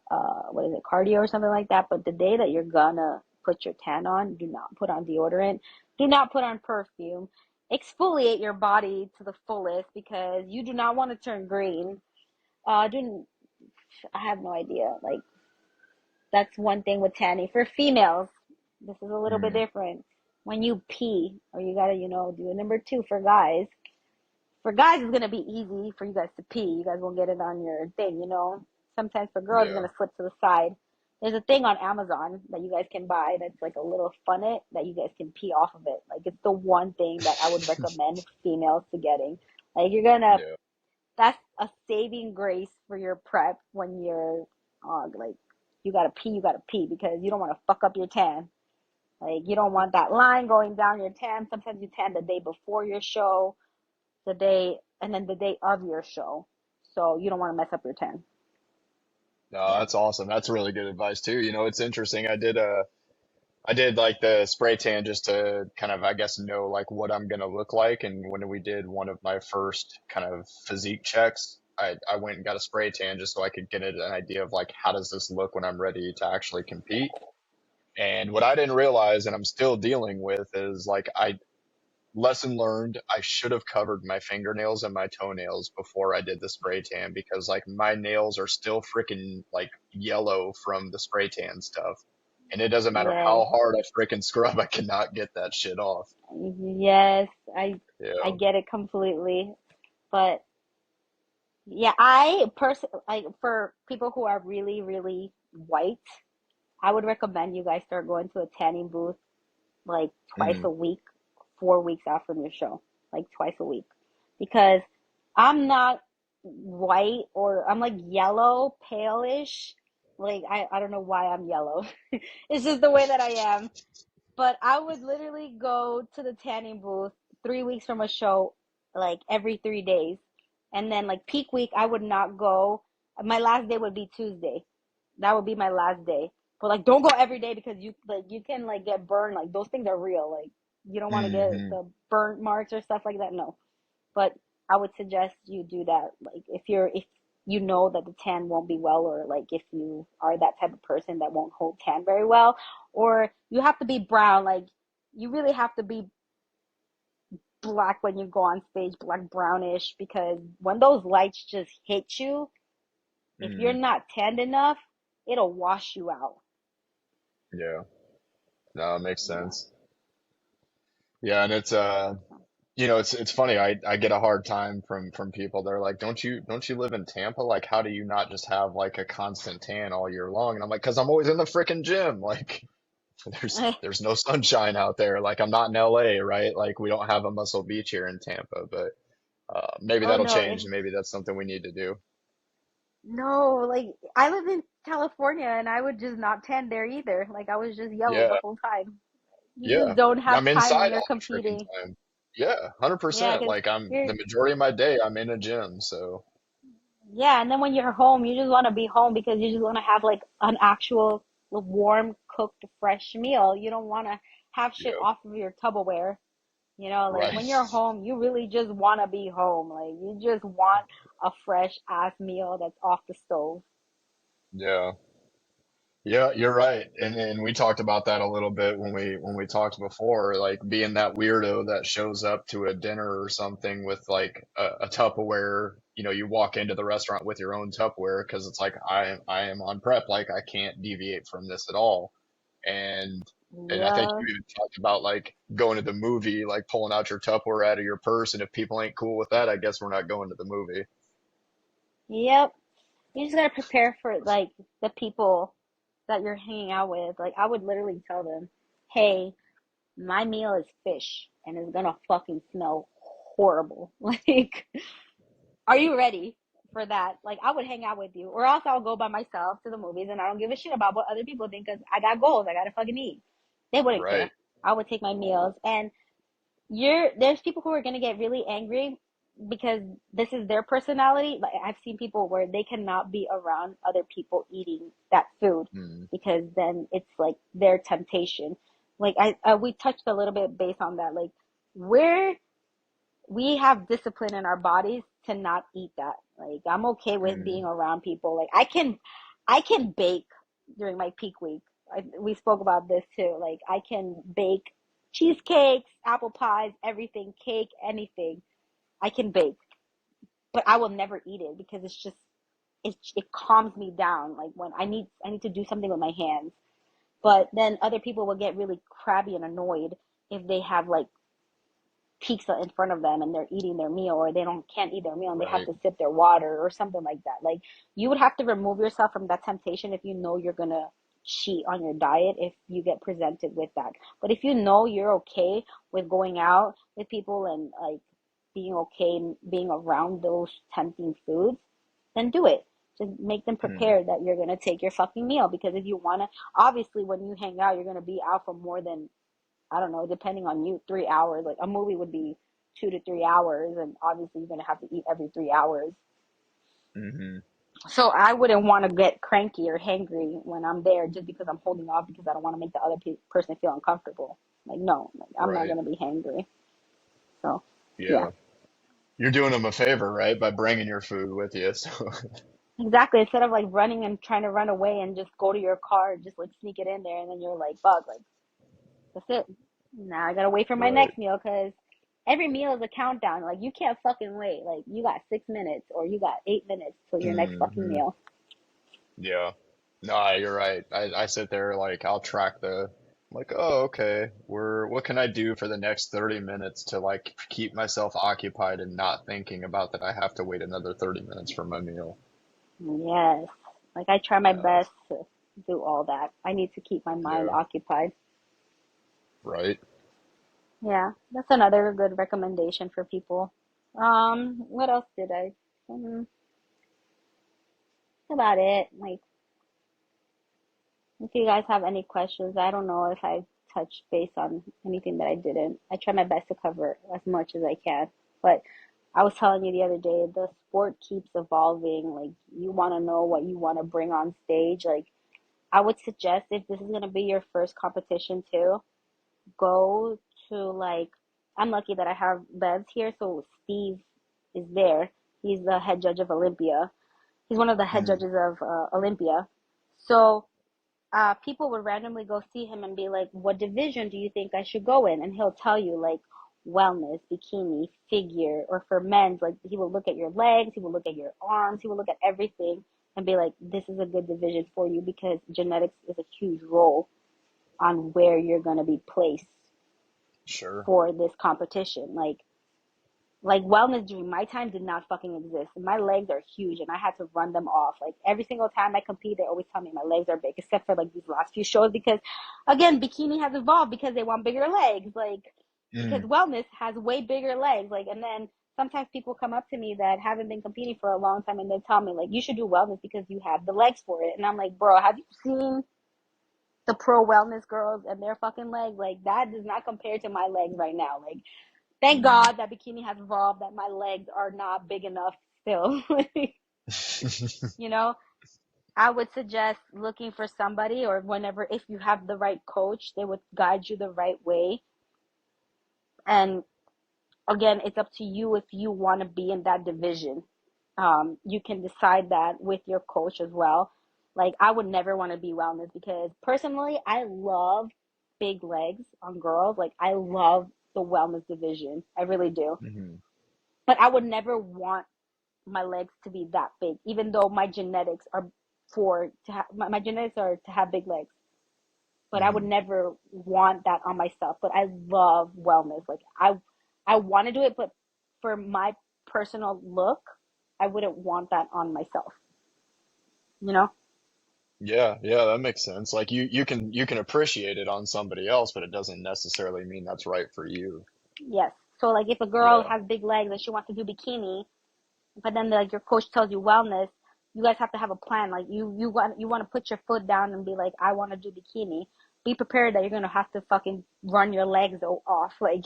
what is it, cardio or something like that. But the day that you're gonna put your tan on, do not put on deodorant. Do not put on perfume. Exfoliate your body to the fullest because you do not want to turn green. Do I have no idea. Like that's one thing with tanning for females. This is a little bit mm. different. When you pee, or you gotta, do a number two for guys. For guys, it's gonna be easy for you guys to pee. You guys won't get it on your thing. Sometimes for girls, it's Yeah. gonna slip to the side. There's a thing on Amazon that you guys can buy that's like a little funnet that you guys can pee off of it. Like it's the one thing that I would recommend females to getting. Like Yeah. that's a saving grace for your prep when you're like you gotta pee because you don't want to fuck up your tan. Like you don't want that line going down your tan. Sometimes you tan the day before your show, the day and then the day of your show. So you don't want to mess up your tan. No, Yeah. that's awesome. That's really good advice too. It's interesting. I did like the spray tan just to kind of, I guess, know like what I'm gonna look like. And when we did one of my first kind of physique checks, I went and got a spray tan just so I could get an idea of like how does this look when I'm ready to actually compete. And what I didn't realize, and I'm still dealing with, is like I lesson learned, I should have covered my fingernails and my toenails before I did the spray tan because like my nails are still freaking like yellow from the spray tan stuff. And it doesn't matter Yes. how hard I freaking scrub, I cannot get that shit off. Yes, I Yeah. get it completely. But yeah, I like for people who are really, really white, I would recommend you guys start going to a tanning booth like twice Mm, a week, 4 weeks out from your show, like twice a week. Because I'm not white or I'm like yellow, palish. Like I don't know why I'm yellow. It's just the way that I am. But I would literally go to the tanning booth 3 weeks from a show, like every 3 days. And then like peak week, I would not go. My last day would be Tuesday. That would be my last day. But like, don't go every day because you can like get burned. Like those things are real. Like you don't want to get hmm. the burnt marks or stuff like that. No, but I would suggest you do that. Like if you know that the tan won't be well, or like if you are that type of person that won't hold tan very well, or you have to be brown. Like you really have to be black when you go on stage, black brownish, because when those lights just hit you, if you're Mm, not tanned enough, it'll wash you out. yeah. No, it makes Yeah. sense. Yeah, and it's it's funny. I get a hard time from people. They're like, "Don't you live in Tampa? Like, how do you not just have like a constant tan all year long?" And I'm like, "'Cause I'm always in the freaking gym." Like, there's no sunshine out there. Like, I'm not in LA, right? Like, we don't have a Muscle Beach here in Tampa, but maybe Oh that'll no, change. Maybe that's something we need to do. no, like I lived in California and I would just not tan there either. Like I was just yellow the Yeah, whole time. You just yeah. don't have I'm time when inside you're all the freaking competing. time. Yeah, Yeah, 100%. because Like, I'm you're, the majority of my day I'm in a gym, so yeah, and then when you're home, you just want to be home because you just want to have like an actual warm, cooked, fresh meal. You don't want to have shit yep, off of your Tupperware. Like right. when you're home, you really just want to be home. Like you just want a fresh ass meal that's off the stove. Yeah. Yeah, you're right. And we talked about that a little bit when we talked before, like being that weirdo that shows up to a dinner or something with like a Tupperware, you walk into the restaurant with your own Tupperware because it's like I am on prep, like I can't deviate from this at all. And and I think Yeah. you even talked about like going to the movie, like pulling out your Tupperware out of your purse, and if people ain't cool with that, I guess we're not going to the movie. Yep. You just gotta prepare for like the people that you're hanging out with. Like I would literally tell them, "Hey, my meal is fish and it's gonna fucking smell horrible." Like, are you ready for that? Like, I would hang out with you, or else I'll go by myself to the movies and I don't give a shit about what other people think because I got goals. I gotta fucking eat. They wouldn't Right. care. I would take my meals, and there's people who are gonna get really angry because this is their personality. Like I've seen people where they cannot be around other people eating that food Mm, because then it's like their temptation. Like we touched a little bit based on that. Like we're we have discipline in our bodies to not eat that. Like I'm okay with being mm, around people. Like I can bake during my peak week. We spoke about this too. Like I can bake cheesecakes, apple pies, everything, cake, anything. I can bake, but I will never eat it because it calms me down. Like when I need to do something with my hands. But then other people will get really crabby and annoyed if they have like pizza in front of them and they're eating their meal, or they don't can't eat their meal and they have right. to sip their water or something like that. Like you would have to remove yourself from that temptation if you know you're gonna cheat on your diet if you get presented with that. But if you know you're okay with going out with people and like being okay and being around those tempting foods, then do it. Just make them Mm, prepared that you're gonna take your fucking meal, because if you wanna, obviously when you hang out, you're gonna be out for more than, I don't know, depending on you, 3 hours. Like a movie would be 2 to 3 hours, and obviously you're gonna have to eat every 3 hours. hmm. So I wouldn't want to get cranky or hangry when I'm there just because I'm holding off because I don't want to make the other person feel uncomfortable. Like, no, like, I'm not Right. going to be hangry. So, yeah, Yeah. You're doing them a favor, right? By bringing your food with you. So, exactly. Instead of like running and trying to run away and just go to your car, just like sneak it in there, and then you're like, bug, like, that's it. Now I got to wait for my right. next meal because every meal is a countdown. Like, you can't fucking wait. Like, you got 6 minutes or you got 8 minutes till your next fucking Hmm. meal. Yeah. No, you're right. I sit there like I'll track like, oh, okay. What can I do for the next 30 minutes to like keep myself occupied and not thinking about that I have to wait another 30 minutes for my meal. Yes. Like, I try my Yeah. best to do all that. I need to keep my mind Yeah. occupied. Right. Yeah, that's another good recommendation for people. What else did I? Um, that's about it. Like, if you guys have any questions, I don't know if I touched base on anything that I didn't. I try my best to cover as much as I can. But I was telling you the other day, the sport keeps evolving. Like, you want to know what you want to bring on stage. Like, I would suggest if this is going to be your first competition too, go to like, I'm lucky that I have Bevs here, so Steve is there. He's the head judge of Olympia. He's one of the head Mm. judges of Olympia. So people would randomly go see him and be like, "What division do you think I should go in?" And he'll tell you like wellness, bikini, figure, or for men's, like he will look at your legs, he will look at your arms, he will look at everything and be like, "This is a good division for you because genetics is a huge role on where you're going to be placed Sure. for this competition." Like wellness during my time did not fucking exist. And my legs are huge and I had to run them off. Like every single time I compete, they always tell me my legs are big, except for like these last few shows because again, bikini has evolved because they want bigger legs. Like because Mm. wellness has way bigger legs. Like and then sometimes people come up to me that haven't been competing for a long time and they tell me like you should do wellness because you have the legs for it. And I'm like, bro, have you seen the pro wellness girls and their fucking legs? Like that does not compare to my legs right now. Like thank Mm. God that bikini has evolved, that my legs are not big enough still. you know, I would suggest looking for somebody or whenever, if you have the right coach, they would guide you the right way. And again, it's up to you if you want to be in that division. You can decide that with your coach as well. Like, I would never want to be wellness because personally, I love big legs on girls. Like, I love the wellness division. I really do. Mhm. But I would never want my legs to be that big, even though my genetics are my genetics are to have big legs. But I would Mhm. never want that on myself. But I love wellness. Like I want to do it, but for my personal look, I wouldn't want that on myself. You know? Yeah, yeah, that makes sense. Like you can appreciate it on somebody else, but it doesn't necessarily mean that's right for you. Yes. So like if a girl Yeah. has big legs and she wants to do bikini, but then like your coach tells you wellness, you guys have to have a plan. Like you want to put your foot down and be like, I want to do bikini. Be prepared that you're gonna have to fucking run your legs off, like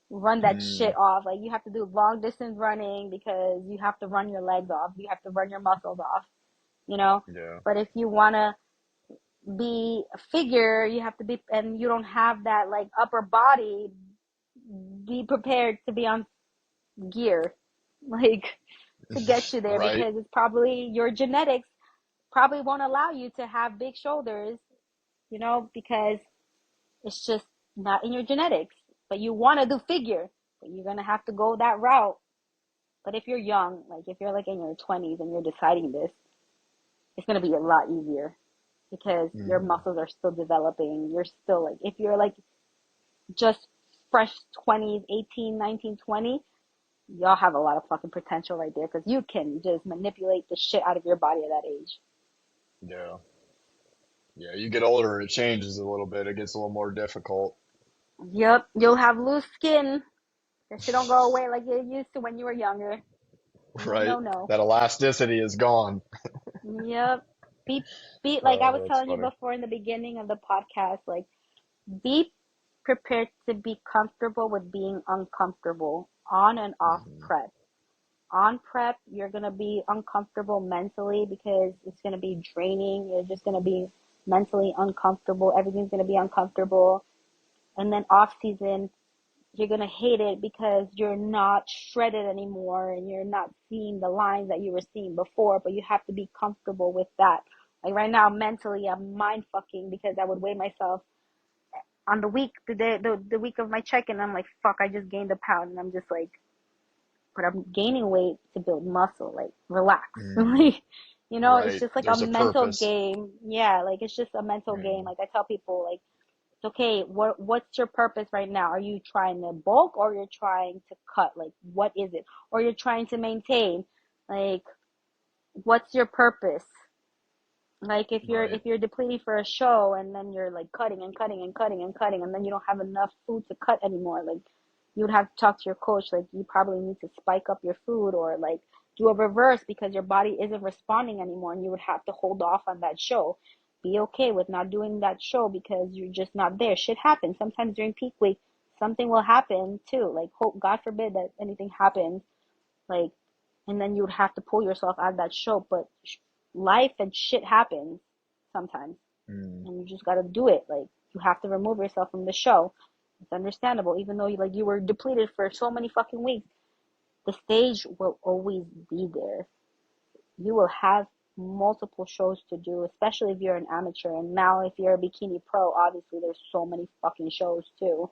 run that Mm. shit off. Like you have to do long distance running because you have to run your legs off. You have to run your muscles off, you know. Yeah. But if you wanna be a figure, you have to be, and you don't have that like upper body. Be prepared to be on gear, like to get you there Right. because it's probably your genetics probably won't allow you to have big shoulders, because it's just not in your genetics. But you want to do figure, but you're gonna have to go that route. But if you're young, like if you're like in your 20s and you're deciding this, it's gonna be a lot easier because your Mhm. muscles are still developing. You're still like if you're like just fresh 20s, 18, 19, 20, y'all have a lot of fucking potential right there because you can just manipulate the shit out of your body at that age. Yeah. Yeah, you get older, it changes a little bit. It gets a little more difficult. Yep, you'll have loose skin. That shit don't go away like it used to when you were younger. No, Right? no, no. That elasticity is gone. Yep. Be like I was Oh, that's telling you funny. before in the beginning of the podcast, like be prepared to be comfortable with being uncomfortable on and off Hmm. prep. on prep, you're going to be uncomfortable mentally because it's going to be draining. You're just going to be mentally uncomfortable. Everything's going to be uncomfortable. And then off season, you're going to hate it because you're not shredded anymore and you're not seeing the lines that you were seeing before, but you have to be comfortable with that. Like right now, mentally, I'm mind fucking because I would weigh myself on the week, the week of my check-in. I'm like, fuck, I just gained a pound. And I'm just like, but I'm gaining weight to build muscle. Like, relax. Mm, Like, it's right. just like a There's a mental purpose. game. Yeah, like it's just a mental game. Mm, Like I tell people, like, it's okay. What's your purpose right now? Are you trying to bulk or you're trying to cut? Like, what is it? Or you're trying to maintain? Like, what's your purpose? Like right. if you're depleting for a show and then you're like cutting and cutting and cutting and cutting and then you don't have enough food to cut anymore, like you would have to talk to your coach, like you probably need to spike up your food or like do a reverse because your body isn't responding anymore and you would have to hold off on that show. Be okay with not doing that show because you're just not there. Shit happens. Sometimes during peak week, something will happen too. Like hope God forbid that anything happens. Like and then you would have to pull yourself out of that show. But life and shit happens sometimes, Mm, and you just gotta do it. Like you have to remove yourself from the show. It's understandable, even though you were depleted for so many fucking weeks. The stage will always be there. You will have multiple shows to do, especially if you're an amateur. And now, if you're a bikini pro, obviously there's so many fucking shows too.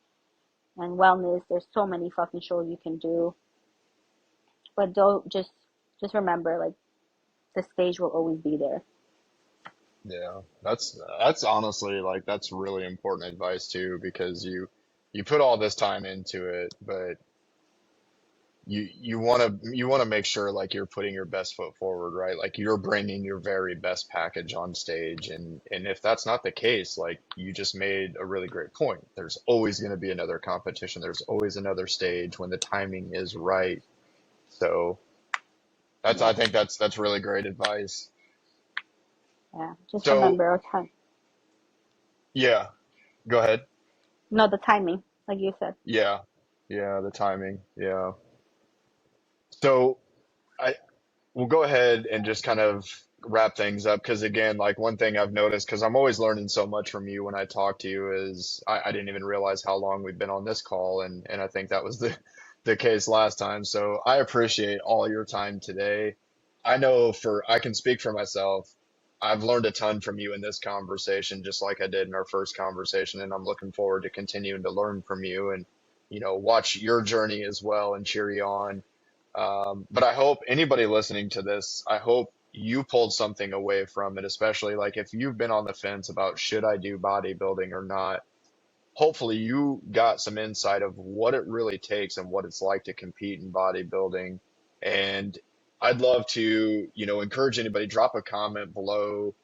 And wellness, there's so many fucking shows you can do. But don't just remember, like the stage will always be there. yeah. That's honestly like that's really important advice too, because you put all this time into it, but you want to make sure like you're putting your best foot forward, right? Like you're bringing your very best package on stage, and if that's not the case, like you just made a really great point. There's always going to be another competition. There's always another stage when the timing is right. So that's I Yep. think that's really great advice. Yeah. Just So remember time. yeah, go ahead. No, the timing, like you said. Yeah, yeah, the timing. Yeah. So I we'll go ahead and just kind of wrap things up because again, like one thing I've noticed because I'm always learning so much from you when I talk to you is I didn't even realize how long we've been on this call and I think that was the case last time. So I appreciate all your time today. I can speak for myself. I've learned a ton from you in this conversation, just like I did in our first conversation, and I'm looking forward to continuing to learn from you and watch your journey as well and cheer you on. But I hope anybody listening to this, I hope you pulled something away from it, especially like if you've been on the fence about should I do bodybuilding or not. Hopefully you got some insight of what it really takes and what it's like to compete in bodybuilding. And I'd love to, encourage anybody, drop a comment below.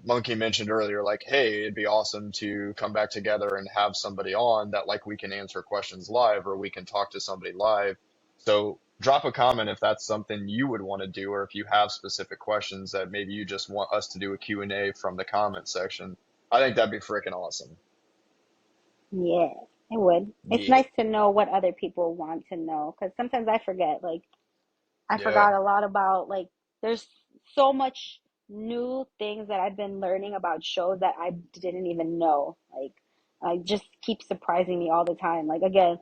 Monkey mentioned earlier, like, hey, it'd be awesome to come back together and have somebody on that, like, we can answer questions live or we can talk to somebody live. So drop a comment if that's something you would want to do, or if you have specific questions that maybe you just want us to do a Q&A from the comment section. I think that'd be freaking awesome. Yeah, it would. It's Yeah. nice to know what other people want to know because sometimes I forget. Like, I Yeah. forgot a lot about, like, there's so much new things that I've been learning about shows that I didn't even know. Like, I just keep surprising me all the time. Like, again,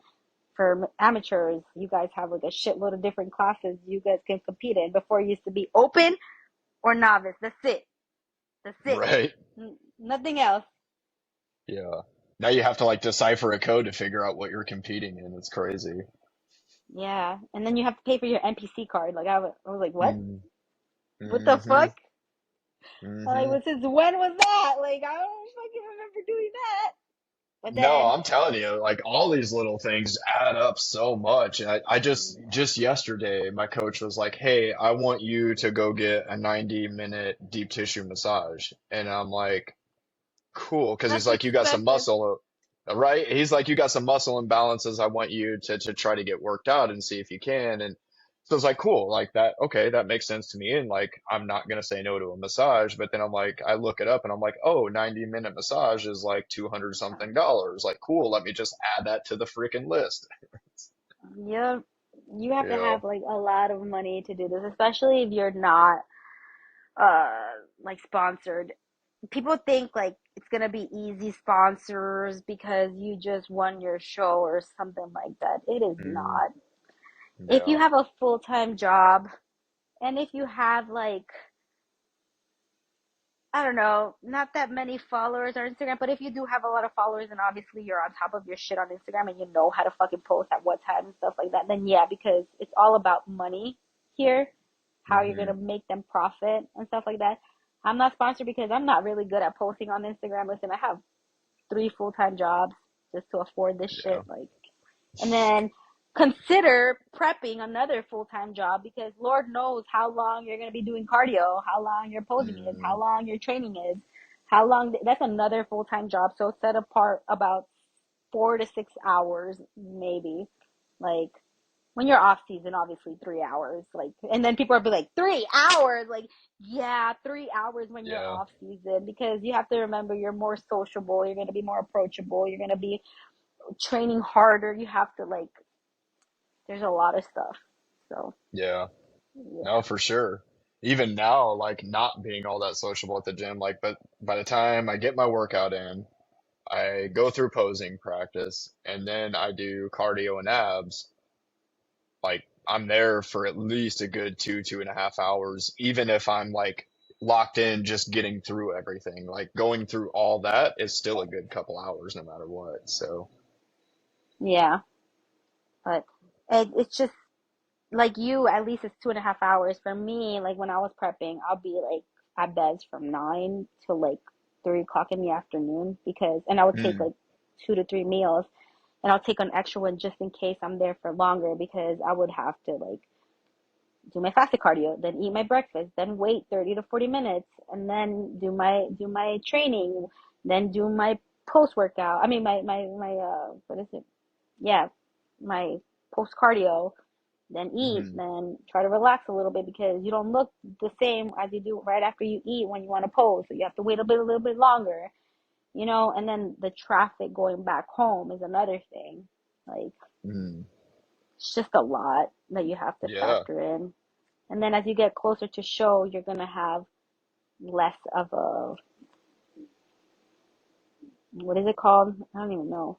for amateurs, you guys have like a shitload of different classes you guys can compete in. Before it used to be open or novice. That's it. That's it. Right. Nothing else. Yeah. Now you have to like decipher a code to figure out what you're competing in. It's crazy. Yeah, and then you have to pay for your NPC card. Like I was like, what? Mm. What the Hmm. fuck? Like, Hmm. well, since when was that? Like, I don't fucking remember doing that. But No, then, I'm telling you, like all these little things add up so much. And I just yesterday, my coach was like, "Hey, I want you to go get a 90-minute deep tissue massage." And I'm like, cool, because he's that's like, you got some expensive. muscle, right? He's like, you got some muscle imbalances. I want you to try to get worked out and see if you can. And so it's like, cool, like that. Okay, that makes sense to me. And like, I'm not gonna say no to a massage. But then I'm like, I look it up and I'm like, oh, 90-minute massage is like 200 something dollars. Like, cool, let me just add that to the freaking list. Yeah, You have to Yeah. have like a lot of money to do this, especially if you're not uh like sponsored. People think like it's gonna be easy sponsors because you just won your show or something like that. It is Mm, not. If you yeah. have a full-time job and if you have like I don't know, not that many followers on Instagram, but if you do have a lot of followers and obviously you're on top of your shit on Instagram and you know how to fucking post at what time and stuff like that, then yeah, because it's all about money here, how you're Hmm. gonna make them profit and stuff like that. I'm not sponsored because I'm not really good at posting on Instagram. Listen, I have three full-time jobs just to afford this Yeah. shit. Like, and then consider prepping another full-time job because Lord knows how long you're going to be doing cardio, how long your posing is, how Mm, long your training is, how long that's another full-time job. So set apart about 4 to 6 hours, maybe. Like when you're off season, obviously 3 hours. Like, and then people will be like, 3 hours. Like, yeah, 3 hours when you're yeah. off season because you have to remember you're more sociable. You're going to be more approachable. You're going to be training harder. You have to like, there's a lot of stuff. So Yeah. No, yeah, for sure. Even now, like not being all that sociable at the gym, like, but by the time I get my workout in, I go through posing practice and then I do cardio and abs. Like I'm there for at least a good 2.5 hours, even if I'm like locked in just getting through everything. Like going through all that is still a good couple hours no matter what. So, yeah, but it's just like you, at least it's 2.5 hours. For me, like when I was prepping, I'll be like at beds from 9 to like 3 o'clock in the afternoon because, and I would take mm, like 2 to 3 meals, and I'll take an extra one just in case I'm there for longer because I would have to like do my fasted cardio, then eat my breakfast, then wait 30 to 40 minutes, and then do my training, then do my post workout. I mean my what is it? Yeah, my post cardio, then eat, mm, then try to relax a little bit because you don't look the same as you do right after you eat when you want to pose. So you have to wait a little bit longer, and then the traffic going back home is another thing. Like mm, it's just a lot that you have to yeah, factor in. And then as you get closer to show, you're gonna have less of a what is it called? I don't even know.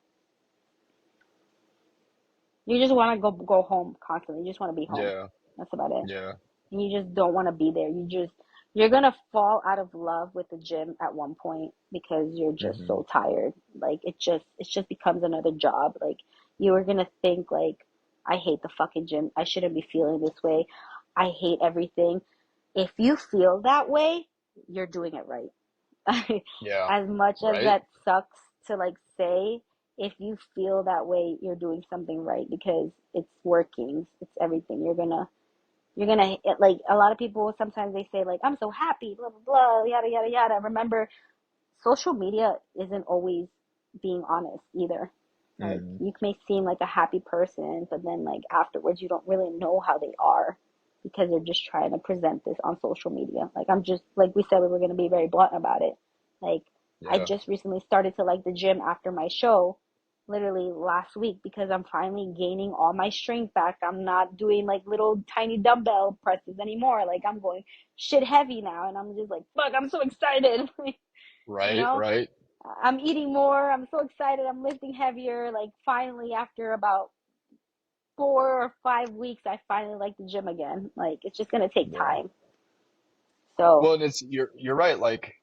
You just want to go home constantly. You just want to be home. yeah, That's about it. yeah. And you just don't want to be there. You're gonna fall out of love with the gym at one point because you're just Hmm. so tired. Like it just becomes another job. Like you are gonna think like I hate the fucking gym. I shouldn't be feeling this way. I hate everything. If you feel that way, you're doing it right. Yeah, As much as right? that sucks to like say, if you feel that way, you're doing something right because it's working. It's everything. You're gonna like a lot of people sometimes they say like I'm so happy, blah blah blah, yada yada yada. Remember, social media isn't always being honest either. Like Mm, you may seem like a happy person, but then like afterwards you don't really know how they are because they're just trying to present this on social media. Like I'm just like we said we were gonna be very blunt about it. Like I yeah. just recently started to like the gym after my show, literally last week because I'm finally gaining all my strength back. I'm not doing like little tiny dumbbell presses anymore. Like I'm going shit heavy now and I'm just like fuck, I'm so excited. you Right, know? right. I'm eating more. I'm so excited. I'm lifting heavier. Like finally, after about 4 or 5 weeks, I finally like the gym again. Like it's just gonna take Yeah. time. So Well, and you're right. Like,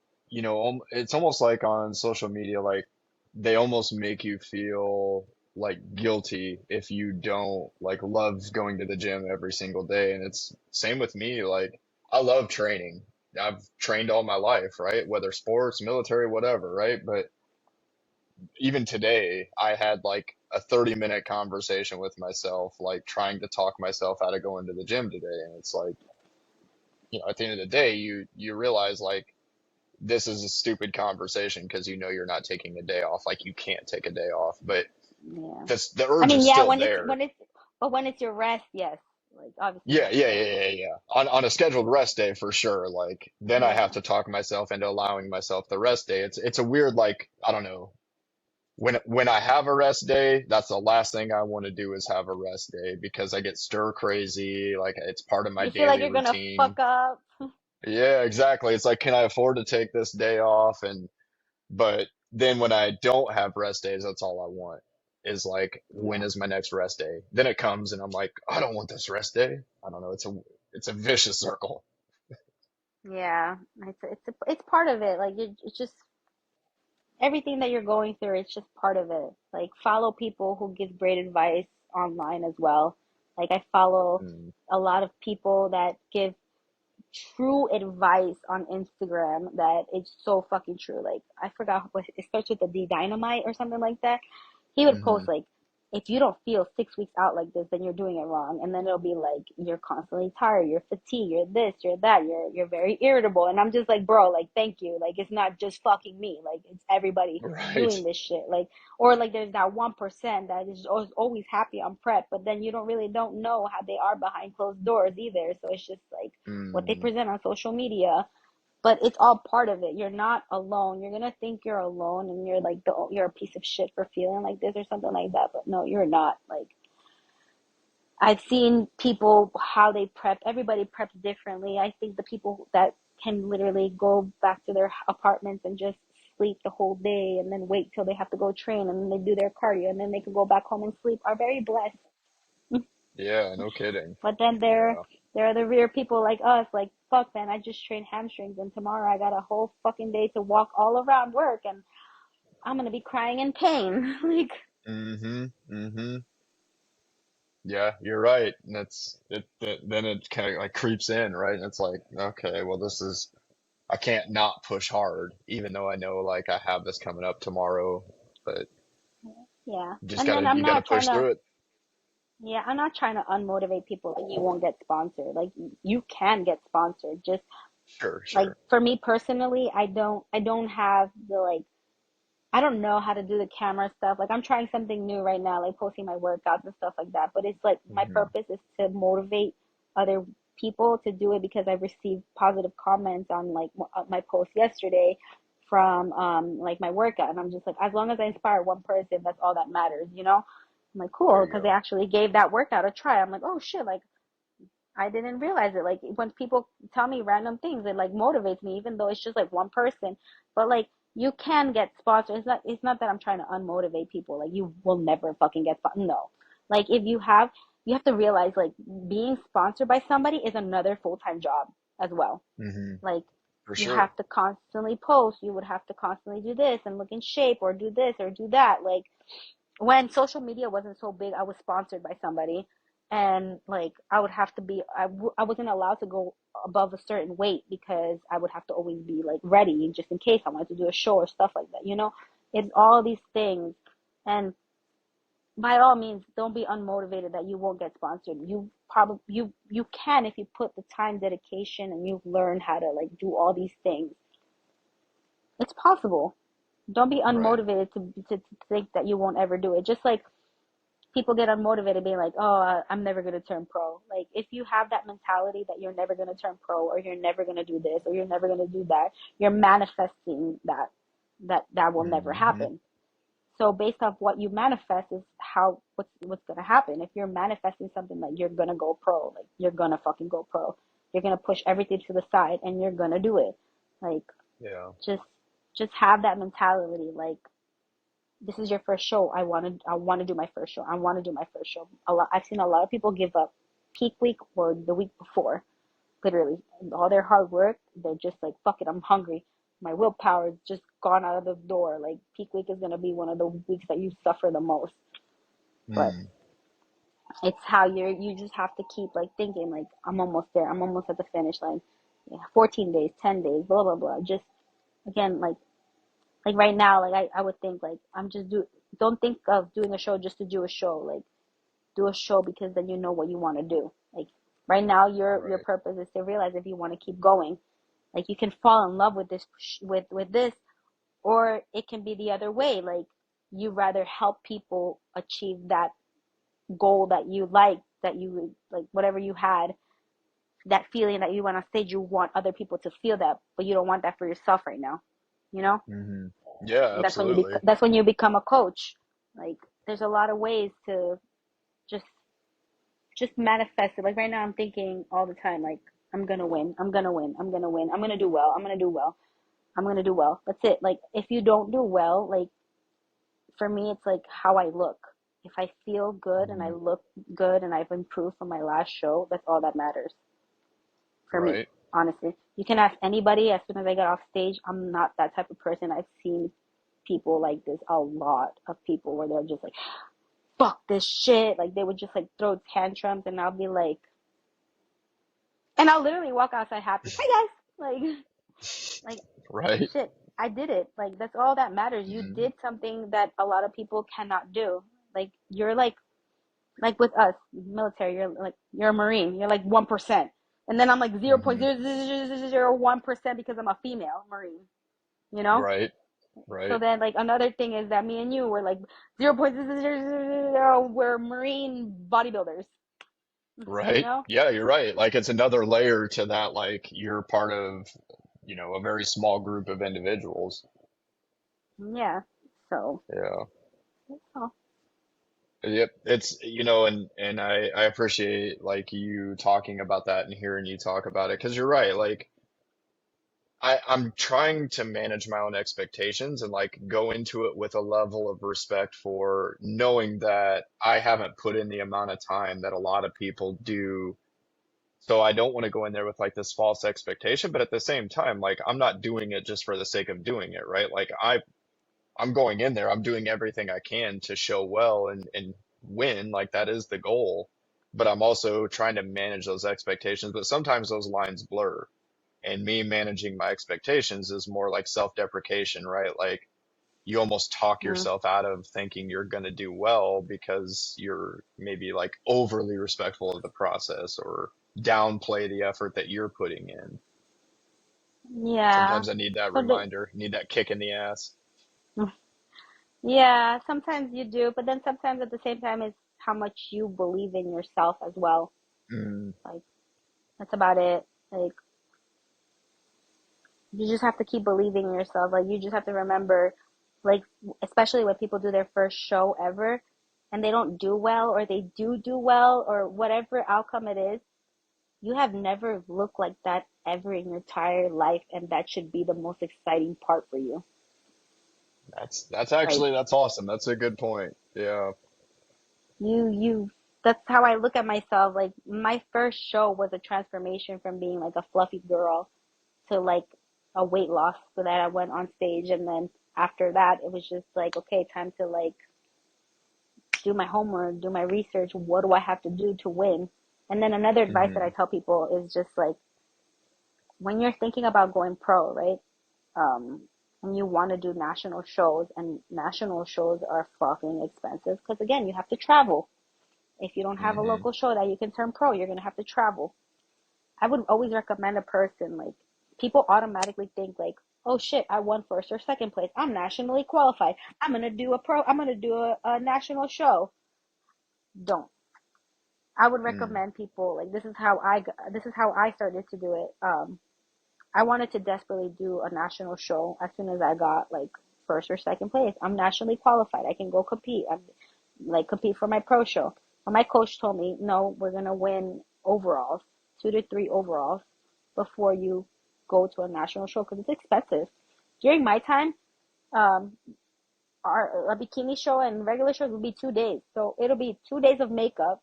it's almost like on social media, like they almost make you feel like guilty if you don't like love going to the gym every single day. And it's same with me. Like, I love training. I've trained all my life, right? Whether sports, military, whatever, right? But even today, I had like a 30-minute conversation with myself, like trying to talk myself out of going to the gym today. And it's like, at the end of the day, you realize like this is a stupid conversation because you're not taking a day off. Like you can't take a day off, but yeah, the I urge mean, is yeah, still when it's there. when it's but when it's your rest, yes, like obviously you Yeah, have to yeah, rest. yeah, yeah, yeah. On a scheduled rest day for sure. Like then I have Yeah, to talk myself into allowing myself the rest day. It's a weird like I don't know when I have a rest day, that's the last thing I want to do is have a rest day because I get stir crazy. Like it's part of my You feel like daily you're gonna routine. fuck up. Yeah, exactly. It's like, can I afford to take this day off? But then when I don't have rest days, that's all I want is like, when Yeah. is my next rest day? Then it comes and I'm like, I don't want this rest day. I don't know. It's a vicious circle. Yeah. It's part of it. Like it's just everything that you're going through, it's just part of it. Like follow people who give great advice online as well. Like I follow Mm, a lot of people that give true advice on Instagram that it's so fucking true. Like I forgot what it starts with the D Dynamite or something like that. He would hmm. post like, if you don't feel 6 weeks out like this, then you're doing it wrong. And then it'll be like, you're constantly tired, you're fatigued, you're this, you're that, you're very irritable. And I'm just like, bro, like thank you. Like it's not just fucking me. Like it's everybody Right. doing this shit. Like or like there's that 1% that is always happy on prep, but then you don't know how they are behind closed doors either. So it's just like what they Mm, present on social media, but it's all part of it. You're not alone. You're gonna think you're alone and you're like you're a piece of shit for feeling like this or something like that, but no, you're not. Like I've seen people how they prep. Everybody preps differently. I think the people that can literally go back to their apartments and just sleep the whole day and then wait till they have to go train and then they do their cardio and then they can go back home and sleep are very blessed. yeah, no kidding. But then Yeah. there are the rare people like us, like, fuck man, I just trained hamstrings and tomorrow I got a whole fucking day to walk all around work and I'm gonna be crying in pain. Like, Mm-hmm. Mm-hmm. Yeah, you're right. And then it kind of like creeps in, right? And it's like, okay, well, I can't not push hard, even though I know like I have this coming up tomorrow, but yeah. And then you gotta push through it. I'm not trying to unmotivate people like you won't get sponsored. Like you can get sponsored. Just Sure, like sure. for me personally, I don't have the like I don't know how to do the camera stuff. Like I'm trying something new right now, like posting my workouts and stuff like that. But it's like my Hmm. purpose is to motivate other people to do it because I received positive comments on like my post yesterday from like my workout, and I'm just like, as long as I inspire one person, that's all that matters, you know? I'm like, There cool, you because they go. actually gave that workout a try. I'm like, oh shit, like I didn't realize it. Like when people tell me random things, it like motivates me, even though it's just like one person. But like you can get sponsored. It's not that I'm trying to unmotivate people. Like you will never fucking get no. Like if you have to realize like being sponsored by somebody is another full-time job as well. Hmm. Like For you sure. have to constantly post. You would have to constantly do this and look in shape or do this or do that. Like when social media wasn't so big, I was sponsored by somebody, and like I would have to be, I wasn't allowed to go above a certain weight because I would have to always be like ready just in case I wanted to do a show or stuff like that, you know? It's all these things. And by all means, don't be unmotivated that you won't get sponsored. You can if you put the time, dedication, and you've learned how to like do all these things. It's possible. Don't be Right. unmotivated to think that you won't ever do it. Just like people get unmotivated being like, oh, I'm never going to turn pro. Like, if you have that mentality that you're never going to turn pro or you're never going to do this or you're never going to do that, you're manifesting that will never Hmm. happen. So based off what you manifest is how what's going to happen. If you're manifesting something like you're going to go pro, like you're going to fucking go pro. You're going to push everything to the side and you're going to do it. Like Yeah. just just have that mentality like this is your first show. I want to do my first show. I want to do my first show. I've seen a lot of people give up peak week or the week before. Literally, all their hard work, they're just like, fuck it, I'm hungry. My willpower is just gone out of the door. Like peak week is gonna be one of the weeks that you suffer the most. But Mm. it's how you just have to keep like thinking like I'm almost there. I'm almost at the finish line. Yeah, 14 days, 10 days, blah blah blah. Just again like right now, like I would think like don't think of doing a show just to do a show. Like do a show because then you know what you want to do. Like right now, your Right. purpose is to realize if you want to keep going. Like you can fall in love with this with this, or it can be the other way. Like you rather help people achieve that goal that you that you like whatever you had, that feeling that you went on stage. You want other people to feel that, but you don't want that for yourself right now. You know? Hmm. Yeah, And absolutely. that's when you become a coach. Like there's a lot of ways to just just manifest it. Like right now I'm thinking all the time like I'm going to win. I'm going to win. I'm going to win. I'm going to do well. I'm going to do well. I'm going to do well. That's it. Like if you don't do well, like for me it's like how I look. If I feel good and I Mhm. look good and I've improved from my last show, that's all that matters for me, Right. honestly. You can ask anybody as soon as I get off stage. I'm not that type of person. I've seen people like this, a lot of people where they're just like, fuck this shit. Like they would just like throw tantrums and I'll be like, and I'll literally walk outside happy. Hi guys. Like Right. shit, I did it. Like that's all that matters. You Mhm. did something that a lot of people cannot do. Like you're like with us, military, you're a Marine. You're like 1%. And then I'm like Mhm. 0.0001% because I'm a female Marine, you know? Right. So Right. then like another thing is that me and you were like 0.0000, we're Marine bodybuilders, you Right. know? Yeah, you're right. Like it's another layer to that, like you're part of, a very small group of individuals. Yeah. So, Yeah. oh, Yep. It's, and I appreciate like you talking about that and hearing you talk about it because you're right. Like I'm trying to manage my own expectations and like go into it with a level of respect for knowing that I haven't put in the amount of time that a lot of people do. So I don't want to go in there with like this false expectation, but at the same time, like I'm not doing it just for the sake of doing it, right? Like I'm going in there, I'm doing everything I can to show well and win, like that is the goal. But I'm also trying to manage those expectations, but sometimes those lines blur. And me managing my expectations is more like self-deprecation, right? Like you almost talk mm, yourself out of thinking you're going to do well because you're maybe like overly respectful of the process or downplay the effort that you're putting in. yeah. Sometimes I need that So the, reminder, need that kick in the ass. yeah, sometimes you do, but then sometimes at the same time it's how much you believe in yourself as well. Mm, Like that's about it. Like you just have to keep believing in yourself. Like you just have to remember, like especially when people do their first show ever and they don't do well or they do well or whatever outcome it is, you have never looked like that ever in your entire life, and that should be the most exciting part for you. that's Like actually that's awesome. That's a good point. Yeah. you that's how I look at myself. Like my first show was a transformation from being like a fluffy girl to like a weight loss so that I went on stage, and then after that it was just like okay, time to like do my homework, do my research, what do I have to do to win? And then another advice that I Hmm. tell people is just like when you're thinking about going pro, right? Um, and you want to do national shows, and national shows are fucking expensive because again, you have to travel. If you don't have a Hmm. local show that you can turn pro, you're gonna have to travel. I would always recommend a person like people automatically think like, oh shit, I won first or second place. I'm nationally qualified. I'm gonna do a national show. Don't. I would Mm. recommend people like this is how I started to do it. I wanted to desperately do a national show as soon as I got like first or second place. I'm nationally qualified. I can go compete. I'm like compete for my pro show. But my coach told me, no, we're gonna win overalls, 2 to 3 overalls before you go to a national show because it's expensive. During my time, um, our a bikini show and regular shows will be 2 days. So it'll be 2 days of makeup,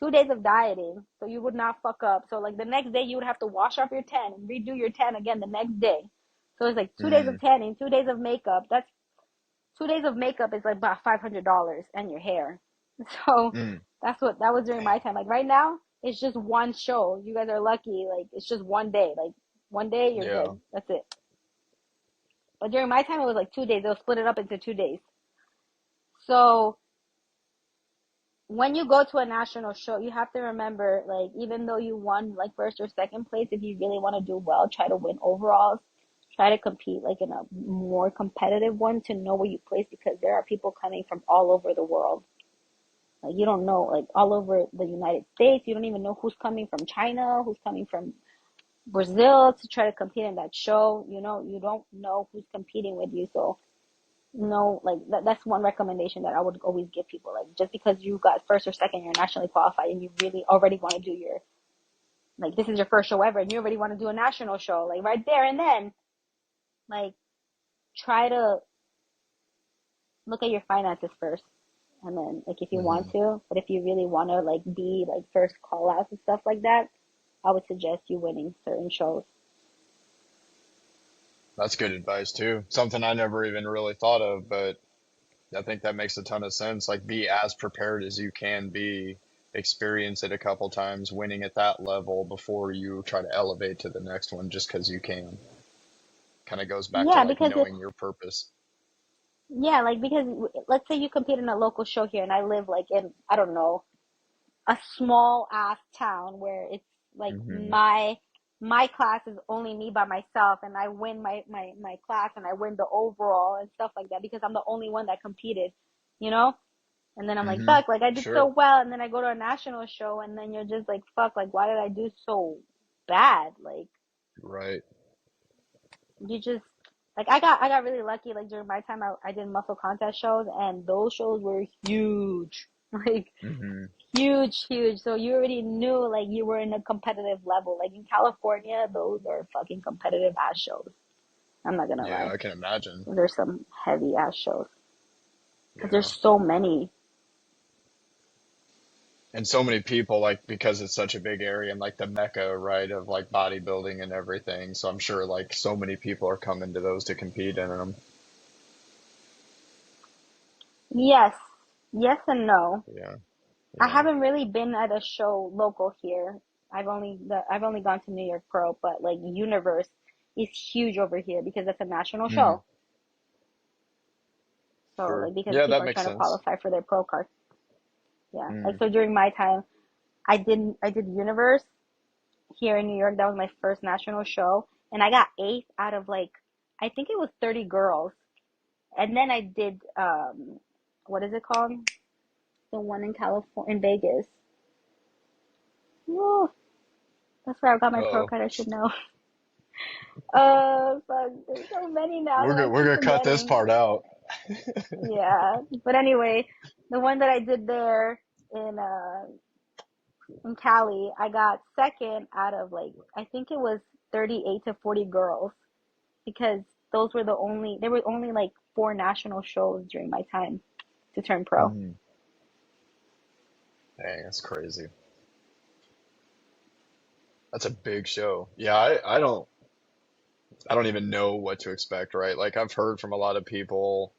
2 days of dieting, so you would not fuck up. So like the next day you would have to wash off your tan and redo your tan again the next day. So it's like 2 days Mm. of tanning, 2 days of makeup. That's 2 days of makeup is like about $500 and your hair. So Mm. that's what that was during my Damn. time. Like right now, it's just one show. You guys are lucky. Like it's just one day. Like one day you're Yeah. good. That's it. But during my time, it was like 2 days. They'll split it up into 2 days. So when you go to a national show, you have to remember, like, even though you won like first or second place, if you really want to do well, try to win overalls. Try to compete like in a more competitive one to know where you place because there are people coming from all over the world. Like you don't know, like all over the United States, you don't even know who's coming from China, who's coming from Brazil to try to compete in that show. You know, you don't know who's competing with you. So No, like that's one recommendation that I would always give people. Like just because you got first or second, you're nationally qualified and you really already want to do your, like this is your first show ever and you already want to do a national show, like right there and then, like try to look at your finances first. And then like if you want Hmm. to, but if you really want to like be like first call outs and stuff like that, I would suggest you winning certain shows. That's good advice too. Something I never even really thought of, but I think that makes a ton of sense. Like, be as prepared as you can be, experience it a couple times, winning at that level before you try to elevate to the next one just because you can. Kind of goes back to Yeah, like because it, knowing your purpose. yeah, like because let's say you compete in a local show here and I live like in, I don't know, a small ass town where it's like Hmm. my class is only me by myself and I win my class and I win the overall and stuff like that because I'm the only one that competed, you know? And then I'm like, Hmm. fuck, like I did so Sure. well and then I go to a national show and then you're just like, fuck, like why did I do so bad? Like Right. you just like I got really lucky like during my time I did muscle contest shows and those shows were huge. Like Hmm. huge, huge. So you already knew like you were in a competitive level. Like in California, those are fucking competitive ass shows. I'm not gonna Yeah, lie. I can imagine. There's some heavy ass shows because Yeah. there's so many. And so many people, like, because it's such a big area and like the mecca, right, of like bodybuilding and everything. So I'm sure like so many people are coming to those to compete in them. Yes, yes and no. Yeah. I Yeah. haven't really been at a show local here. I've only gone to New York Pro, but like Universe is huge over here because it's a national Mm. show. So Sure. like because Yeah, that people are makes trying to sense. qualify for their pro card. Yeah. Like Mm. so during my time, I did Universe here in New York. That was my first national show, and I got eighth out of like I think it was 30 girls. And then I did what is it called? The one in California, in Vegas. Oh, that's where I got my pro Uh-oh. card. I should know. Fuck, there's so many now that I We're keep gonna cut this forgetting. part out. Yeah, but anyway, the one that I did there in Cali, I got second out of like I think it was 38 to 40 girls. Because those were there were only like four national shows during my time to turn pro. Mm. Dang, that's crazy. That's a big show. Yeah, I don't even know what to expect, right? Like I've heard from a lot of people.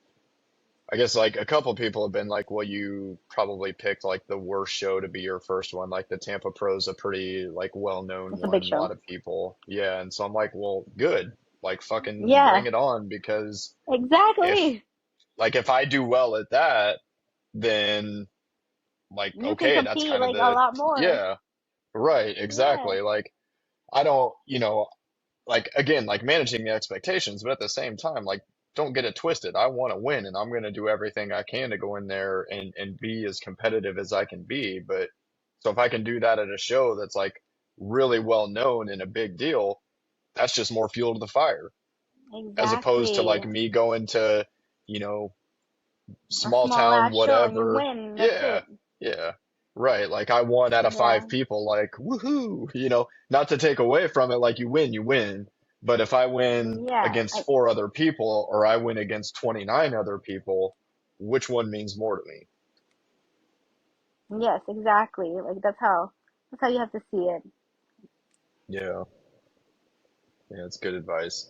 I guess like a couple people have been like, well, you probably picked like the worst show to be your first one. Like the Tampa Pro's a pretty like well-known It's a big one, a lot show. of people. Yeah, and so I'm like, well, good. Like fucking bring Yeah, it on because if exactly. if I do well at that, then like You can okay, that's compete kind of like a the lot more. yeah, right, Yeah, exactly. Like I don't, like again, like managing the expectations, but at the same time, like don't get it twisted. I want to win and I'm going to do everything I can to go in there and be as competitive as I can be. But so if I can do that at a show that's like really well known and a big deal, that's just more fuel to the fire as opposed to exactly. like me going to, you know, A small small town, ass show and you whatever. win. That's Yeah. it. Yeah. Right. Like I won out of Yeah, five people, like, woohoo, not to take away from it, like you win. But if I win yeah. against four other people or I win against 29 other people, which one means more to me? Yes, exactly. Like that's how you have to see it. Yeah. Yeah, it's good advice.